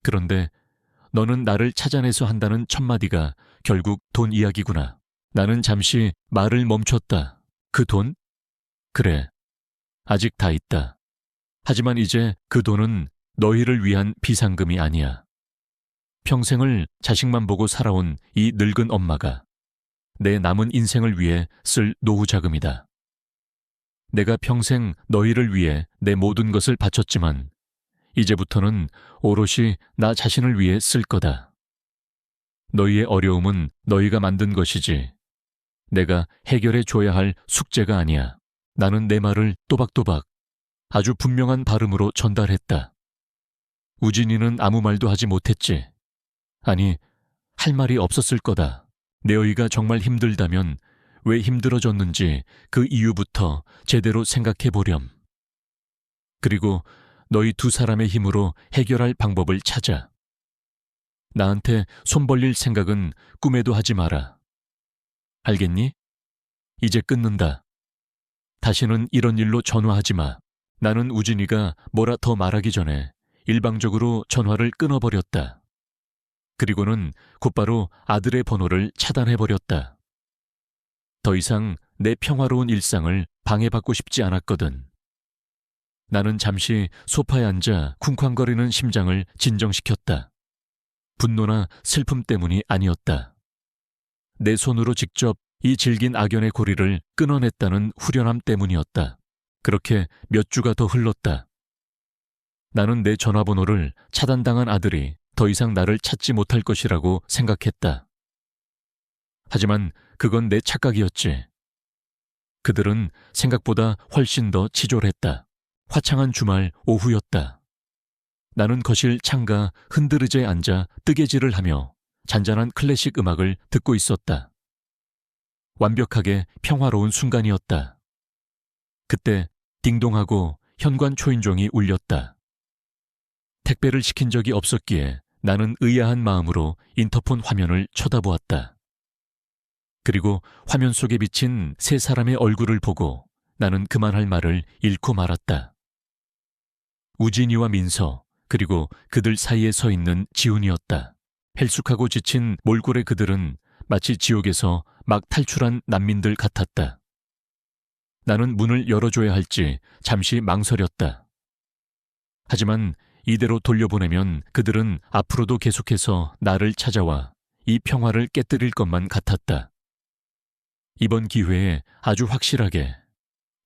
그런데 너는 나를 찾아내서 한다는 첫마디가 결국 돈 이야기구나. 나는 잠시 말을 멈췄다. 그 돈? 그래, 아직 다 있다. 하지만 이제 그 돈은 너희를 위한 비상금이 아니야. 평생을 자식만 보고 살아온 이 늙은 엄마가 내 남은 인생을 위해 쓸 노후 자금이다. 내가 평생 너희를 위해 내 모든 것을 바쳤지만 이제부터는 오롯이 나 자신을 위해 쓸 거다. 너희의 어려움은 너희가 만든 것이지 내가 해결해 줘야 할 숙제가 아니야. 나는 내 말을 또박또박 아주 분명한 발음으로 전달했다. 우진이는 아무 말도 하지 못했지. 아니, 할 말이 없었을 거다. 내 어이가 정말 힘들다면 왜 힘들어졌는지 그 이유부터 제대로 생각해 보렴. 그리고 너희 두 사람의 힘으로 해결할 방법을 찾아. 나한테 손 벌릴 생각은 꿈에도 하지 마라. 알겠니? 이제 끊는다. 다시는 이런 일로 전화하지 마. 나는 우진이가 뭐라 더 말하기 전에 일방적으로 전화를 끊어버렸다. 그리고는 곧바로 아들의 번호를 차단해버렸다. 더 이상 내 평화로운 일상을 방해받고 싶지 않았거든. 나는 잠시 소파에 앉아 쿵쾅거리는 심장을 진정시켰다. 분노나 슬픔 때문이 아니었다. 내 손으로 직접 이 질긴 악연의 고리를 끊어냈다는 후련함 때문이었다. 그렇게 몇 주가 더 흘렀다. 나는 내 전화번호를 차단당한 아들이 더 이상 나를 찾지 못할 것이라고 생각했다. 하지만 그건 내 착각이었지. 그들은 생각보다 훨씬 더 치졸했다. 화창한 주말 오후였다. 나는 거실 창가 흔들의자에 앉아 뜨개질을 하며 잔잔한 클래식 음악을 듣고 있었다. 완벽하게 평화로운 순간이었다. 그때 딩동하고 현관 초인종이 울렸다. 택배를 시킨 적이 없었기에 나는 의아한 마음으로 인터폰 화면을 쳐다보았다. 그리고 화면 속에 비친 세 사람의 얼굴을 보고 나는 그만할 말을 잃고 말았다. 우진이와 민서, 그리고 그들 사이에 서 있는 지훈이었다. 헬쑥하고 지친 몰골의 그들은 마치 지옥에서 막 탈출한 난민들 같았다. 나는 문을 열어줘야 할지 잠시 망설였다. 하지만 이대로 돌려보내면 그들은 앞으로도 계속해서 나를 찾아와 이 평화를 깨뜨릴 것만 같았다. 이번 기회에 아주 확실하게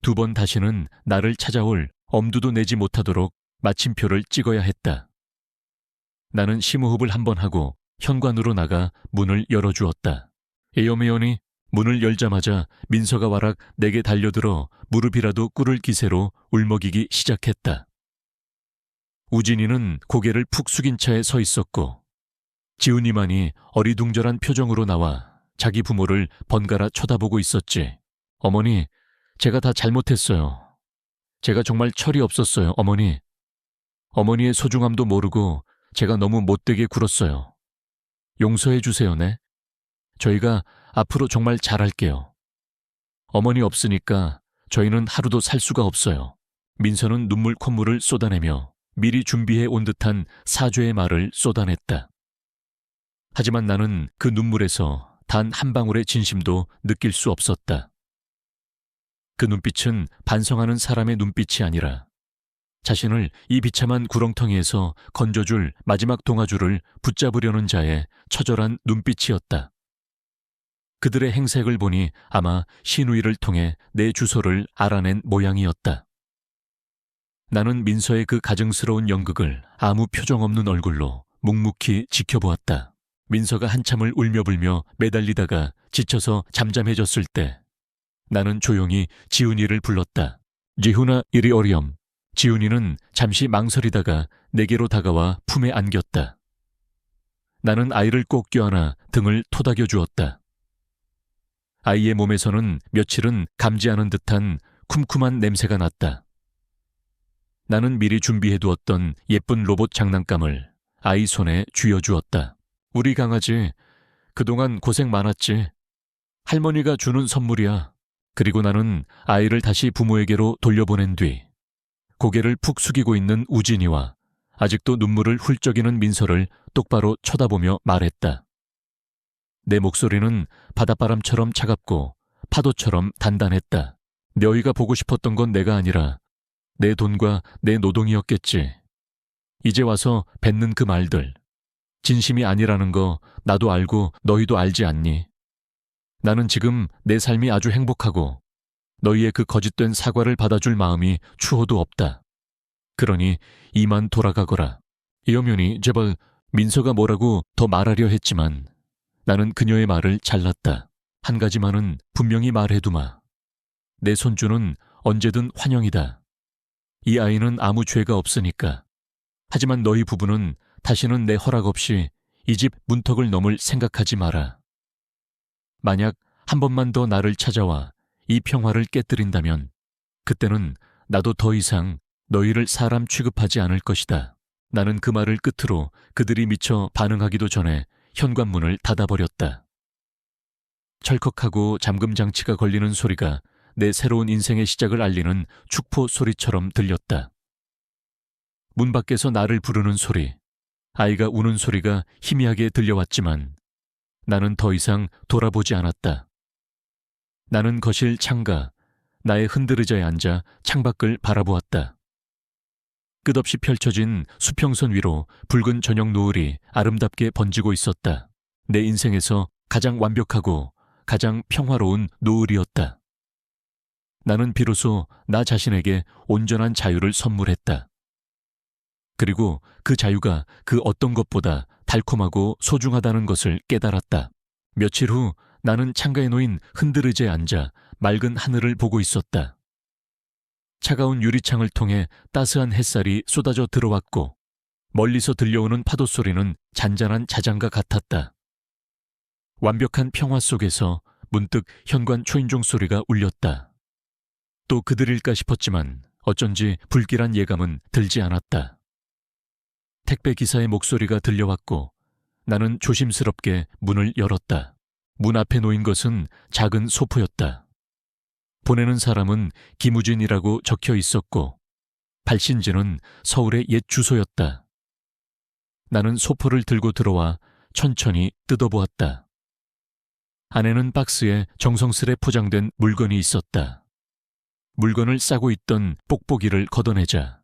2번 다시는 나를 찾아올 엄두도 내지 못하도록 마침표를 찍어야 했다. 나는 심호흡을 한번 하고 현관으로 나가 문을 열어주었다. 에어메어니 문을 열자마자 민서가 와락 내게 달려들어 무릎이라도 꿇을 기세로 울먹이기 시작했다. 우진이는 고개를 푹 숙인 채 서 있었고 지훈이만이 어리둥절한 표정으로 나와 자기 부모를 번갈아 쳐다보고 있었지. 어머니, 제가 다 잘못했어요. 제가 정말 철이 없었어요, 어머니. 어머니의 소중함도 모르고 제가 너무 못되게 굴었어요. 용서해 주세요, 네. 저희가 앞으로 정말 잘할게요. 어머니 없으니까 저희는 하루도 살 수가 없어요. 민서는 눈물 콧물을 쏟아내며 미리 준비해 온 듯한 사죄의 말을 쏟아냈다. 하지만 나는 그 눈물에서 단 한 방울의 진심도 느낄 수 없었다. 그 눈빛은 반성하는 사람의 눈빛이 아니라 자신을 이 비참한 구렁텅이에서 건져줄 마지막 동아줄을 붙잡으려는 자의 처절한 눈빛이었다. 그들의 행색을 보니 아마 신우이를 통해 내 주소를 알아낸 모양이었다. 나는 민서의 그 가증스러운 연극을 아무 표정 없는 얼굴로 묵묵히 지켜보았다. 민서가 한참을 울며불며 매달리다가 지쳐서 잠잠해졌을 때 나는 조용히 지훈이를 불렀다. 지훈아, 이리 오렴. 지훈이는 잠시 망설이다가 내게로 다가와 품에 안겼다. 나는 아이를 꼭 껴안아 등을 토닥여 주었다. 아이의 몸에서는 며칠은 감지 않은 듯한 쿰쿰한 냄새가 났다. 나는 미리 준비해두었던 예쁜 로봇 장난감을 아이 손에 쥐어주었다. 우리 강아지, 그동안 고생 많았지. 할머니가 주는 선물이야. 그리고 나는 아이를 다시 부모에게로 돌려보낸 뒤 고개를 푹 숙이고 있는 우진이와 아직도 눈물을 훌쩍이는 민서를 똑바로 쳐다보며 말했다. 내 목소리는 바닷바람처럼 차갑고 파도처럼 단단했다. 너희가 보고 싶었던 건 내가 아니라 내 돈과 내 노동이었겠지. 이제 와서 뱉는 그 말들, 진심이 아니라는 거 나도 알고 너희도 알지 않니? 나는 지금 내 삶이 아주 행복하고 너희의 그 거짓된 사과를 받아줄 마음이 추호도 없다. 그러니 이만 돌아가거라. 이어면이 제발 민서가 뭐라고 더 말하려 했지만 나는 그녀의 말을 잘랐다. 한 가지만은 분명히 말해두마. 내 손주는 언제든 환영이다. 이 아이는 아무 죄가 없으니까. 하지만 너희 부부는 다시는 내 허락 없이 이 집 문턱을 넘을 생각하지 마라. 만약 한 번만 더 나를 찾아와 이 평화를 깨뜨린다면 그때는 나도 더 이상 너희를 사람 취급하지 않을 것이다. 나는 그 말을 끝으로 그들이 미처 반응하기도 전에 현관문을 닫아버렸다. 철컥하고 잠금장치가 걸리는 소리가 내 새로운 인생의 시작을 알리는 축포 소리처럼 들렸다. 문 밖에서 나를 부르는 소리, 아이가 우는 소리가 희미하게 들려왔지만 나는 더 이상 돌아보지 않았다. 나는 거실 창가, 나의 흔들의자에 앉아 창밖을 바라보았다. 끝없이 펼쳐진 수평선 위로 붉은 저녁 노을이 아름답게 번지고 있었다. 내 인생에서 가장 완벽하고 가장 평화로운 노을이었다. 나는 비로소 나 자신에게 온전한 자유를 선물했다. 그리고 그 자유가 그 어떤 것보다 달콤하고 소중하다는 것을 깨달았다. 며칠 후 나는 창가에 놓인 흔들의자에 앉아 맑은 하늘을 보고 있었다. 차가운 유리창을 통해 따스한 햇살이 쏟아져 들어왔고 멀리서 들려오는 파도 소리는 잔잔한 자장가 같았다. 완벽한 평화 속에서 문득 현관 초인종 소리가 울렸다. 또 그들일까 싶었지만 어쩐지 불길한 예감은 들지 않았다. 택배 기사의 목소리가 들려왔고 나는 조심스럽게 문을 열었다. 문 앞에 놓인 것은 작은 소포였다. 보내는 사람은 김우진이라고 적혀 있었고 발신지는 서울의 옛 주소였다. 나는 소포를 들고 들어와 천천히 뜯어보았다. 안에는 박스에 정성스레 포장된 물건이 있었다. 물건을 싸고 있던 뽁뽁이를 걷어내자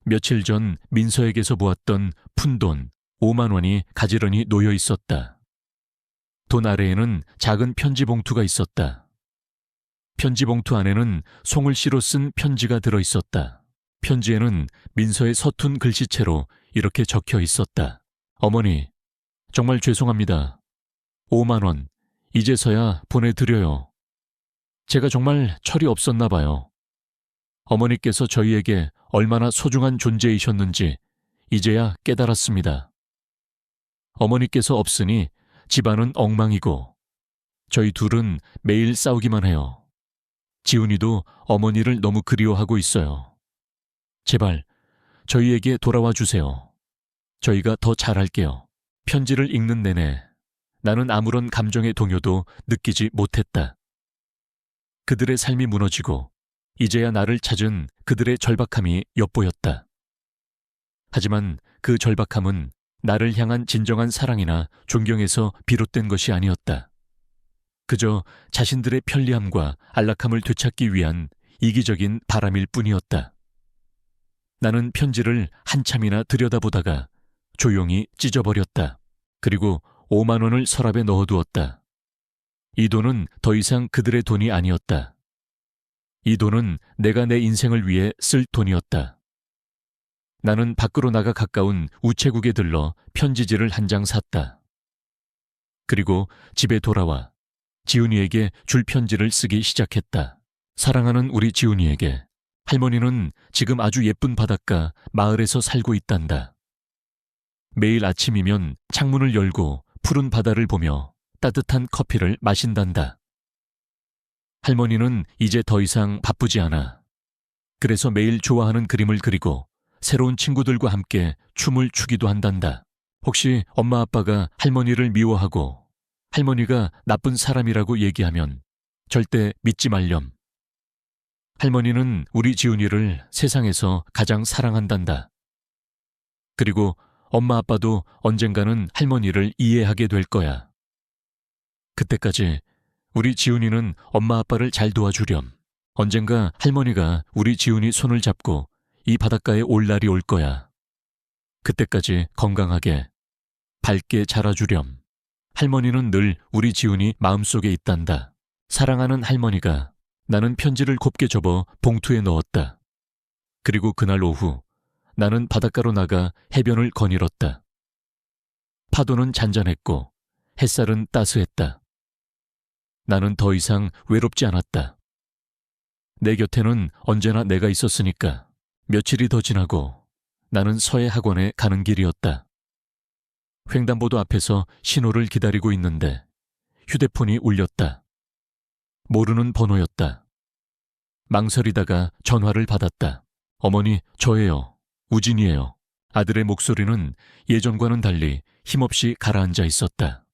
며칠 전 민서에게서 모았던 푼돈 5만 원이 가지런히 놓여 있었다. 돈 아래에는 작은 편지 봉투가 있었다. 편지 봉투 안에는 송을씨로 쓴 편지가 들어 있었다. 편지에는 민서의 서툰 글씨체로 이렇게 적혀 있었다. 어머니, 정말 죄송합니다. 5만 원, 이제서야 보내드려요. 제가 정말 철이 없었나 봐요. 어머니께서 저희에게 얼마나 소중한 존재이셨는지 이제야 깨달았습니다. 어머니께서 없으니 집안은 엉망이고 저희 둘은 매일 싸우기만 해요. 지훈이도 어머니를 너무 그리워하고 있어요. 제발 저희에게 돌아와 주세요. 저희가 더 잘할게요. 편지를 읽는 내내 나는 아무런 감정의 동요도 느끼지 못했다. 그들의 삶이 무너지고 이제야 나를 찾은 그들의 절박함이 엿보였다. 하지만 그 절박함은 나를 향한 진정한 사랑이나 존경에서 비롯된 것이 아니었다. 그저 자신들의 편리함과 안락함을 되찾기 위한 이기적인 바람일 뿐이었다. 나는 편지를 한참이나 들여다보다가 조용히 찢어버렸다. 그리고 5만 원을 서랍에 넣어두었다. 이 돈은 더 이상 그들의 돈이 아니었다. 이 돈은 내가 내 인생을 위해 쓸 돈이었다. 나는 밖으로 나가 가까운 우체국에 들러 편지지를 한 장 샀다. 그리고 집에 돌아와 지훈이에게 줄 편지를 쓰기 시작했다. 사랑하는 우리 지훈이에게 할머니는 지금 아주 예쁜 바닷가 마을에서 살고 있단다. 매일 아침이면 창문을 열고 푸른 바다를 보며 따뜻한 커피를 마신단다. 할머니는 이제 더 이상 바쁘지 않아. 그래서 매일 좋아하는 그림을 그리고 새로운 친구들과 함께 춤을 추기도 한단다. 혹시 엄마 아빠가 할머니를 미워하고 할머니가 나쁜 사람이라고 얘기하면 절대 믿지 말렴. 할머니는 우리 지훈이를 세상에서 가장 사랑한단다. 그리고 엄마 아빠도 언젠가는 할머니를 이해하게 될 거야. 그때까지 우리 지훈이는 엄마 아빠를 잘 도와주렴. 언젠가 할머니가 우리 지훈이 손을 잡고 이 바닷가에 올 날이 올 거야. 그때까지 건강하게, 밝게 자라주렴. 할머니는 늘 우리 지훈이 마음속에 있단다. 사랑하는 할머니가. 나는 편지를 곱게 접어 봉투에 넣었다. 그리고 그날 오후 나는 바닷가로 나가 해변을 거닐었다. 파도는 잔잔했고 햇살은 따스했다. 나는 더 이상 외롭지 않았다. 내 곁에는 언제나 내가 있었으니까. 며칠이 더 지나고 나는 서예 학원에 가는 길이었다. 횡단보도 앞에서 신호를 기다리고 있는데 휴대폰이 울렸다. 모르는 번호였다. 망설이다가 전화를 받았다. 어머니, 저예요. 우진이에요. 아들의 목소리는 예전과는 달리 힘없이 가라앉아 있었다.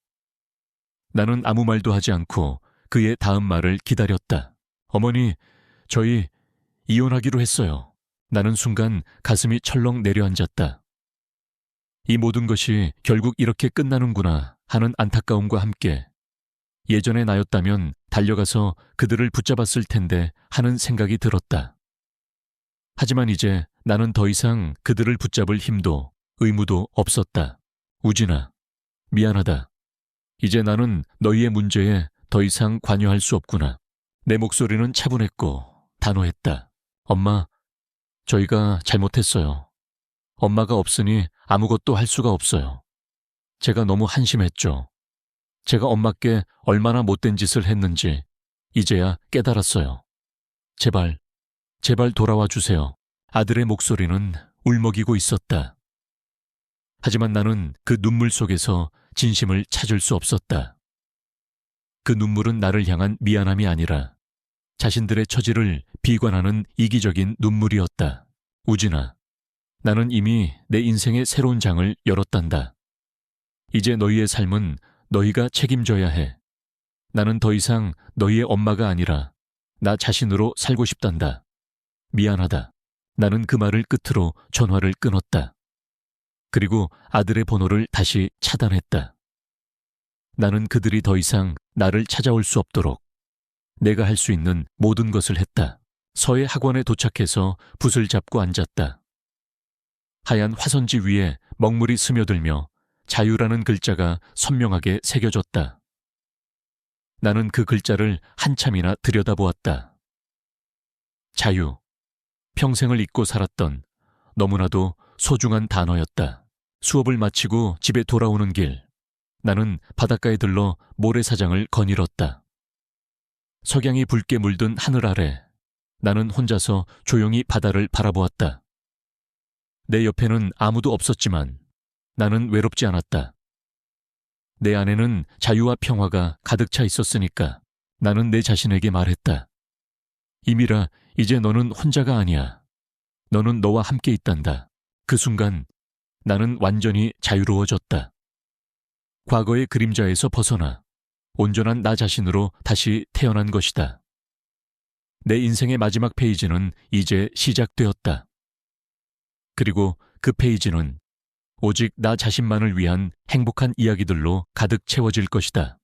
나는 아무 말도 하지 않고 그의 다음 말을 기다렸다. 어머니, 저희 이혼하기로 했어요. 나는 순간 가슴이 철렁 내려앉았다. 이 모든 것이 결국 이렇게 끝나는구나 하는 안타까움과 함께 예전의 나였다면 달려가서 그들을 붙잡았을 텐데 하는 생각이 들었다. 하지만 이제 나는 더 이상 그들을 붙잡을 힘도 의무도 없었다. 우진아, 미안하다. 이제 나는 너희의 문제에 더 이상 관여할 수 없구나. 내 목소리는 차분했고 단호했다. 엄마, 저희가 잘못했어요. 엄마가 없으니 아무것도 할 수가 없어요. 제가 너무 한심했죠. 제가 엄마께 얼마나 못된 짓을 했는지 이제야 깨달았어요. 제발, 제발 돌아와 주세요. 아들의 목소리는 울먹이고 있었다. 하지만 나는 그 눈물 속에서 진심을 찾을 수 없었다. 그 눈물은 나를 향한 미안함이 아니라 자신들의 처지를 비관하는 이기적인 눈물이었다. 우진아, 나는 이미 내 인생의 새로운 장을 열었단다. 이제 너희의 삶은 너희가 책임져야 해. 나는 더 이상 너희의 엄마가 아니라 나 자신으로 살고 싶단다. 미안하다. 나는 그 말을 끝으로 전화를 끊었다. 그리고 아들의 번호를 다시 차단했다. 나는 그들이 더 이상 나를 찾아올 수 없도록 내가 할 수 있는 모든 것을 했다. 서예 학원에 도착해서 붓을 잡고 앉았다. 하얀 화선지 위에 먹물이 스며들며 자유라는 글자가 선명하게 새겨졌다. 나는 그 글자를 한참이나 들여다보았다. 자유. 평생을 잊고 살았던 너무나도 소중한 단어였다. 수업을 마치고 집에 돌아오는 길, 나는 바닷가에 들러 모래사장을 거닐었다. 석양이 붉게 물든 하늘 아래 나는 혼자서 조용히 바다를 바라보았다. 내 옆에는 아무도 없었지만 나는 외롭지 않았다. 내 안에는 자유와 평화가 가득 차 있었으니까 나는 내 자신에게 말했다. 이미라, 이제 너는 혼자가 아니야. 너는 너와 함께 있단다. 그 순간 나는 완전히 자유로워졌다. 과거의 그림자에서 벗어나 온전한 나 자신으로 다시 태어난 것이다. 내 인생의 마지막 페이지는 이제 시작되었다. 그리고 그 페이지는 오직 나 자신만을 위한 행복한 이야기들로 가득 채워질 것이다.